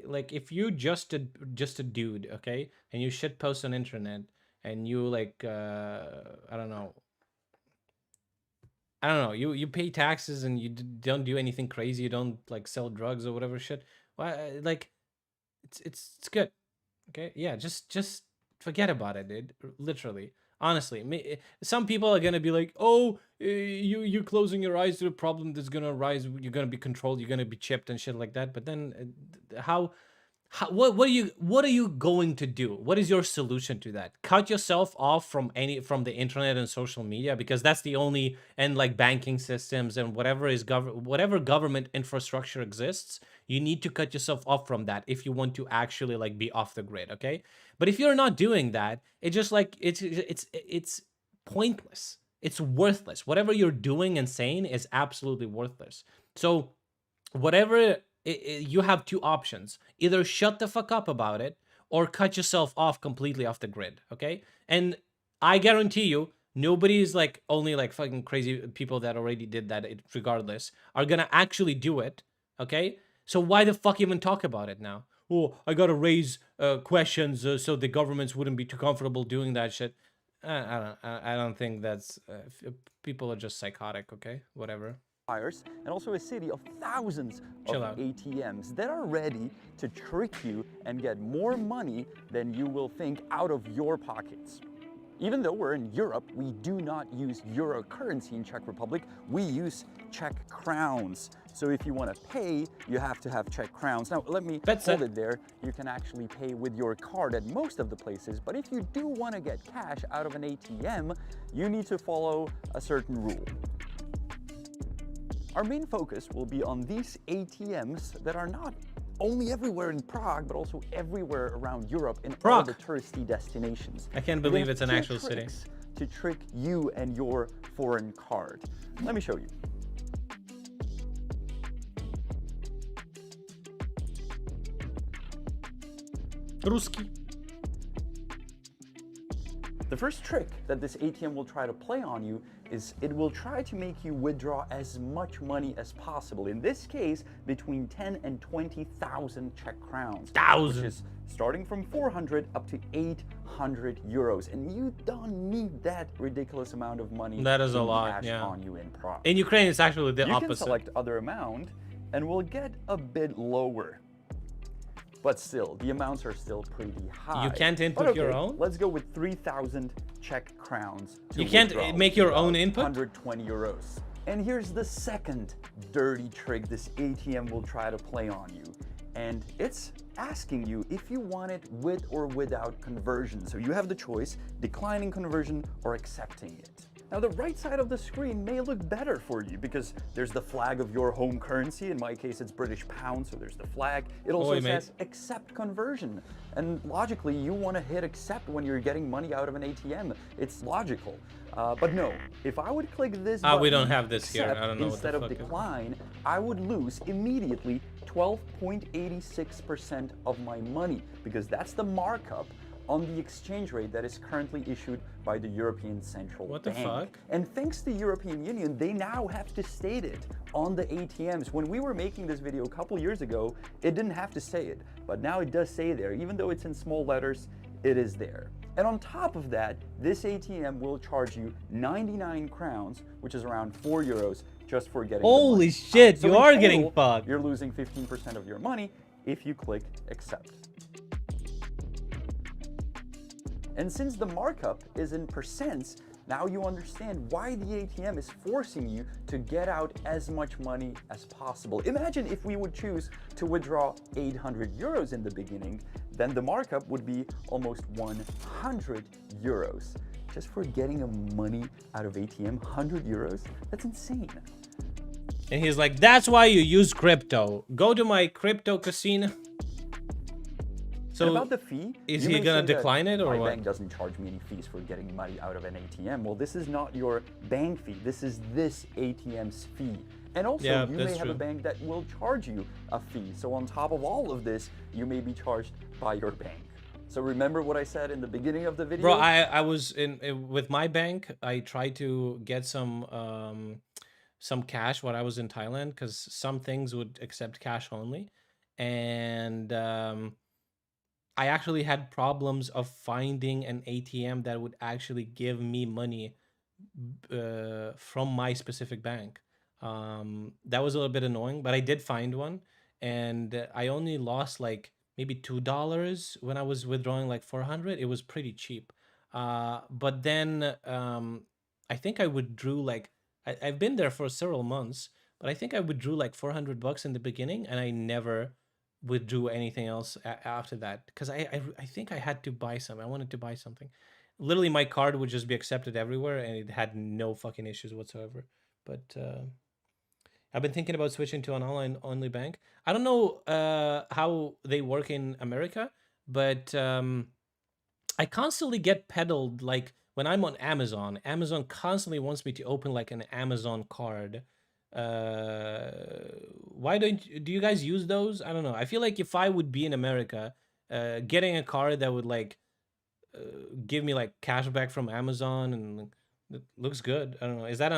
Like, if you just a dude, okay, and you shit post on internet, and you like I don't know, you pay taxes and you don't do anything crazy, you don't like sell drugs or whatever shit, well, like, it's good, okay? Yeah, just forget about it, dude. Literally, honestly, some people are gonna be like, oh, you're closing your eyes to the problem that's gonna arise, you're gonna be controlled, you're gonna be chipped and shit like that. But then what are you going to do? What is your solution to that? Cut yourself off from the internet and social media, because that's the only, and like banking systems and whatever government infrastructure exists, you need to cut yourself off from that if you want to actually like be off the grid, okay? But if you're not doing that, it's just like it's pointless. It's worthless. Whatever you're doing and saying is absolutely worthless. So whatever, you have two options. Either shut the fuck up about it or cut yourself off completely off the grid, okay? And I guarantee you, nobody's like, only like fucking crazy people that already did that regardless are gonna actually do it, okay? So why the fuck even talk about it now? Oh, I gotta raise questions so the governments wouldn't be too comfortable doing that shit. I don't think that's people are just psychotic, okay? Whatever. And also a city of thousands Chill of out. ATMs that are ready to trick you and get more money than you will think out of your pockets. Even though we're in Europe, we do not use euro currency in Czech Republic. We use Czech crowns. So if you want to pay, you have to have Czech crowns. Now, let me hold it there. You can actually pay with your card at most of the places, but if you do want to get cash out of an ATM, you need to follow a certain rule. Our main focus will be on these ATMs that are not only everywhere in Prague, but also everywhere around Europe in all the touristy destinations. I can't believe it's an actual city. To trick you and your foreign card. Let me show you. Ruski. The first trick that this ATM will try to play on you is it will try to make you withdraw as much money as possible. In this case, between 10 and 20,000 Czech crowns. Which is starting from 400 up to 800 euros. And you don't need that ridiculous amount of money That is a in lot, cash yeah. on you in Prague. In Ukraine, it's actually the you opposite. You can select other amount and we'll get a bit lower. But still, the amounts are still pretty high. You can't input your own? Let's go with 3,000 Czech crowns. You can't make your own input? 120 euros. And here's the second dirty trick this ATM will try to play on you. And it's asking you if you want it with or without conversion. So you have the choice, declining conversion or accepting it. Now the right side of the screen may look better for you because there's the flag of your home currency. In my case, it's British pound, so there's the flag. It also says accept conversion. And logically, you want to hit accept when you're getting money out of an ATM. It's logical. But no, if I would click this button, we don't have this accept, here. I don't know instead what the of fuck decline, I would lose immediately 12.86% of my money because that's the markup on the exchange rate that is currently issued by the European Central Bank. What the fuck? And thanks to the European Union, they now have to state it on the ATMs. When we were making this video a couple years ago, it didn't have to say it, but now it does say there. Even though it's in small letters, it is there. And on top of that, this ATM will charge you 99 crowns, which is around 4 euros, just for getting Holy shit, so you in are total, getting fucked. You're losing 15% of your money if you click accept. And since the markup is in percents, now you understand why the ATM is forcing you to get out as much money as possible. Imagine if we would choose to withdraw 800 euros in the beginning, then the markup would be almost 100 euros. Just for getting money out of ATM, 100 euros? That's insane. And he's like, that's why you use crypto. Go to my crypto casino. So and about the fee, is he gonna decline it or my what? bank doesn't charge me any fees for getting money out of an ATM. Well, this is not your bank fee. This is this ATM's fee. And also, you may have a bank that will charge you a fee. So on top of all of this, you may be charged by your bank. So remember what I said in the beginning of the video? Bro, I was in with my bank. I tried to get some cash when I was in Thailand because some things would accept cash only, and I actually had problems of finding an ATM that would actually give me money from my specific bank. That was a little bit annoying, but I did find one, and I only lost like maybe $2 when I was withdrawing like 400. It was pretty cheap. But then I think I withdrew like I've been there for several months, but I think I withdrew like 400 bucks in the beginning, and I never withdrew anything else after that because I think I had to buy some. I wanted to buy something. Literally, my card would just be accepted everywhere, and it had no fucking issues whatsoever. But I've been thinking about switching to an online-only bank. I don't know how they work in America, but I constantly get peddled. Like when I'm on Amazon, Amazon constantly wants me to open like an Amazon card. Why do you guys use those? I don't know. I feel like if I would be in America, getting a card that would like give me like cash back from Amazon and it looks good. I don't know. Is that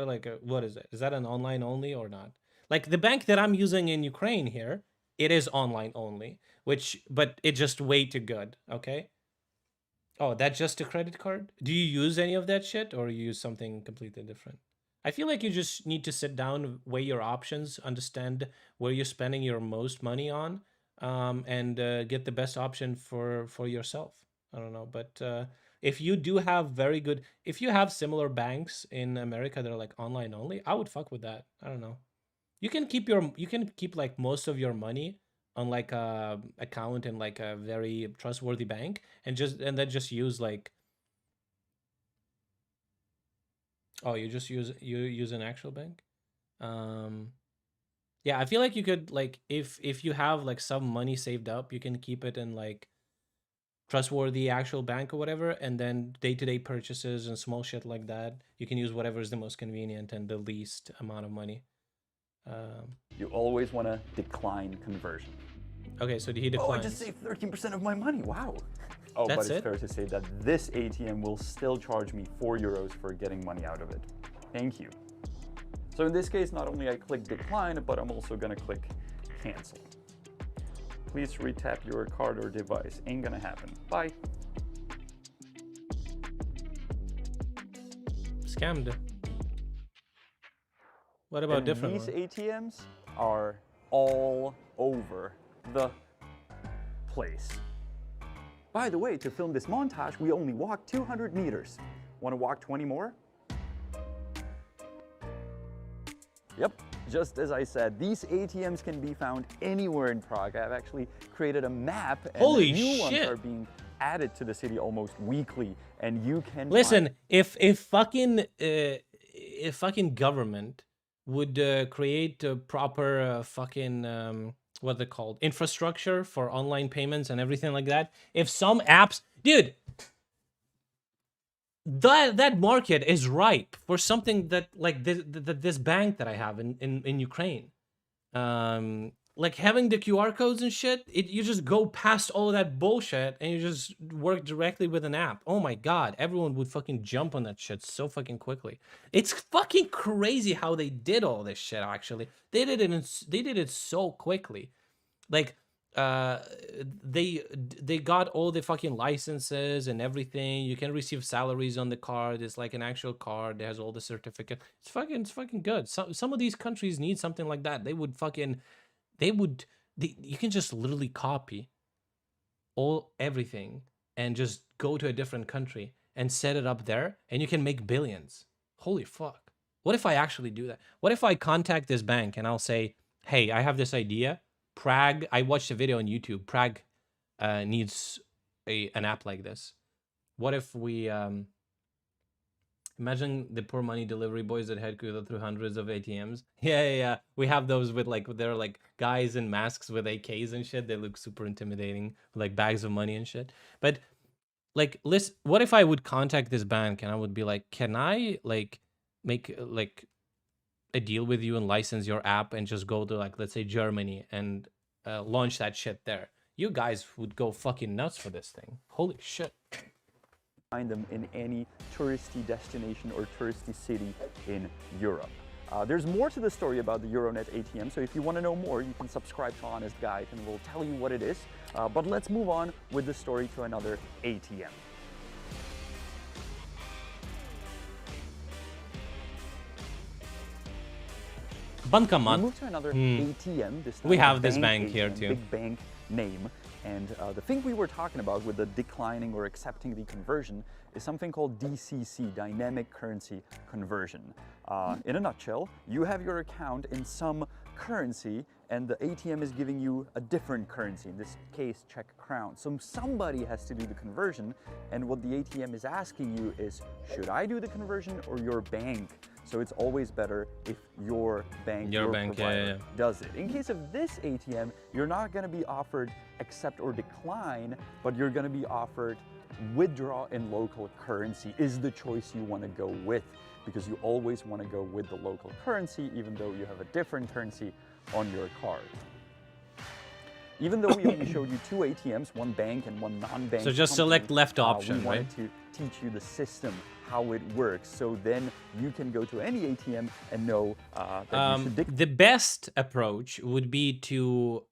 like what is it? Is that an online only or not? Like the bank that I'm using in Ukraine here, it is online only, but it's just way too good. Okay. Oh, that's just a credit card? Do you use any of that shit or you use something completely different? I feel like you just need to sit down, weigh your options, understand where you're spending your most money on, and get the best option for yourself. I don't know, but if you do have if you have similar banks in America that are like online only, I would fuck with that. I don't know. You can keep like most of your money on like a account in like a very trustworthy bank, and then just use like. Oh, you use an actual bank? Yeah, I feel like you could like if you have like some money saved up, you can keep it in like trustworthy actual bank or whatever, and then day-to-day purchases and small shit like that, you can use whatever is the most convenient and the least amount of money. You always want to decline conversion. Okay, so he declines. Oh, I just saved 13% of my money. Wow. Oh, That's but it's it? fair to say that this ATM will still charge me 4 euros for getting money out of it. Thank you. So in this case, not only I click decline, but I'm also gonna click cancel. Please retap your card or device. Ain't gonna happen. Bye. Scammed. What about And different these one? ATMs are all over the place. By the way, to film this montage, we only walked 200 meters. Want to walk 20 more? Yep, just as I said, these ATMs can be found anywhere in Prague. I've actually created a map, and Holy new shit. ones are being added to the city almost weekly, and you can Listen, find if fucking government would create a proper fucking what they called infrastructure for online payments and everything like that. If some apps, dude, that market is ripe for something that like this bank that I have in Ukraine. Like having the QR codes and shit, you just go past all of that bullshit and you just work directly with an app. Oh my god, everyone would fucking jump on that shit so fucking quickly. It's fucking crazy how they did all this shit. Actually, they did it so quickly. Like they got all the fucking licenses and everything. You can receive salaries on the card. It's like an actual card. It has all the certificate. It's fucking good. Some of these countries need something like that. You can just literally copy everything and just go to a different country and set it up there, and you can make billions. Holy fuck. What if I actually do that? What if I contact this bank and I'll say, hey, I have this idea. Prague, I watched a video on YouTube. Prague needs an app like this. What if we imagine the poor money delivery boys that had to go through hundreds of ATMs? Yeah. We have those with like, they're like guys in masks with AKs and shit. They look super intimidating, with like bags of money and shit. But like, listen, what if I would contact this bank and I would be like, can I like make like a deal with you and license your app and just go to like, let's say Germany and launch that shit there? You guys would go fucking nuts for this thing. Holy shit. Find them in any touristy destination or touristy city in Europe. There's more to the story about the Euronet ATM, so if you want to know more, you can subscribe to Honest Guide and we'll tell you what it is. But let's move on with the story to another ATM. Bankomat. We move to another ATM. This time we have a this bank bank here ATM, too. Big bank name. And the thing we were talking about with the declining or accepting the conversion is something called DCC, Dynamic Currency Conversion. In a nutshell, you have your account in some currency and the ATM is giving you a different currency, in this case Czech crown. So somebody has to do the conversion, and what the ATM is asking you is, should I do the conversion or your bank? So it's always better if your bank, your provider, does it. In case of this ATM, you're not going to be offered accept or decline, but you're going to be offered withdraw in local currency is the choice you want to go with, because you always want to go with the local currency even though you have a different currency on your card. Even though we only showed you two ATMs, one bank and one non-bank. So just select left option, we wanted to teach you the system, how it works, so then you can go to any ATM and know that you should the best approach would be to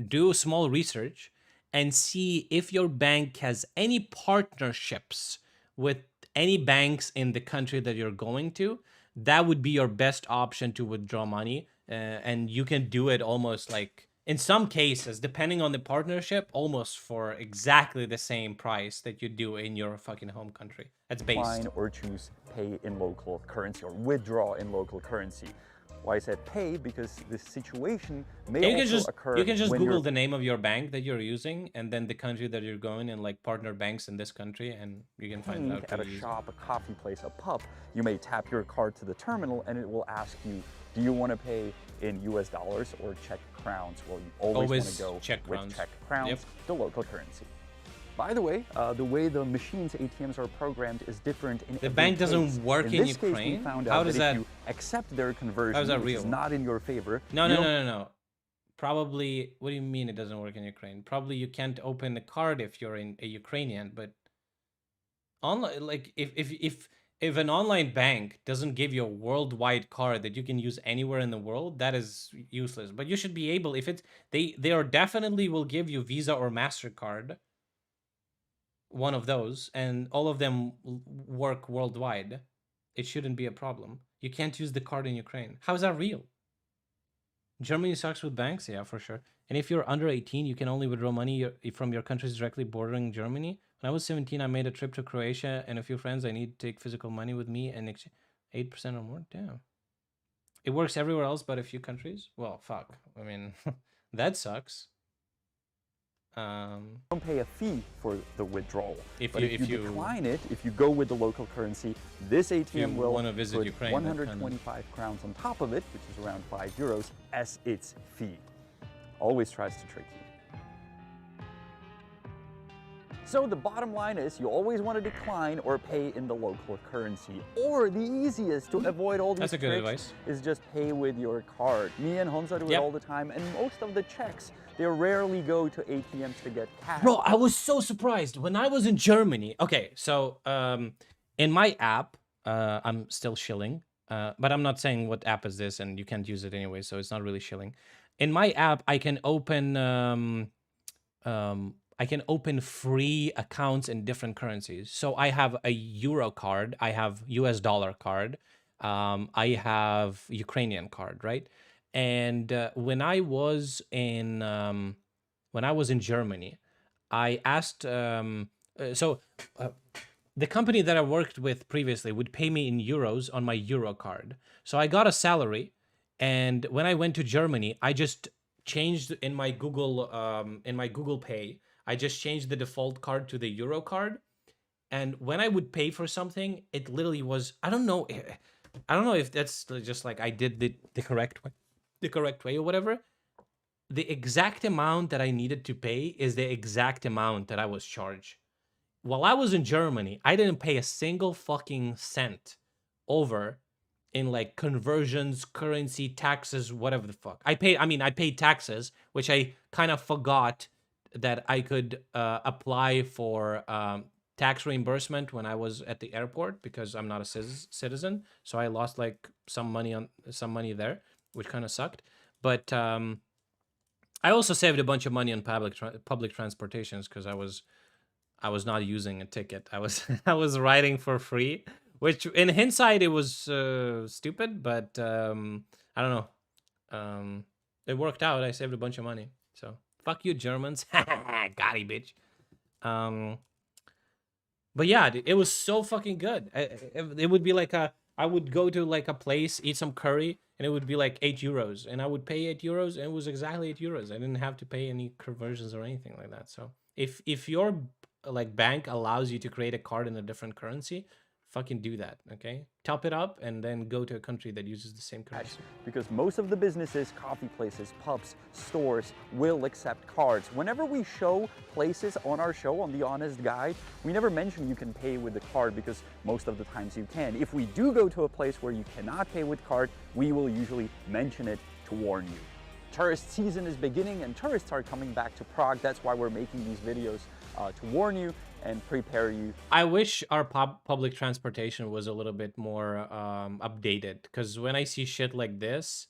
do small research and see if your bank has any partnerships with any banks in the country that you're going to. That would be your best option to withdraw money, and you can do it almost like, in some cases, depending on the partnership, almost for exactly the same price that you do in your fucking home country. That's based. Or choose pay in local currency or withdraw in local currency. Why I said pay, because this situation may occur. You can just when Google the name of your bank that you're using and then the country that you're going, and like partner banks in this country, and you can find out. At a shop, a coffee place, a pub, you may tap your card to the terminal and it will ask you, do you want to pay in US dollars or Czech crowns? Well, you always want to go Czech crowns. with Czech crowns, the local currency. By the way the machines, ATMs are programmed is different in the bank doesn't work in this Ukraine. Case, we found How out does that that? If you accept their conversion, How is that which real? is not in your favor. No. Probably, what do you mean it doesn't work in Ukraine? Probably you can't open a card if you're in a Ukrainian, but online, like if an online bank doesn't give you a worldwide card that you can use anywhere in the world, that is useless. But you should be able, if it's they are definitely will give you Visa or MasterCard, one of those, and all of them work worldwide. It shouldn't be a problem. You can't use the card in Ukraine. How is that real? Germany sucks with banks, yeah, for sure. And if you're under 18, you can only withdraw money from your countries directly bordering Germany. When I was 17, I made a trip to Croatia and a few friends. I need to take physical money with me and 8% or more. Damn. It works everywhere else but a few countries. Well, fuck. I mean, that sucks. Don't pay a fee for the withdrawal. If you decline it, if you go with the local currency, this ATM will wanna visit put Ukraine, 125 crowns on top of it, which is around 5 euros, as its fee. Always tries to trick you. So the bottom line is you always want to decline or pay in the local currency. Or the easiest to avoid all these That's a good tricks advice. is just pay with your card. Me and Honza do it all the time, and most of the Czechs, they rarely go to ATMs to get cash. Bro, I was so surprised when I was in Germany. Okay, so in my app, I'm still shilling, but I'm not saying what app is this, and you can't use it anyway, so it's not really shilling. In my app, I can open free accounts in different currencies. So I have a Euro card, I have US dollar card, I have Ukrainian card, right? And when I was in Germany, I asked. The company that I worked with previously would pay me in euros on my Euro card. So I got a salary, and when I went to Germany, I just changed in my Google Pay. I just changed the default card to the Euro card, and when I would pay for something, it literally was I don't know if that's just like I did the correct way or whatever. The exact amount that I needed to pay is the exact amount that I was charged. While I was in Germany, I didn't pay a single fucking cent over in like conversions, currency, taxes, whatever the fuck. I paid taxes, which I kind of forgot that I could apply for tax reimbursement when I was at the airport because I'm not a citizen. So I lost like some money there, which kind of sucked. But I also saved a bunch of money on public transportations because I was not using a ticket. I was riding for free, which in hindsight it was stupid, but I don't know. It worked out. I saved a bunch of money. So fuck you, Germans. Got it, bitch. But yeah, it was so fucking good. It would be like I would go to like a place, eat some curry, and it would be like 8 euros. And I would pay 8 euros, and it was exactly 8 euros. I didn't have to pay any conversions or anything like that. So if your like bank allows you to create a card in a different currency, fucking do that, okay? Top it up and then go to a country that uses the same currency. Because most of the businesses, coffee places, pubs, stores will accept cards. Whenever we show places on our show, on The Honest Guide, we never mention you can pay with the card because most of the times you can. If we do go to a place where you cannot pay with card, we will usually mention it to warn you. Tourist season is beginning and tourists are coming back to Prague. That's why we're making these videos to warn you and prepare you. I wish our public transportation was a little bit more updated, because when I see shit like this,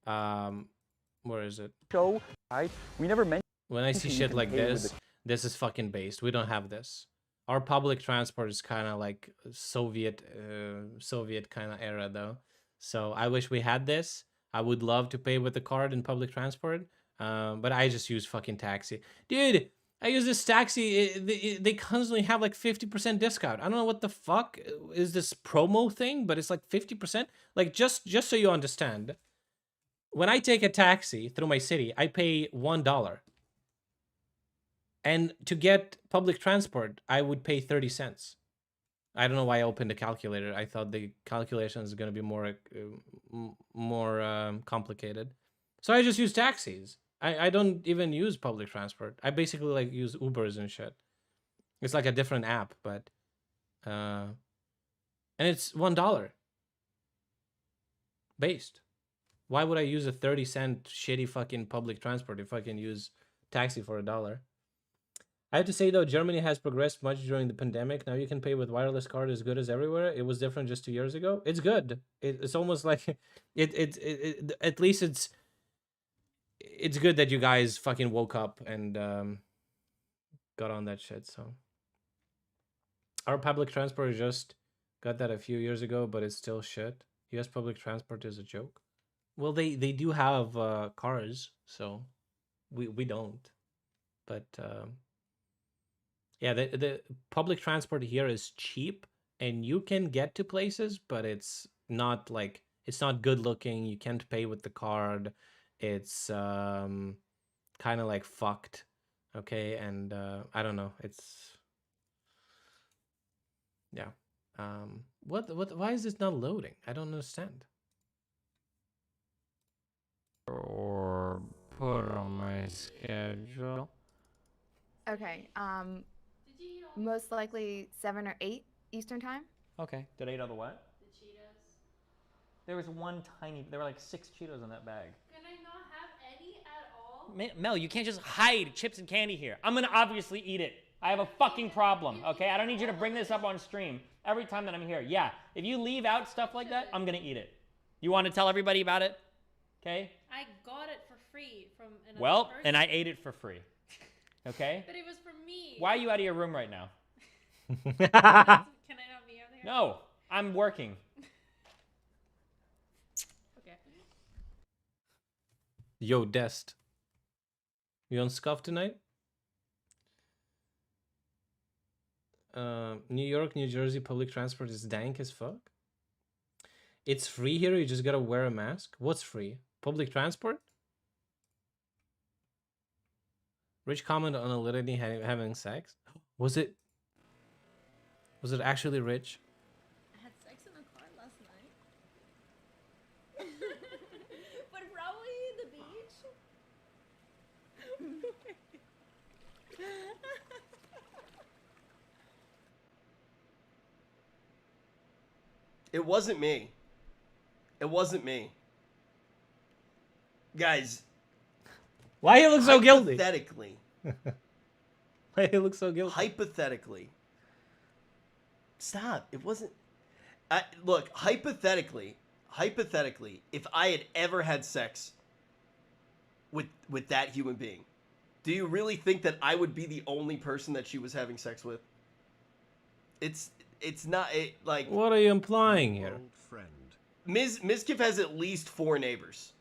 where is it? Show, right? We never mentioned. When I see shit like this, this is fucking based. We don't have this. Our public transport is kind of like Soviet kind of era though. So I wish we had this. I would love to pay with the card in public transport, but I just use fucking taxi, dude. I use this taxi. They constantly have like 50% discount. I don't know what the fuck is this promo thing, but it's like 50%. Like just so you understand, when I take a taxi through my city, I pay $1, and to get public transport, I would pay 30 cents. I don't know why I opened a calculator. I thought the calculation is going to be more complicated, so I just use taxis. I don't even use public transport. I basically like use Ubers and shit. It's like a different app, but and it's $1 based. Why would I use a 30-cent shitty fucking public transport if I can use taxi for $1? I have to say though, Germany has progressed much during the pandemic. Now you can pay with wireless card as good as everywhere. It was different just 2 years ago. It's good. It's almost like at least it's good that you guys fucking woke up and got on that shit. So our public transport just got that a few years ago, but it's still shit. US public transport is a joke. Well, they do have cars, so we don't. But yeah, the public transport here is cheap, and you can get to places, but it's not like it's not good looking. You can't pay with the card. It's kind of like fucked, okay? And I don't know. It's yeah. What? Why is this not loading? I don't understand. Or put on my schedule. Okay. Most likely 7 or 8 Eastern time. Okay. Did I eat all the what? The Cheetos. There was one tiny. There were like 6 Cheetos in that bag. Can I not have any at all? Mel, you can't just hide chips and candy here. I'm gonna obviously eat it. I have a fucking problem, okay? I don't need you to bring this up on stream every time that I'm here. Yeah, if you leave out stuff like that, I'm gonna eat it. You want to tell everybody about it? Okay? I got it for free from another Well, person. and I ate it for free. Okay? But it was for me. Why are you out of your room right now? Can I not be out there? No, I'm working. Okay. Yo, Dest. You on Scuff tonight? New York, New Jersey public transport is dank as fuck. It's free here, you just gotta wear a mask. What's free? Public transport? Rich comment on a lady having sex. Was it actually Rich? I had sex in a car last night. But probably the beach. It wasn't me. It wasn't me. Guys. Why he look so guilty? Hypothetically. Why he look so guilty? Hypothetically. Stop. It wasn't. Look, hypothetically, if I had ever had sex with that human being, do you really think that I would be the only person that she was having sex with? It's not like. What are you implying here? Ms. Kiff has at least 4 neighbors.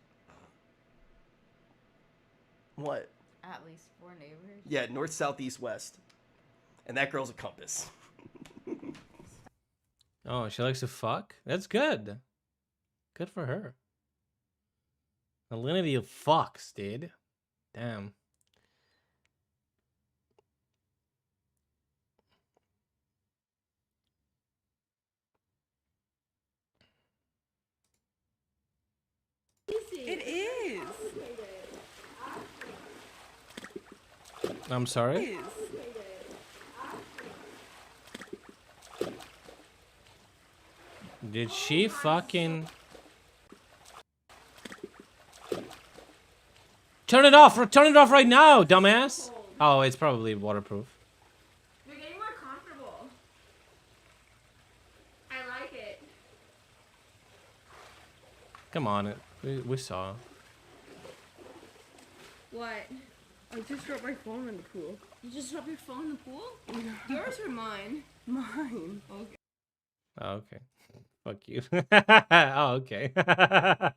What? At least 4 neighbors? Yeah, north, south, east, west. And that girl's a compass. Oh, she likes to fuck? That's good. Good for her. Alinity of fucks, dude. Damn. It is. I'm sorry? Did she fucking... Turn it off! Turn it off right now, dumbass! Oh, it's probably waterproof. You're getting more comfortable. I like it. Come on, we saw. What? I just dropped my phone in the pool. You just dropped your phone in the pool? Yours or mine? Mine. Okay. Oh, okay. Fuck you. Oh, okay. I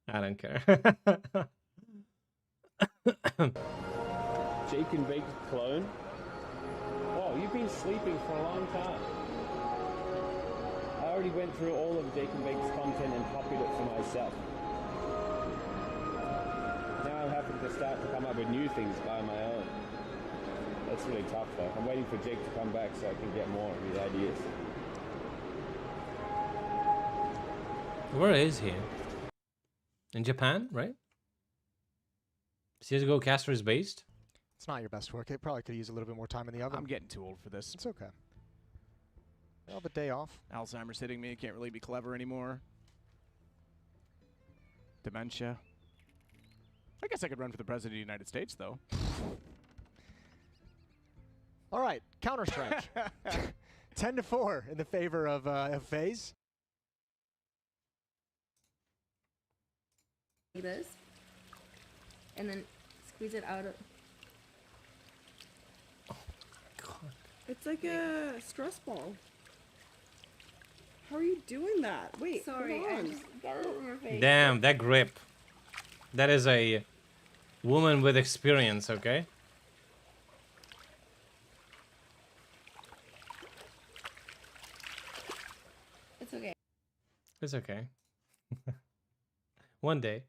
don't care. Jake and Bake's clone? Oh, you've been sleeping for a long time. I already went through all of Jake and Bake's content and copied it for myself. Now I'm having to start to come up with new things by my own. That's really tough though. I'm waiting for Jake to come back so I can get more of his ideas. Where is he? In Japan, right? CSGO caster is based? It's not your best work. It probably could use a little bit more time in the oven. I'm getting too old for this. It's okay. I'll have a day off. Alzheimer's hitting me. Can't really be clever anymore. dementia. I guess I could run for the president of the United States, though. All right, Counter-Strike. 10-4 in the favor of FaZe. Like this, and then squeeze it out of. It's like a stress ball. How are you doing that? Wait, Sorry, hold I on. just got it over my face. Damn, that grip. That is a woman with experience, okay? It's okay. It's okay. One day.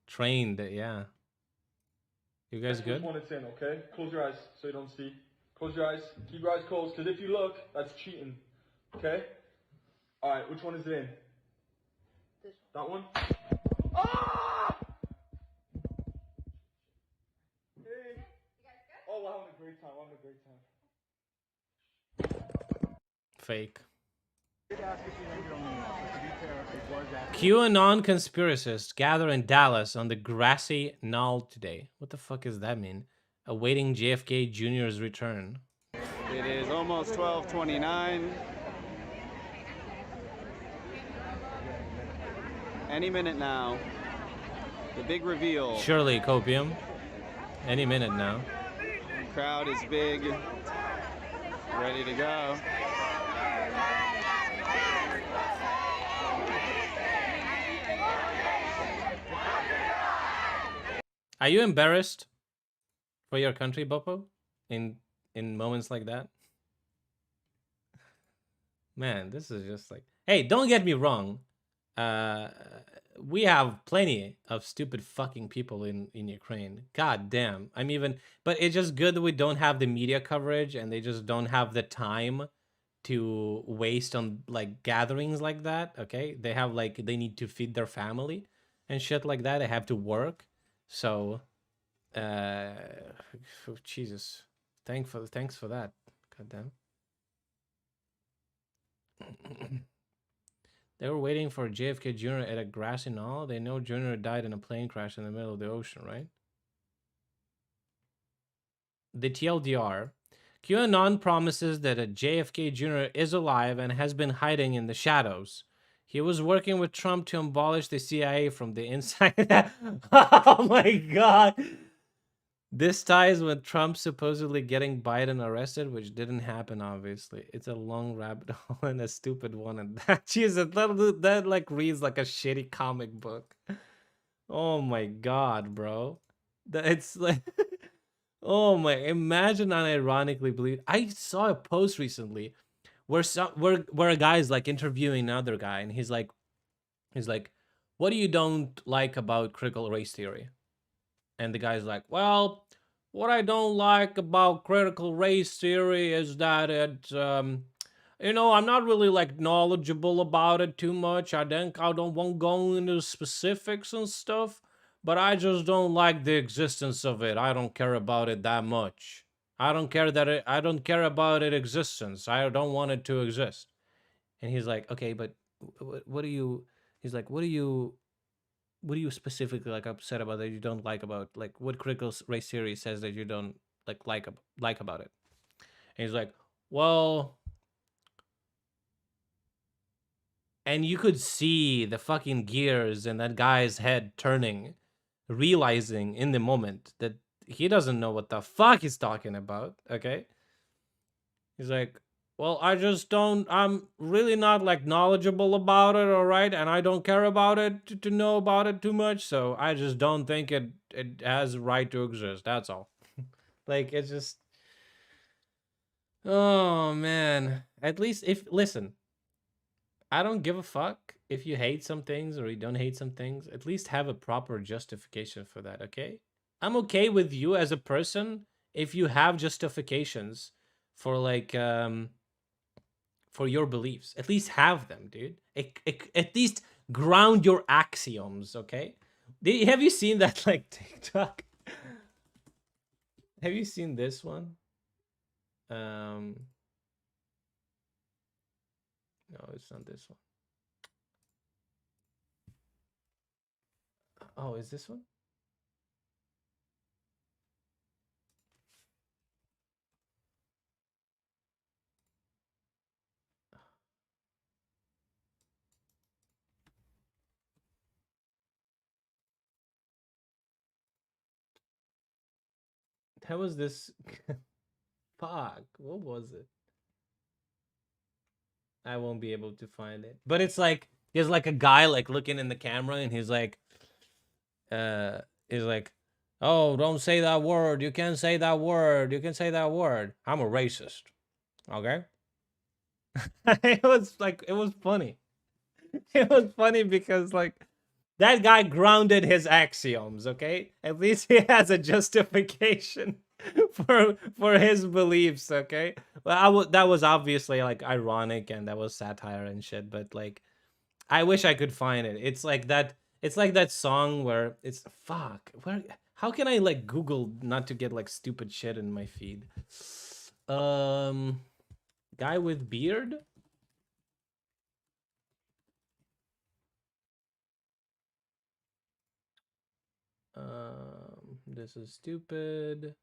Trained, yeah. You guys good? Which one it's in, okay? Close your eyes so you don't see. Close your eyes. Keep your eyes closed, because if you look, that's cheating. Okay? Alright, which one is it in? That one? Ah! Hey. Oh, we're having a great time. We're having a great time. Fake. QAnon conspiracists gather in Dallas on the grassy knoll today. What the fuck does that mean? Awaiting JFK Jr.'s return. It is almost 12:29. Any minute now. The big reveal. Surely, Copium. Any minute now. Crowd is big. Ready to go. Are you embarrassed for your country, Boppo? In moments like that? Man, this is just like... Hey, don't get me wrong. We have plenty of stupid fucking people in Ukraine. God damn. I'm even... But it's just good that we don't have the media coverage and they just don't have the time to waste on like gatherings like that, okay? They have like... They need to feed their family and shit like that. They have to work. So, Jesus, thanks for that. Goddamn. They were waiting for JFK Jr. at a grassy knoll. They know Jr. died in a plane crash in the middle of the ocean, right? The TLDR. QAnon promises that a JFK Jr. is alive and has been hiding in the shadows. He was working with Trump to abolish the CIA from the inside. Oh my god. This ties with Trump supposedly getting Biden arrested, which didn't happen, obviously. It's a long rabbit hole and a stupid one. And that, Jesus, that like reads like a shitty comic book. Oh my god, bro. It's like... Oh my, imagine unironically believe. I saw a post recently where a guy's like interviewing another guy, and he's like, what do you don't like about critical race theory? And the guy's like, well, what I don't like about critical race theory is that it, you know, I'm not really like knowledgeable about it too much. I think I don't want to go into specifics and stuff, but I just don't like the existence of it. I don't care about it that much. I don't care about its existence. I don't want it to exist. And he's like, okay, but what do you? He's like, what do you specifically like upset about that you don't like about like what critical race theory says that you don't like about it? And he's like, well, and you could see the fucking gears in that guy's head turning, realizing in the moment that he doesn't know what the fuck he's talking about, okay? He's like, well, I'm really not like knowledgeable about it, all right? And I don't care about it to know about it too much, so I just don't think it has a right to exist, that's all. Like, it's just... Oh, man. At least listen, I don't give a fuck if you hate some things or you don't hate some things. At least have a proper justification for that, okay? I'm okay with you as a person if you have justifications for like for your beliefs. At least have them, dude. At least ground your axioms, okay? Have you seen that like TikTok? Have you seen this one? Have you seen this one? No, it's not this one. Oh, is this one? That was this. Fuck. What was it? I won't be able to find it. But it's like there's like a guy like looking in the camera and he's like, oh, don't say that word. You can't say that word. You can say that word. I'm a racist. Okay. It was like it was funny. It was funny because like that guy grounded his axioms, okay? At least he has a justification for his beliefs, okay? Well, that was obviously like ironic and that was satire and shit, but like I wish I could find it. It's like that song where it's fuck. Where how can I like Google not to get like stupid shit in my feed? Guy with beard? This is stupid.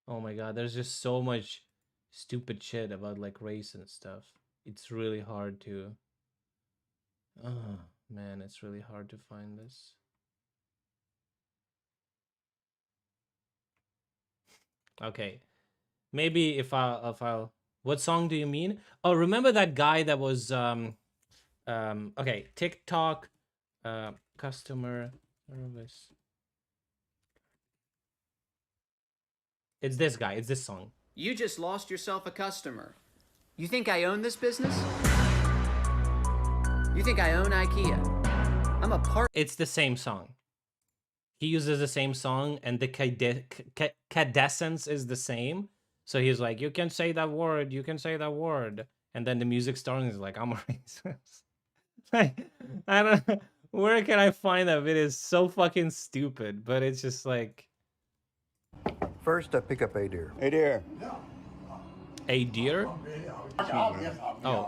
Oh my god, there's just so much stupid shit about like race and stuff. It's really hard to. Oh man, it's really hard to find this. Okay, maybe if I'll. What song do you mean? Oh, remember that guy that was okay, TikTok, customer service. It's this guy. It's this song. You just lost yourself a customer. You think I own this business? You think I own IKEA? I'm a part. It's the same song. He uses the same song, and the cadence is the same. So he's like, "You can say that word. You can say that word." And then the music starts, and he's like, "I'm a racist." Like, I don't know. Where can I find that? It is so fucking stupid, but it's just like. First, I pick up a deer. Hey dear. A deer? Oh,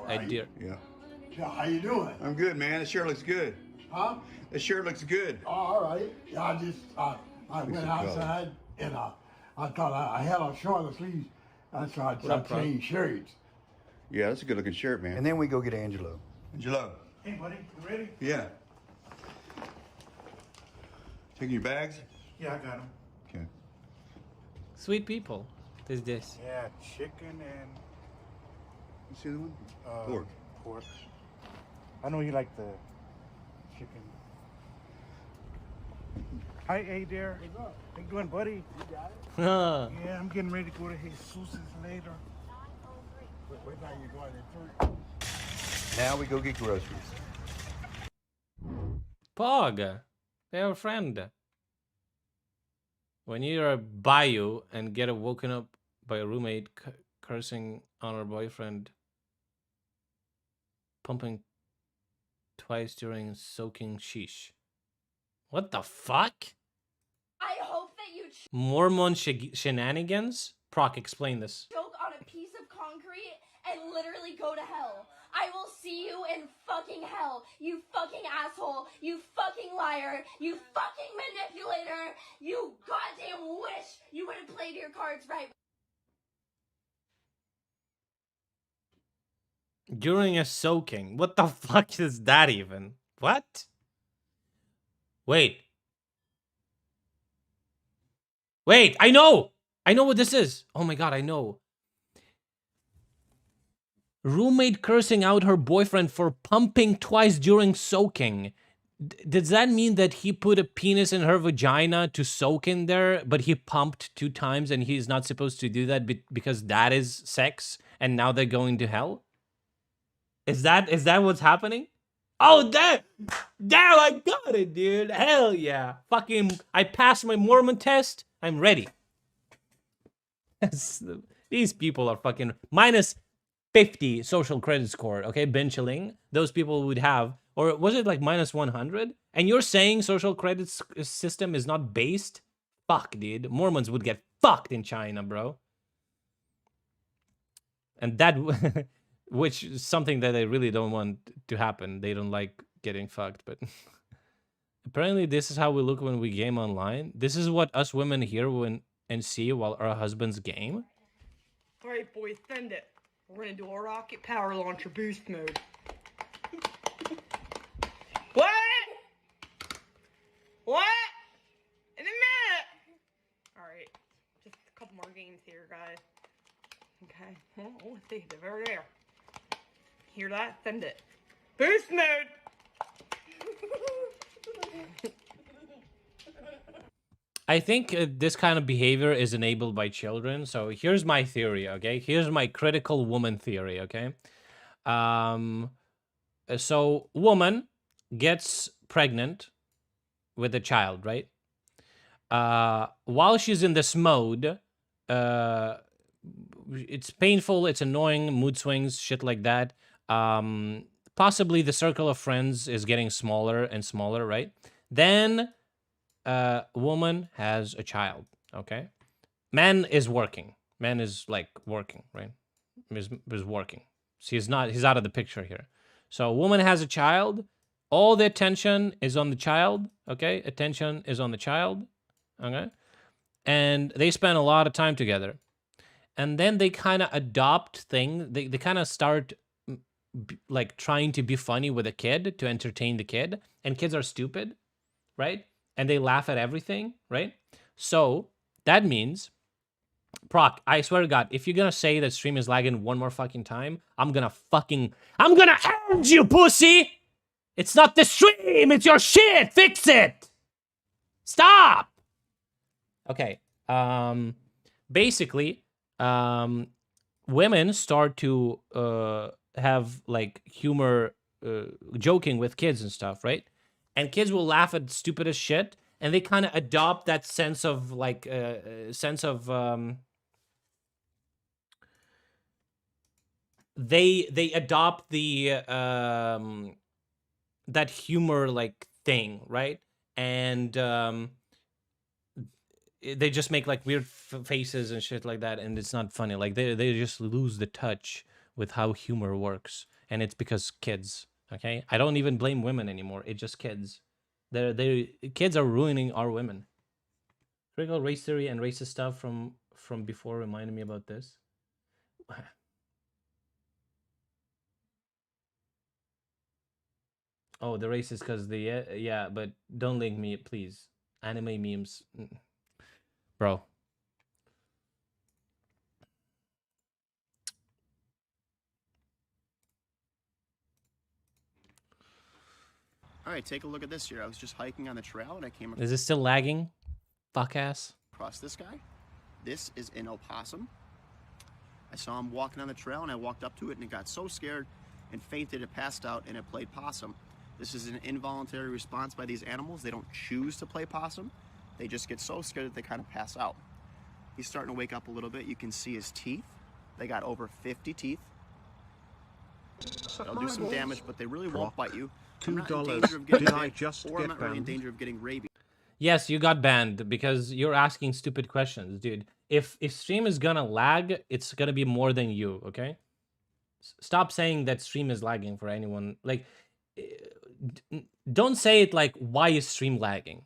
a deer. Yeah. How you doing? I'm good, man. It sure looks good. Huh? It sure looks good. Oh, all right. Yeah, I just I went outside and I thought I had on short sleeves. So I changed shirts. Yeah, that's a good looking shirt, man. And then we go get Angelo. Angelo. Hey, buddy, you ready? Yeah. Taking your bags? Yeah, I got them. Okay. Sweet people. Is this? Yeah, chicken and. You see the one? Pork. Pork. I know you like the chicken. Hi, hey there. How you doing, buddy? You got it? Yeah, I'm getting ready to go to Jesus's later. Wait till you go at Now we go get groceries. Pog. They're a friend. When you're a bayou and get woken up by a roommate cursing on her boyfriend, pumping twice during soaking sheesh. What the fuck? I hope that you Mormon shenanigans? Proc, explain this. choke on a piece of concrete and literally go to hell. I will see you in fucking hell, you fucking asshole, you fucking liar, you fucking manipulator, you goddamn wish you would have played your cards right. During a soaking. What the fuck is that even? What? Wait. Wait, I know! I know what this is. Oh my god, I know. Roommate cursing out her boyfriend for pumping twice during soaking. Does that mean that he put a penis in her vagina to soak in there, but he pumped 2 times and he's not supposed to do that because that is sex and now they're going to hell? Is that what's happening? Oh, damn, I got it, dude. Hell yeah. Fucking, I passed my Mormon test. I'm ready. These people are fucking minus 50 social credit score, okay? Ben Chilling. Those people would have Or was it like minus 100? And you're saying social credit system is not based? Fuck, dude. Mormons would get fucked in China, bro. And that, which is something that they really don't want to happen. They don't like getting fucked, but apparently this is how we look when we game online. This is what us women hear and see while our husbands game. All right, boys, send it. We're gonna do a rocket power launcher boost mode. What? What? In a minute. All right, just a couple more games here, guys. Okay. Oh, let's see. They're over there. Hear that? Send it. Boost mode. I think this kind of behavior is enabled by children. So here's my theory, okay? Here's my critical woman theory, okay? So woman gets pregnant with a child, right? While she's in this mode, it's painful, it's annoying, mood swings, shit like that. Possibly the circle of friends is getting smaller and smaller, right? Then woman has a child, okay? Man is working. Man is like working, right? Is working. So he's out of the picture here. So woman has a child. All the attention is on the child, okay? Attention is on the child, okay? And they spend a lot of time together. And then they kind of adopt things. They kind of start like trying to be funny with a kid to entertain the kid. And kids are stupid, right? And they laugh at everything, right? So that means, Proc, I swear to God, if you're gonna say that stream is lagging one more fucking time, I'm gonna end you, pussy! It's not the stream, it's your shit! Fix it! Stop! Okay, basically, women start to have like humor, joking with kids and stuff, right? And kids will laugh at stupidest shit, and they kind of adopt that sense of like they adopt the that humor like thing, right? And they just make like weird faces and shit like that, and it's not funny. Like they just lose the touch with how humor works, and it's because kids. Okay, I don't even blame women anymore. It's just kids. Kids are ruining our women. Critical race theory and racist stuff from before reminded me about this. Oh, the racist because the yeah, but don't link me, please. Anime memes, bro. All right, take a look at this here. I was just hiking on the trail and I came Is it still lagging? Fuck ass. across this guy. This is an opossum. I saw him walking on the trail and I walked up to it and it got so scared and fainted, it passed out, and it played possum. This is an involuntary response by these animals. They don't choose to play possum. They just get so scared that they kind of pass out. He's starting to wake up a little bit. You can see his teeth. They got over 50 teeth. They'll do some damage, but they really won't bite you. I'm not in danger of getting bit, or I'm not really in danger of getting rabies. Yes, you got banned because you're asking stupid questions, dude. If stream is gonna lag, it's gonna be more than you, okay? Stop saying that stream is lagging for anyone. Like, don't say it like, why is stream lagging?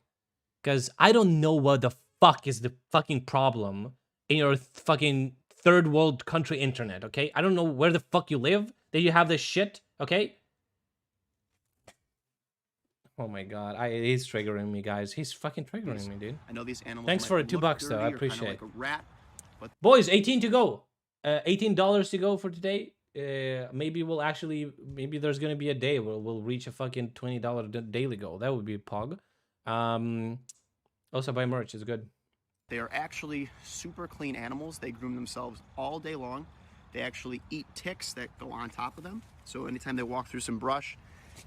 Because I don't know what the fuck is the fucking problem in your fucking third world country internet, okay? I don't know where the fuck you live that you have this shit, okay? Oh my god, he's triggering me, guys. He's fucking triggering me, dude. I know these animals. Thanks for $2 though. I appreciate it. Like a rat, but boys, 18 to go. $18 to go for today. Maybe we'll actually, maybe there's gonna be a day where we'll reach a fucking $20 daily goal. That would be pog. Also buy merch is good. they are actually super clean animals. They groom themselves all day long. They actually eat ticks that go on top of them. So anytime they walk through some brush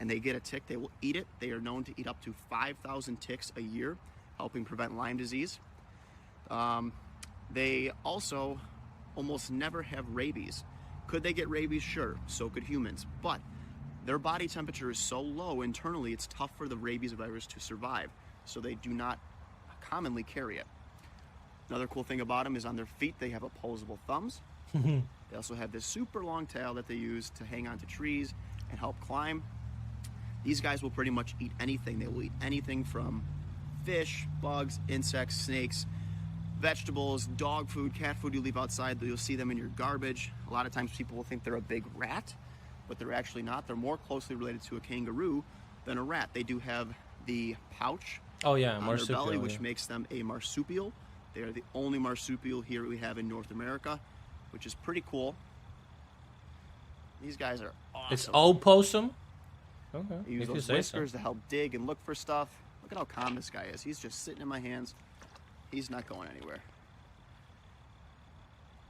and they get a tick, they will eat it. They are known to eat up to 5,000 ticks a year, helping prevent Lyme disease. They also almost never have rabies. Could they get rabies? Sure, so could humans. But their body temperature is so low internally, it's tough for the rabies virus to survive. So they do not commonly carry it. Another cool thing about them is on their feet, they have opposable thumbs. They also have this super long tail that they use to hang onto trees and help climb. These guys will pretty much eat anything. They will eat anything from fish, bugs, insects, snakes, vegetables, dog food, cat food you leave outside. You'll see them in your garbage. A lot of times people will think they're a big rat, but they're actually not. They're more closely related to a kangaroo than a rat. They do have the pouch on their belly, which makes them a marsupial. They are the only marsupial here we have in North America, which is pretty cool. These guys are awesome. It's opossum? Okay. I use those whiskers to help dig and look for stuff. Look at how calm this guy is. He's just sitting in my hands. He's not going anywhere.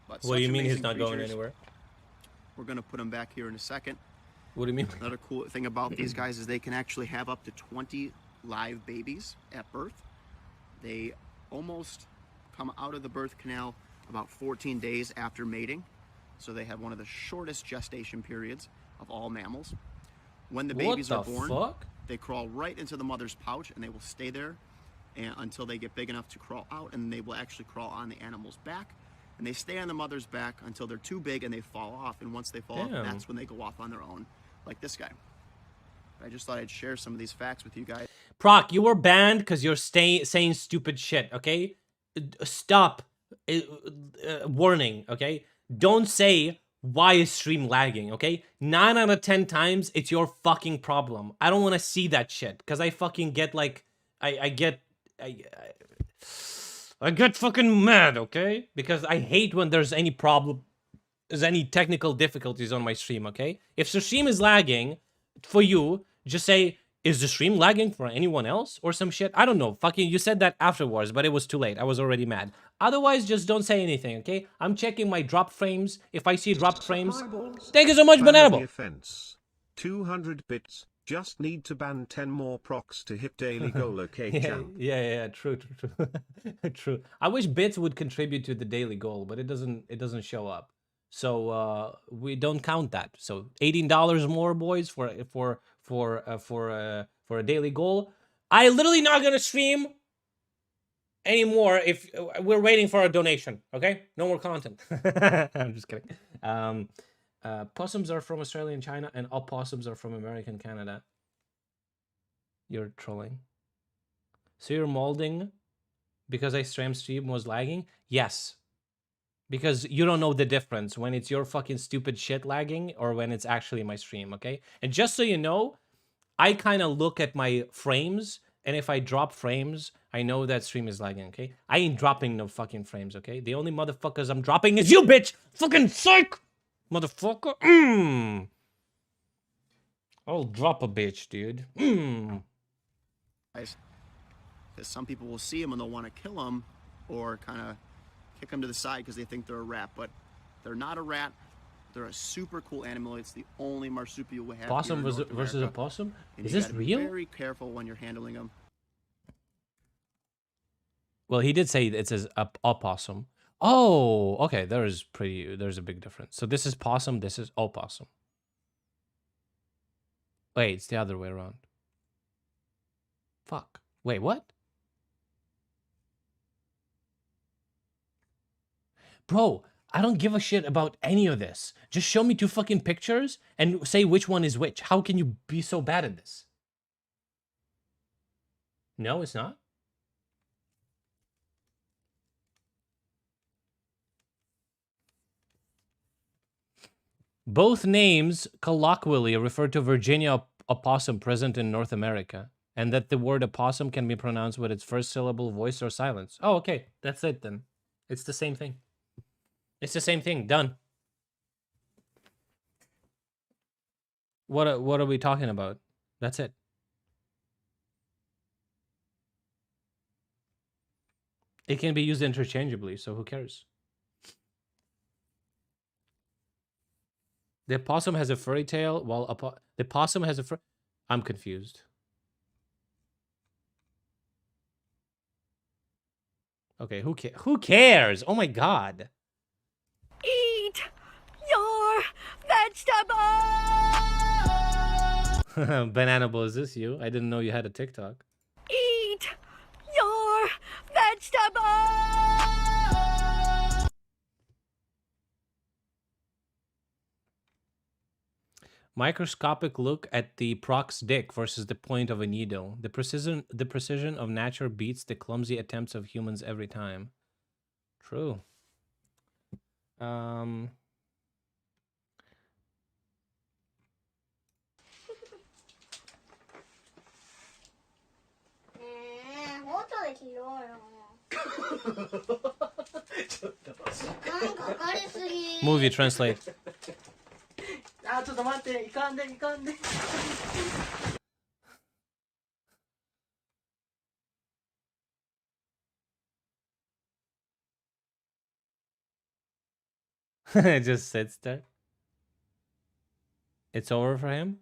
But what do you mean he's not going anywhere? We're going to put him back here in a second. What do you mean? Another cool thing about these guys is they can actually have up to 20 live babies at birth. They almost come out of the birth canal about 14 days after mating. So they have one of the shortest gestation periods of all mammals. When the babies are born, they crawl right into the mother's pouch and they will stay there until they get big enough to crawl out, and they will actually crawl on the animal's back. And they stay on the mother's back until they're too big and they fall off. And once they fall off, that's when they go off on their own, like this guy. I just thought I'd share some of these facts with you guys. Proc, you were banned because you're saying stupid shit, okay? Stop. Warning, okay? Don't say, why is stream lagging, okay? 9 out of 10 times, it's your fucking problem. I don't want to see that shit, because I fucking get, like, I get fucking mad, okay? Because I hate when there's any problem, there's any technical difficulties on my stream, okay? If the stream is lagging for you, just say, is the stream lagging for anyone else or some shit? I don't know. Fucking, you said that afterwards, but it was too late. I was already mad. Otherwise, just don't say anything, okay? I'm checking my drop frames. If I see drop frames, thank you so much, Banana. Offense. 200 bits. Just need to ban 10 more procs to hit daily goal, okay, champ? Yeah, true. True. I wish bits would contribute to the daily goal, but it doesn't show up. So we don't count that. So $18 more, boys, for a daily goal. I literally not gonna stream anymore if we're waiting for a donation. Okay, no more content. I'm just kidding. Possums are from Australia and China, and opossums are from America and Canada. You're trolling. So you're molding because I stream was lagging? Yes. Because you don't know the difference when it's your fucking stupid shit lagging or when it's actually my stream, okay? And just so you know, I kind of look at my frames, and if I drop frames, I know that stream is lagging, okay? I ain't dropping no fucking frames, okay? The only motherfuckers I'm dropping is you, bitch! Fucking psych! Motherfucker! I'll drop a bitch, dude. Guys, because some people will see them and they'll want to kill them or kind of kick them to the side because they think they're a rat, but they're not a rat. They're a super cool animal. It's the only marsupial we have. Possum versus a possum? Is this real? Be very careful when you're handling them. Well, he did say it says a opossum. Oh, okay. There's a big difference. So this is possum. This is opossum. Wait, it's the other way around. Fuck. Wait, what? Bro, I don't give a shit about any of this. Just show me 2 fucking pictures and say which one is which. How can you be so bad at this? No, it's not. Both names colloquially refer to Virginia opossum present in North America, and that the word opossum can be pronounced with its first syllable, voice, or silence. Oh, okay. That's it then. It's the same thing. It's the same thing. Done. What are we talking about? That's it. It can be used interchangeably, so who cares? The possum has a furry tail, while the possum has a fur... I'm confused. Okay, who cares? Oh my god. Eat your vegetables! Bananable, is this you? I didn't know you had a TikTok. Eat your vegetables! Microscopic look at the proc's dick versus the point of a needle. The precision of nature beats the clumsy attempts of humans every time. True. Movie translate. It just sits there. It's over for him?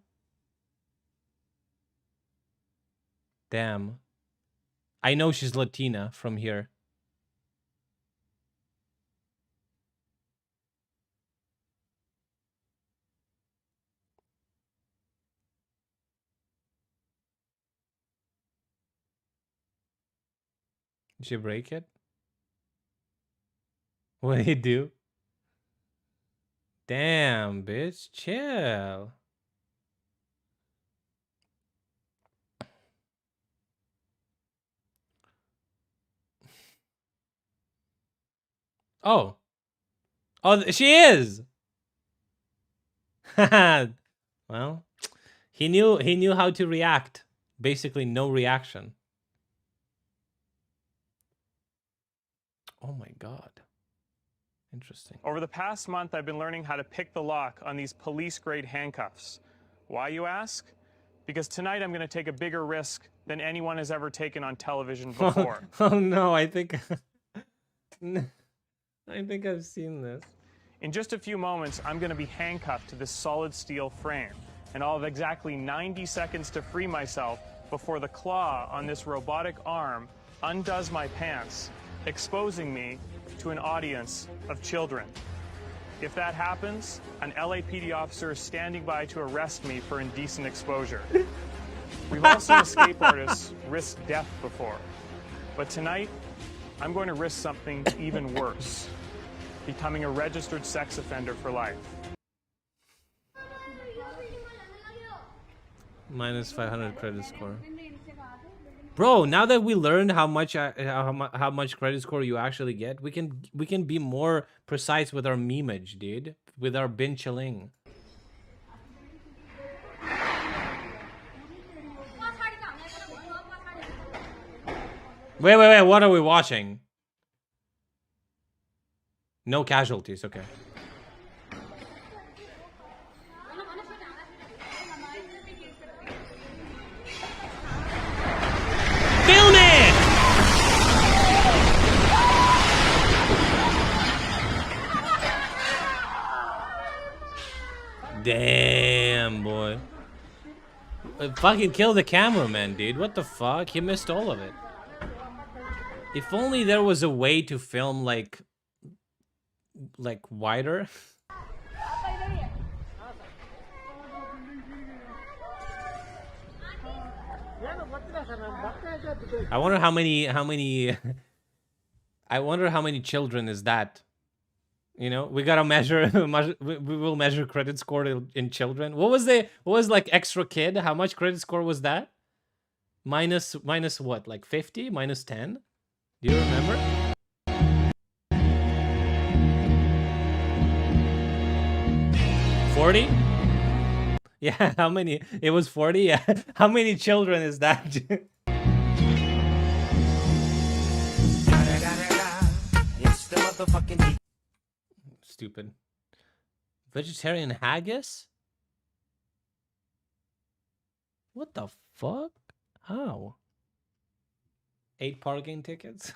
Damn. I know she's Latina from here. Did she break it? What did he do? Damn, bitch, chill. Oh. Oh, she is. Well, he knew how to react. Basically, no reaction. Oh my god. Interesting. Over the past month, I've been learning how to pick the lock on these police-grade handcuffs. Why, you ask? Because tonight I'm going to take a bigger risk than anyone has ever taken on television before. Oh no, I think I've seen this. In just a few moments, I'm going to be handcuffed to this solid steel frame, and I'll have exactly 90 seconds to free myself before the claw on this robotic arm undoes my pants, exposing me to an audience of children. If that happens, an LAPD officer is standing by to arrest me for indecent exposure. We've all seen escape artists risk death before, but tonight, I'm going to risk something even worse. Becoming a registered sex offender for life. Minus 500 credit score. Bro, now that we learned how much credit score you actually get, we can be more precise with our memeage, dude. With our bin chilling. Wait, what are we watching? No casualties, okay. Film it! Damn, boy. Fucking kill the cameraman, dude. What the fuck? He missed all of it. If only there was a way to film like wider. I wonder how many I wonder how many children is that? You know, we gotta measure we will measure credit score in children. What was like extra kid? How much credit score was that? Minus what? Like 50? Minus 10? Do you remember? $40? Yeah, how many? It was 40? Yeah. How many children is that? Stupid. Vegetarian haggis? What the fuck? How? 8 parking tickets?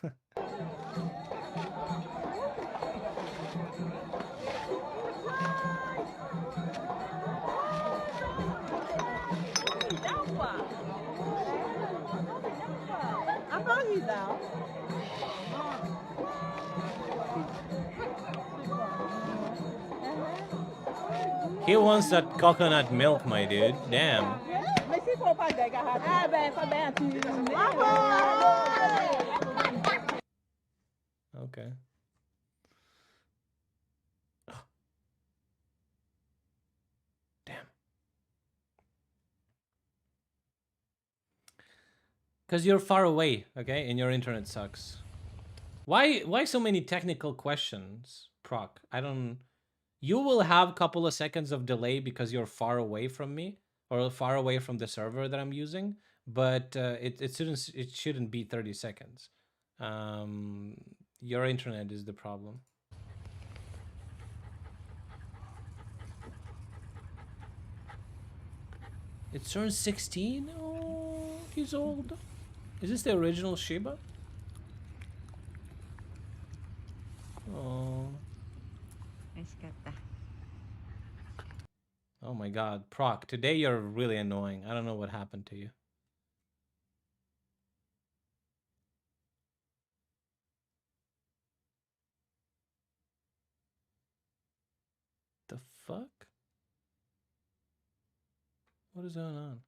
He wants that coconut milk, my dude. Damn. Okay. Damn. Because you're far away, okay, and your internet sucks. Why so many technical questions, Proc? I don't. You will have a couple of seconds of delay because you're far away from me or far away from the server that I'm using, but it shouldn't be 30 seconds. Your internet is the problem. It turns 16? Oh, he's old. Is this the original Shiba? Oh. Oh my god, Proc, today you're really annoying. I don't know what happened to you. The fuck? What is going on?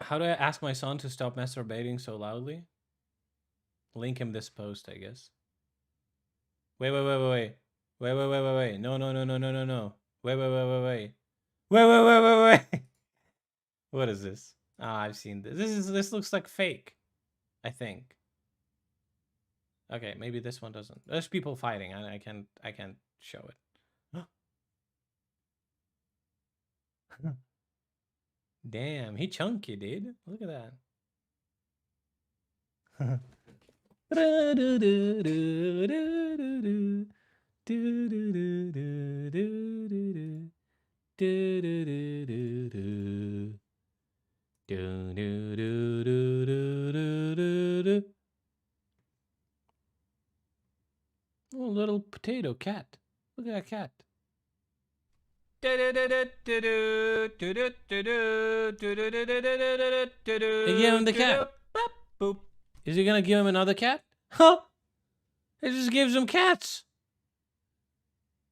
How do I ask my son to stop masturbating so loudly? Link him this post, I guess. Wait. Wait. No. Wait. What is this? Ah, I've seen this. This looks like fake, I think. Okay, maybe this one doesn't. There's people fighting. I can't show it. Damn, he chunky, dude. Look at that. Oh, little potato cat. Look at that cat. They gave him the cat. Boop. Is he gonna give him another cat? Huh? It just gives him cats.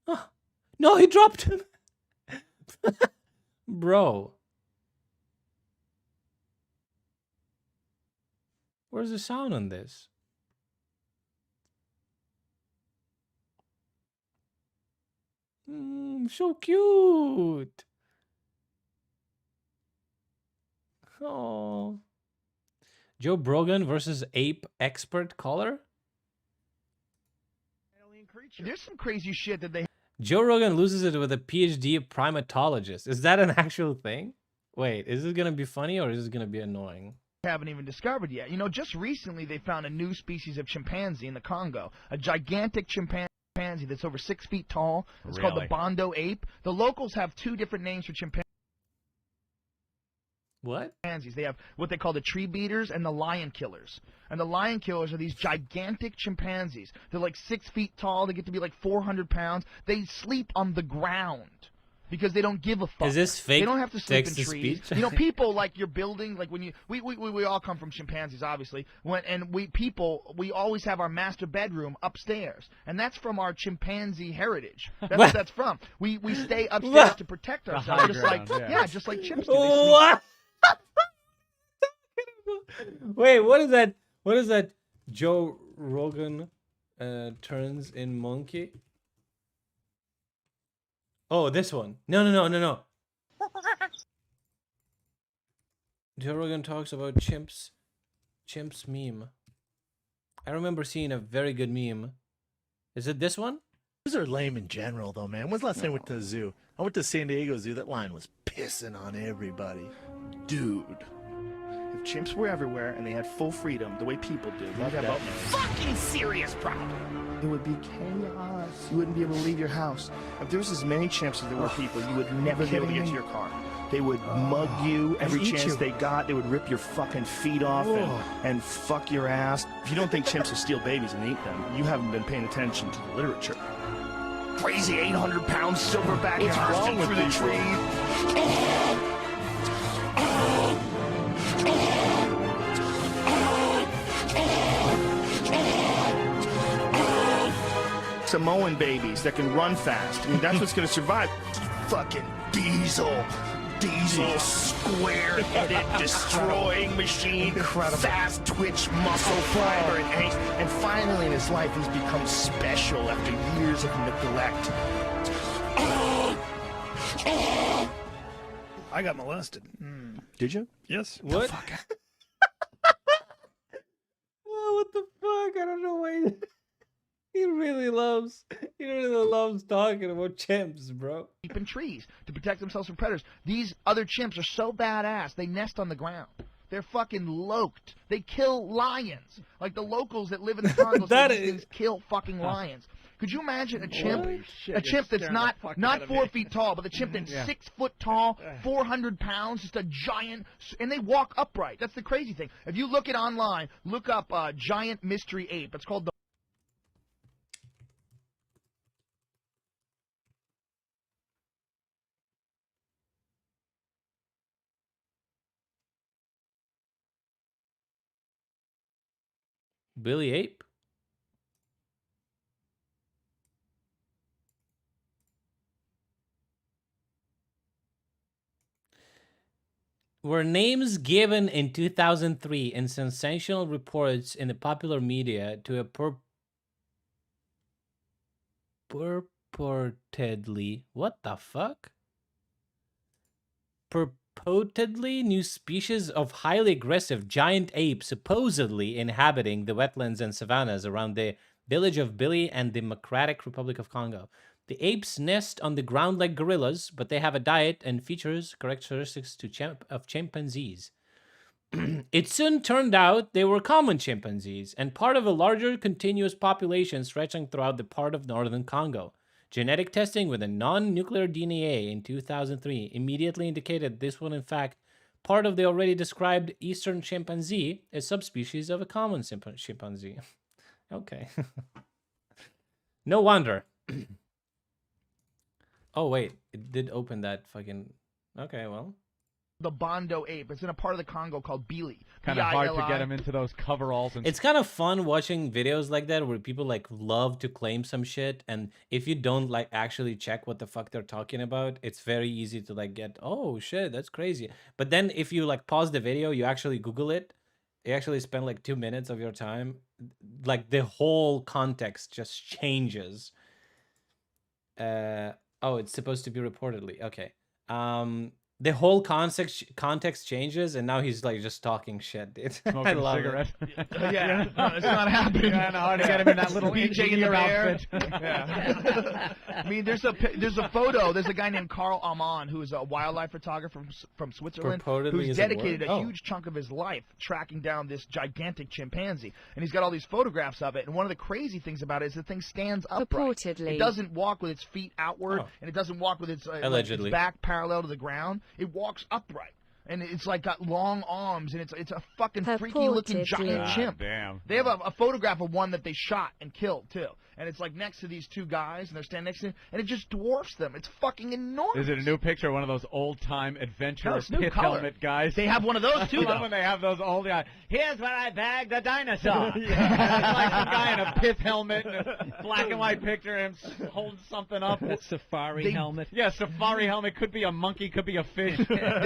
Oh. No, he dropped him. Bro. Where's the sound on this? So cute. Oh. Joe Brogan versus ape expert caller? There's some crazy shit that they... Joe Rogan loses it with a PhD primatologist. Is that an actual thing? Wait, is this gonna be funny or is this gonna be annoying? Haven't even discovered yet. You know, just recently they found a new species of chimpanzee in the Congo. A gigantic chimpanzee that's over 6 feet tall. It's called the Bondo ape. The locals have 2 different names for chimpanzees. What? They have what they call the tree beaters and the lion killers. And the lion killers are these gigantic chimpanzees. They're like 6 feet tall. They get to be like 400 pounds. They sleep on the ground because they don't give a fuck. Is this fake? They don't have to sleep in text-to-speech? trees. You know, people like you're building, like when you, we all come from chimpanzees, obviously. We always have our master bedroom upstairs, and that's from our chimpanzee heritage. That's what that's from. We stay upstairs to protect ourselves, just like just like chimps do. What? Wait, what is that? What is that? Joe Rogan turns in monkey. Oh, this one. No. Joe Rogan talks about chimps. Chimps meme. I remember seeing a very good meme. Is it this one? These are lame in general, though, man. When's the last time I went to the zoo? I went to San Diego Zoo. That line was pissing on everybody. Dude. If chimps were everywhere and they had full freedom, the way people do, we'd have a fucking serious problem. It would be chaos. You wouldn't be able to leave your house. If there was as many chimps as there were people, you would never be able to get to your car. They would mug you every chance they got. They would rip your fucking feet off and fuck your ass. If you don't think chimps will steal babies and eat them, you haven't been paying attention to the literature. Crazy 800-pound silverback bursting through the tree. Samoan babies that can run fast. I mean, that's what's going to survive. Fucking diesel. diesel, square-headed, destroying machine, fast twitch, muscle fiber, and finally in his life he's become special after years of neglect. I got molested. Did you? Yes. What? Oh, what the fuck? I don't know why. He really loves talking about chimps, bro. Keeping trees to protect themselves from predators. These other chimps are so badass, they nest on the ground. They're fucking loked. They kill lions. Like the locals that live in the Congo, That these is- things kill fucking lions. Could you imagine a chimp? Holy shit, A you're chimp that's scaring the fuck not out of 4 me. feet tall, but the chimp that's Yeah. 6 foot tall, 400 pounds, just a giant, and they walk upright. That's the crazy thing. If you look it online, look up giant mystery ape. It's called the Billy Ape? Were names given in 2003 in sensational reports in the popular media to a purportedly, what the fuck? Purportedly new species of highly aggressive giant ape supposedly inhabiting the wetlands and savannas around the village of Billy and the Democratic Republic of Congo. The apes nest on the ground like gorillas, but they have a diet and features characteristics of chimpanzees. It soon turned out they were common chimpanzees and part of a larger continuous population stretching throughout the part of northern Congo. Genetic testing with a non-nuclear DNA in 2003 immediately indicated this was in fact part of the already described eastern chimpanzee, a subspecies of a common chimpanzee. Okay. No wonder. Oh wait, it did open that fucking... Okay, well. the Bondo ape. It's in a part of the Congo called Bili. Kind of hard to B-I-L-I. get them into those coveralls and It's kind of fun watching videos like that where people like love to claim some shit, and if you don't like actually check what the fuck they're talking about, it's very easy to like get, oh shit, that's crazy. But then if you like pause the video, you actually Google it, you actually spend like 2 minutes of your time, like the whole context just changes. Oh, it's supposed to be reportedly. Okay. The whole context changes, and now he's like just talking shit, dude. smoking I a love cigarette. it. Yeah, no, it's not happening. Yeah, no, hard to get him in that little BJ in the engineer bear. outfit. Yeah. I mean, there's a photo. There's a guy named Carl Amon who is a wildlife photographer from Switzerland, Purportedly who's is a dedicated word? a Oh. huge chunk of his life tracking down this gigantic chimpanzee, and he's got all these photographs of it. And one of the crazy things about it is the thing stands upright. Purportedly. It doesn't walk with its feet outward, Oh. and it doesn't walk with its Allegedly. its back parallel to the ground. It walks upright. And it's like got long arms, and it's a fucking freaky looking giant God chimp. damn. They have a photograph of one that they shot and killed too, and it's like next to these two guys, and they're standing next to him, and it just dwarfs them. It's fucking enormous. Is it a new picture of one of those old-time adventure No, it's new pit color. helmet guys? They have one of those, too, I love though. when they have those old guys. Here's where I bagged a dinosaur. Yeah. It's like some guy in a pith helmet and a black and white picture of him holding something up. Safari helmet. Yeah, safari helmet. Could be a monkey, could be a fish. They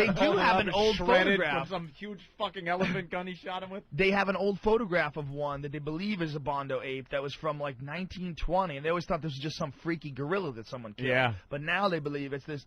do Holding have up an and old shredded photograph. from some huge fucking elephant gun he shot him with. They have an old photograph of one that they believe is a Bondo ape that was from like 1920, and they always thought this was just some freaky gorilla that someone killed. Yeah. But now they believe it's this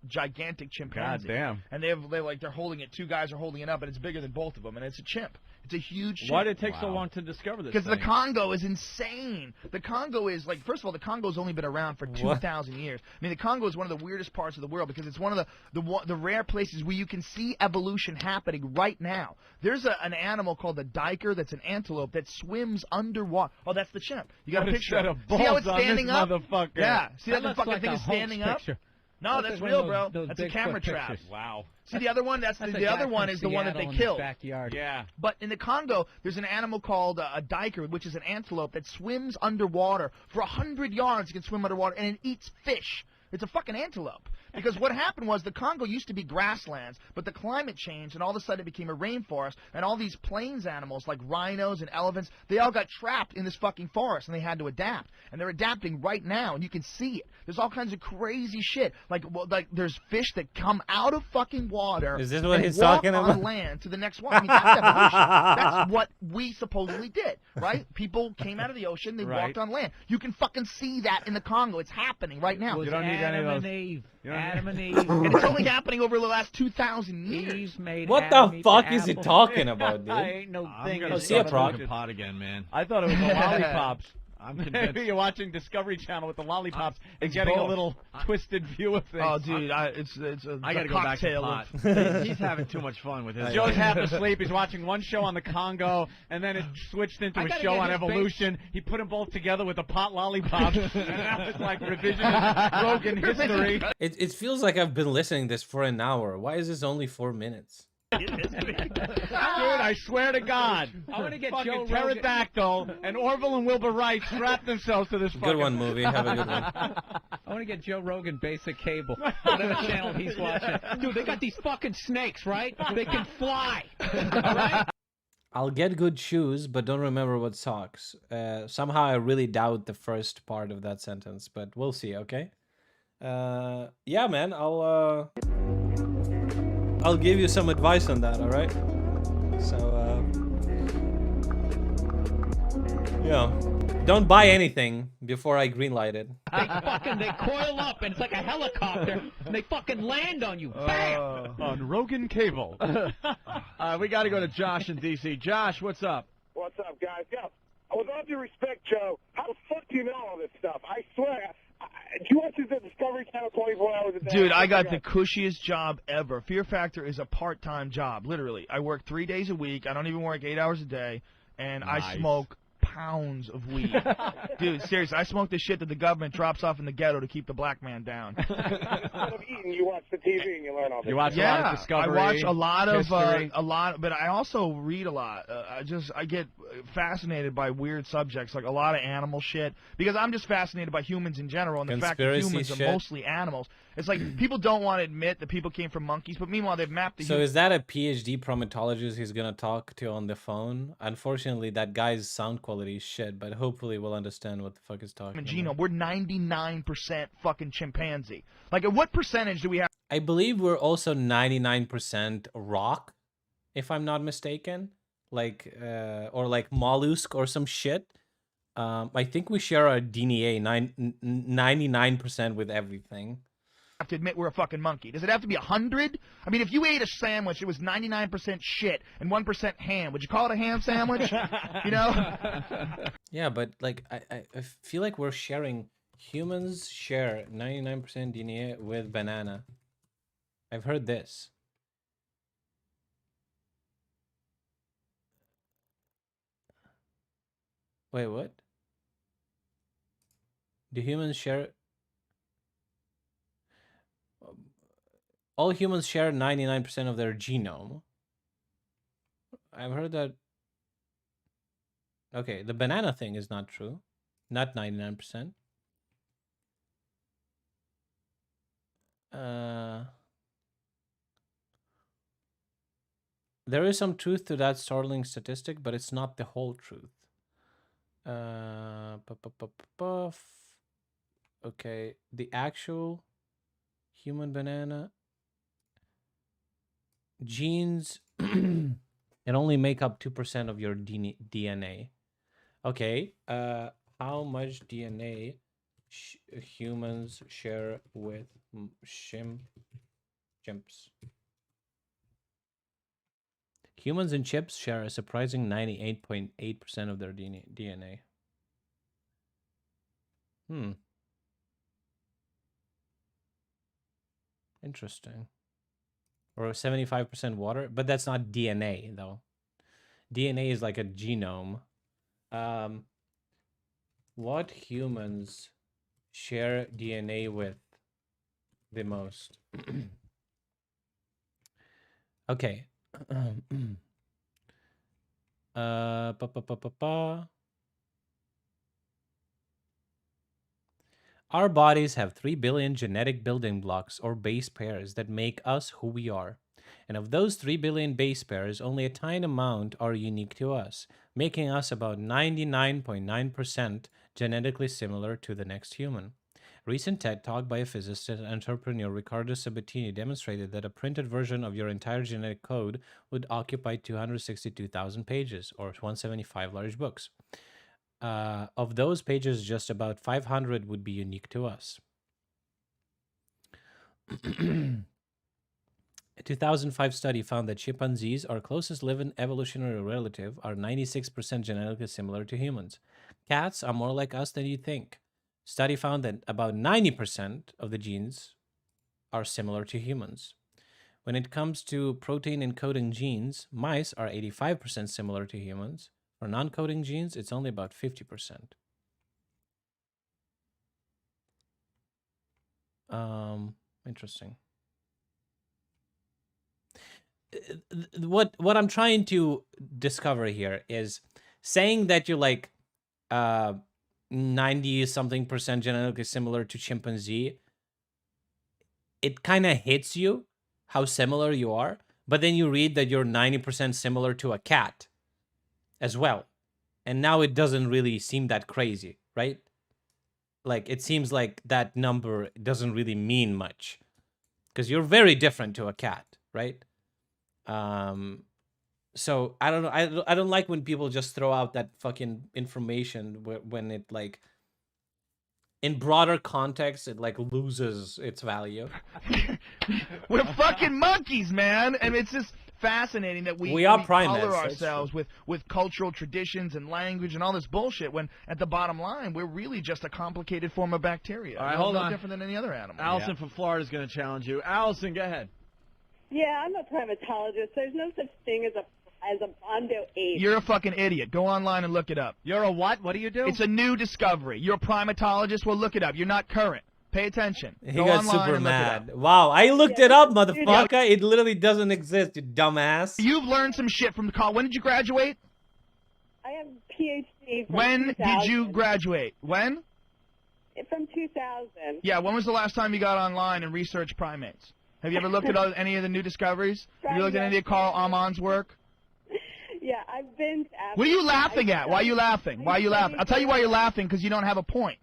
gigantic chimpanzee. God damn. And they're holding it. Two guys are holding it up, and it's bigger than both of them, and it's a chimp. It's a huge chimp. Why did it take so long to discover this? Because the thing? Congo is insane. The Congo is like, first of all, the Congo's only been around for 2,000 years. I mean, the Congo is one of the weirdest parts of the world because it's one of the rare places where you can see evolution happening right now. There's an animal called the diker that's an antelope that swims underwater. Oh, that's the chimp. You got What a a picture. set of of it. See how it's balls on this standing up? motherfucker. Yeah. See That that the looks fucking like thing a is standing hoax up? picture. No, Looks that's like real, one bro. of those That's a Bigfoot camera trap. pictures. Wow. See the other one? That's a the guy other one from is the one that they Seattle in his killed. backyard. Yeah. But in the Congo, there's an animal called a diker, which is an antelope that swims underwater for 100 yards. It can swim underwater, and it eats fish. It's a fucking antelope. Because what happened was the Congo used to be grasslands, but the climate changed, and all of a sudden it became a rainforest, and all these plains animals like rhinos and elephants, they all got trapped in this fucking forest, and they had to adapt. And they're adapting right now, and you can see it. There's all kinds of crazy shit. Like there's fish that come out of fucking water. Is this what and he's walk talking on about? land to the next one. I mean, that's evolution. That's what we supposedly did, right? People came out of the ocean, they walked on land. You can fucking see that in the Congo. It's happening right now. You don't need any of those. Adam and Eve. And it's only happening over the last 2,000 years. What the fuck is he talking about, dude? I ain't no thing. gonna see a prop. Pot again, man. I thought it was the lollipops. I'm convinced. You're watching Discovery Channel with the lollipops and getting a little twisted view of things. Oh, dude, it's I gotta go back to pot. He's having too much fun with his. Joe's half asleep. He's watching one show on the Congo, and then it switched into a show on evolution. He put them both together with the pot lollipops, and that was like revisionist Rogan history. It feels like I've been listening this for an hour. Why is this only 4 minutes? Dude, I swear to God, I want to get fucking Pterodactyl and Orville and Wilbur Wright strap themselves to this fucking... Good one, movie. Have a good one. I want to get Joe Rogan basic cable, whatever channel he's watching. Dude, they got these fucking snakes, right? They can fly. All right? I'll get good shoes, but don't remember what socks. Somehow I really doubt the first part of that sentence, but we'll see, okay? Yeah, man, I'll give you some advice on that, alright? So, yeah. Don't buy anything before I greenlight it. They coil up and it's like a helicopter and they fucking land on you. Bam! On Rogan Cable. We got to go to Josh in D.C. Josh, what's up? What's up, guys? Yeah, with all due respect, Joe, how the fuck do you know all this stuff? I swear. Do you watch this at Discovery Channel 24 hours a day? Dude, I got the cushiest job ever. Fear Factor is a part-time job, literally. I work 3 days a week. I don't even work 8 hours a day, and I smoke pounds of weed. Dude, seriously, I smoke the shit that the government drops off in the ghetto to keep the black man down. Instead of eating, you watch the TV and you learn all this. You watch a lot of Discovery, I watch a lot history. of, but I also read a lot. I get fascinated by weird subjects, like a lot of animal shit, because I'm just fascinated by humans in general, and the fact that humans are mostly animals. It's like people don't want to admit that people came from monkeys, but meanwhile they've mapped the So is that a PhD primatologist he's gonna talk to on the phone? Unfortunately, that guy's sound quality is shit, but hopefully we'll understand what the fuck he's talking about. Genome. We're 99% fucking chimpanzee. Like, at what percentage do we have? I believe we're also 99% rock, if I'm not mistaken. Like, or like mollusk or some shit. I think we share our DNA 99% with everything. Have to admit we're a fucking monkey. Does it have to be 100? I mean, if you ate a sandwich, it was 99% shit and 1% ham. Would you call it a ham sandwich? You know? Yeah, but like I feel like we're sharing. Humans share 99% DNA with banana. I've heard this. Wait, what? Do humans share? All humans share 99% of their genome. I've heard that. Okay, the banana thing is not true. Not 99%. There is some truth to that startling statistic, but it's not the whole truth. Okay, the actual human banana genes it only make up 2% of your DNA. Okay, how much DNA humans share with chimps? Humans and chimps share a surprising 98.8% of their DNA. Interesting. Or 75% water, but that's not DNA though. DNA is like a genome. What humans share DNA with the most? Okay. Our bodies have 3 billion genetic building blocks or base pairs that make us who we are. And of those 3 billion base pairs, only a tiny amount are unique to us, making us about 99.9% genetically similar to the next human. A recent TED Talk by a physicist and entrepreneur, Riccardo Sabatini, demonstrated that a printed version of your entire genetic code would occupy 262,000 pages, or 175 large books. Of those pages, just about 500 would be unique to us. A 2005 study found that chimpanzees, our closest living evolutionary relative, are 96% genetically similar to humans. Cats are more like us than you think. Study found that about 90% of the genes are similar to humans. When it comes to protein encoding genes, mice are 85% similar to humans. For non-coding genes, it's only about 50%. Interesting. What I'm trying to discover here is saying that you're like 90-something% genetically similar to chimpanzee. It kind of hits you how similar you are, but then you read that you're 90% similar to a cat as well. And now it doesn't really seem that crazy, right? Like, it seems like that number doesn't really mean much because you're very different to a cat, right? So I don't know. I don't like when people just throw out that fucking information when it, like, in broader context, it like loses its value. We're fucking monkeys, man, and it's just fascinating that we are primates, color that's ourselves with cultural traditions and language and all this bullshit. When at the bottom line, we're really just a complicated form of bacteria. All right, We're hold no on. different than any other animal. Allison from Florida is going to challenge you. Allison, go ahead. Yeah, I'm a primatologist. There's no such thing as a bondo ape. You're a fucking idiot. Go online and look it up. You're a what? What do you do? It's a new discovery. You're a primatologist. Well, look it up. You're not current. Pay attention. He Go got online super and look it up. mad. Wow, I looked it up, motherfucker. It literally doesn't exist, you dumbass. You've learned some shit from the call. When did you graduate? I have a PhD from When 2000. did you graduate? When? From 2000. Yeah, when was the last time you got online and researched primates? Have you ever looked at any of the new discoveries? Have you looked at any of Carl Amon's work? Yeah, I've been to Africa. What are you laughing at? Why are you laughing? Why are you laughing? I'll tell you why you're laughing, because you don't have a point.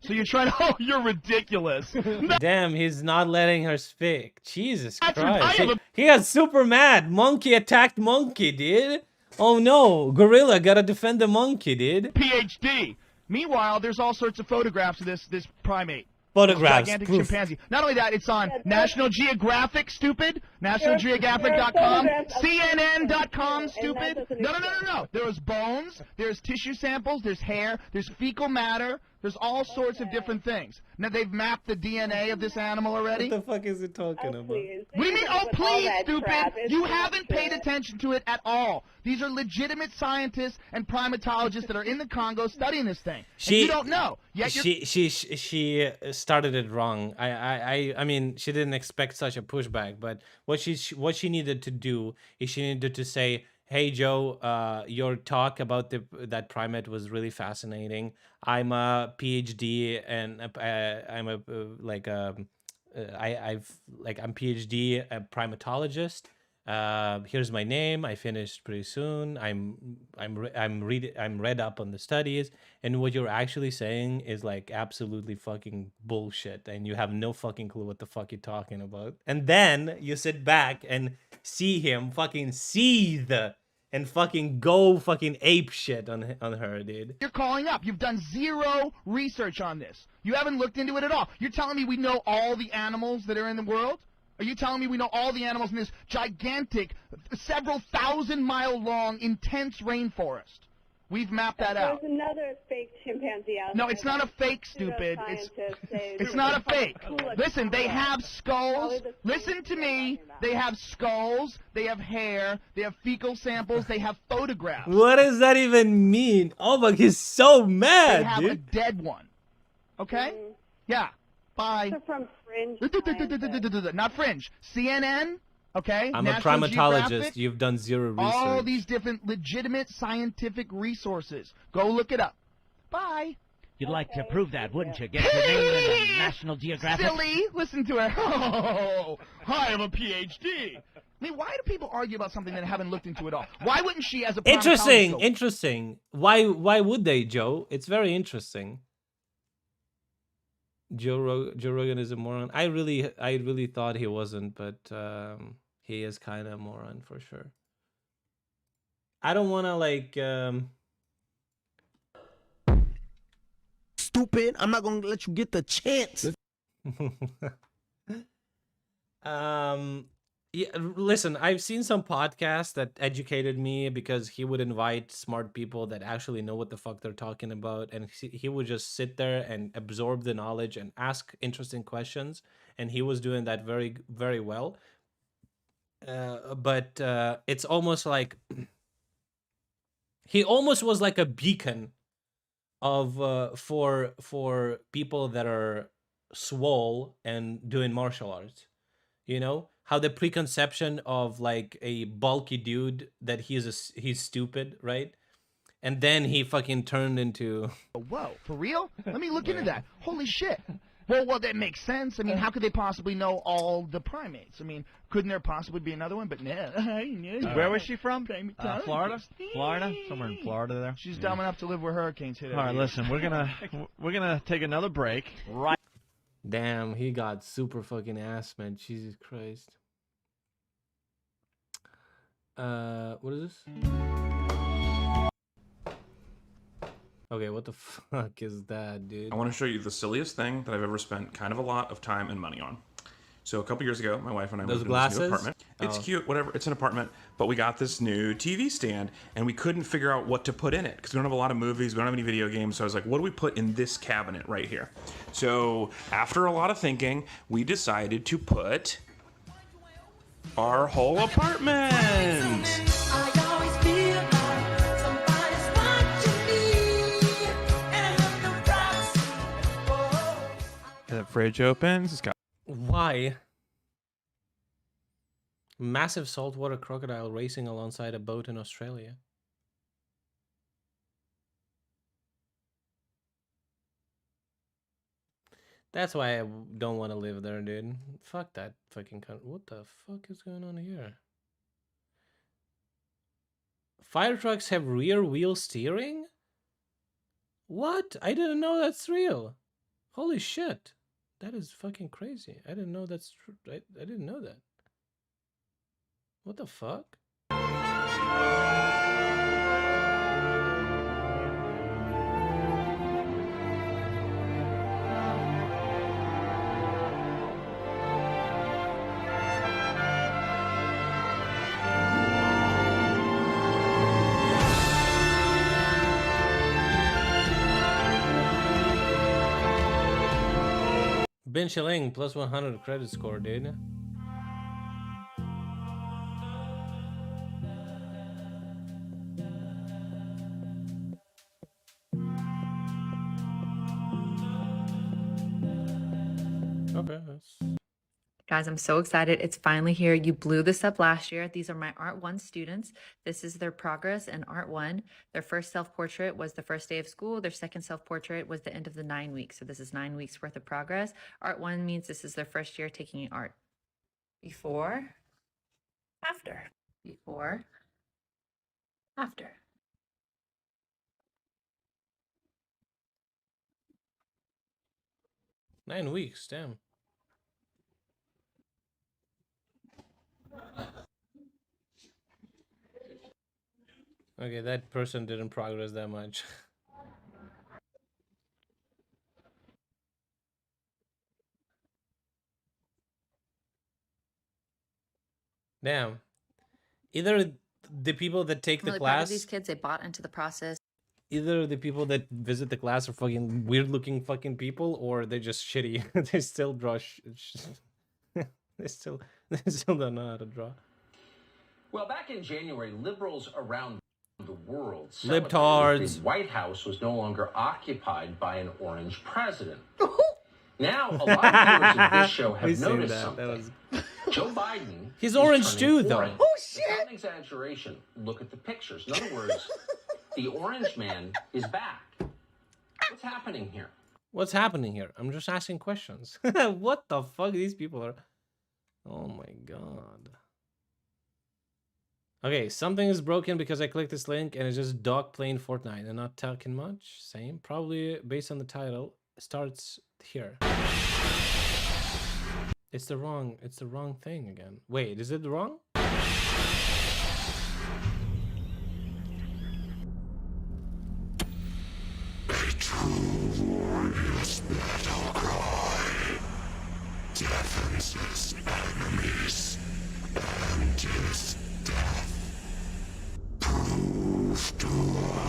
So you're trying to, oh, you're ridiculous. Damn, he's not letting her speak. Jesus That's Christ. He got super mad. Monkey attacked monkey, dude. Oh no, gorilla gotta defend the monkey, dude. PhD. Meanwhile, there's all sorts of photographs of this primate. Photographs, Gigantic proof. chimpanzee. Not only that, it's on National Geographic, stupid. NationalGeographic.com. CNN.com, stupid. No. There's bones. There's tissue samples. There's hair. There's fecal matter. There's all sorts of different things. Now, they've mapped the DNA of this animal already. What the fuck is it talking about? What do you mean, oh, please, stupid? You haven't paid attention to it at all. These are legitimate scientists and primatologists that are in the Congo studying this thing. And you don't know. Yet She started it wrong. I mean, she didn't expect such a pushback, but what she needed to do is she needed to say, "Hey Joe, your talk about that primate was really fascinating. I'm a PhD and I'm a I'm PhD a primatologist. Here's my name. I finished pretty soon. I'm read up on the studies, and what you're actually saying is like absolutely fucking bullshit, and you have no fucking clue what the fuck you're talking about. And then you sit back and see him fucking seethe and fucking go fucking ape shit on her, dude. You're calling up. You've done zero research on this. You haven't looked into it at all. You're telling me we know all the animals that are in the world? Are you telling me we know all the animals in this gigantic, several thousand-mile long, intense rainforest? We've mapped that out. There's another fake chimpanzee out No, there. it's not a fake, stupid. It's not a fake. Listen, they have skulls. Listen to me. They have skulls. They have hair. They have fecal samples. They have photographs. What does that even mean? Oh my, he's so mad, They have dude. a dead one. Okay? Yeah. Bye. They're from Fringe. Not Fringe. CNN. Okay? I'm a National primatologist. Geographic, You've done zero research. all these different legitimate scientific resources. Go look it up. Bye. You'd like to prove that, wouldn't you? Get your name in the National Geographic. Silly! Listen to her. Oh, I have a PhD. I mean, why do people argue about something they haven't looked into at all? Why wouldn't she, as a Interesting, interesting. Why would they, Joe? It's very interesting. Joe Rogan is a moron. I really thought he wasn't, but he is kind of a moron for sure. I don't want to like. Stupid! I'm not gonna let you get the chance. Yeah, listen, I've seen some podcasts that educated me because he would invite smart people that actually know what the fuck they're talking about, and he would just sit there and absorb the knowledge and ask interesting questions, and he was doing that very, very well. But it's almost like he almost was like a beacon of for people that are swole and doing martial arts. You know how the preconception of like a bulky dude that he's stupid, right? And then he fucking turned into. Whoa, for real? Let me look into that. Holy shit. Well, that makes sense. I mean, how could they possibly know all the primates? I mean, couldn't there possibly be another one? But no. Where was she from? Florida? Florida? Somewhere in Florida there? She's dumb enough to live where hurricanes hit. All right, listen, we're gonna take another break. Right. Damn, he got super fucking ass, man. Jesus Christ. What is this? Okay, what the fuck is that, dude? I want to show you the silliest thing that I've ever spent kind of a lot of time and money on. So a couple years ago, my wife and I moved into this new apartment. It's cute, whatever. It's an apartment, but we got this new TV stand, and we couldn't figure out what to put in it because we don't have a lot of movies, we don't have any video games. So I was like, what do we put in this cabinet right here? So after a lot of thinking, we decided to put our whole apartment. The fridge opens. It's got. Why? Massive saltwater crocodile racing alongside a boat in Australia. That's why I don't want to live there, dude. Fuck that fucking country. What the fuck is going on here? Fire trucks have rear wheel steering? What? I didn't know that's real. Holy shit. That is fucking crazy. I didn't know that's true. I didn't know that. What the fuck? Ben Schilling plus 100 credit score, dude. Okay, that's... Guys, I'm so excited. It's finally here. You blew this up last year. These are my Art 1 students. This is their progress in Art 1. Their first self-portrait was the first day of school. Their second self-portrait was the end of the 9 weeks. So this is 9 weeks worth of progress. Art 1 means this is their first year taking art. Before, after. Before, after. Nine weeks, damn. Okay, that person didn't progress that much. Damn. Either the people that take I'm the really proud of class, these kids. They bought into the process. either the people that visit the class are fucking weird looking fucking people, or they're just shitty. They still draw they still don't know how to draw. Well, back in January, liberals around the world Libtards. the White House was no longer occupied by an orange president. Now, a lot of viewers of this show have We've seen noticed that. something. Joe Biden. He's is orange turning too, though. orange. Oh, It's not an exaggeration. Look at the pictures. In other words, the orange man is back. What's happening here? What's happening here? I'm just asking questions. What the fuck these people are? Oh my god. Okay, something is broken because I clicked this link and it's just dog playing Fortnite and not talking much. Same. Probably based on the title. Starts here. It's the wrong thing again. Wait, is it wrong? True warrior's battle cry deafens his enemies and his death. Prove to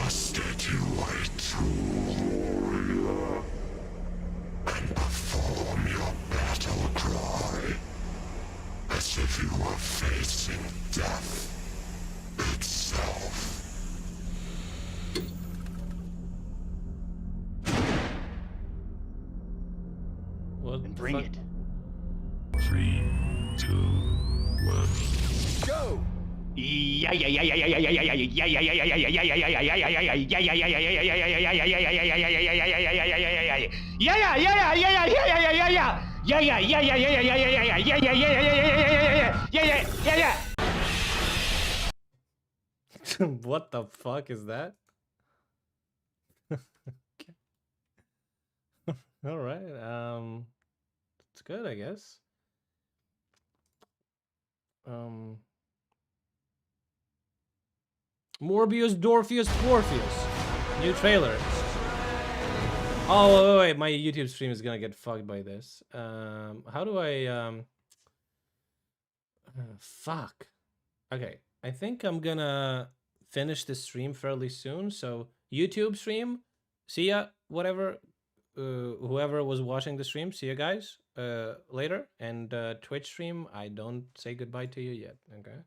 us that you are a true warrior and perform your battle cry as if you were facing death itself. What? Bring it. 3, 2, 1, go! Yeah, yeah, yeah, yeah, yeah, yeah, yeah, yeah, yeah, yeah, yeah, yeah, yeah, yeah. What the fuck is that? All right. It's good, I guess. Morbius, Dorpheus, Morpheus. New trailer. Oh, wait, my YouTube stream is gonna get fucked by this. How do I, fuck. Okay, I think I'm gonna finish this stream fairly soon. So, YouTube stream, see ya, whatever. Whoever was watching the stream, see you guys later. And Twitch stream, I don't say goodbye to you yet. Okay.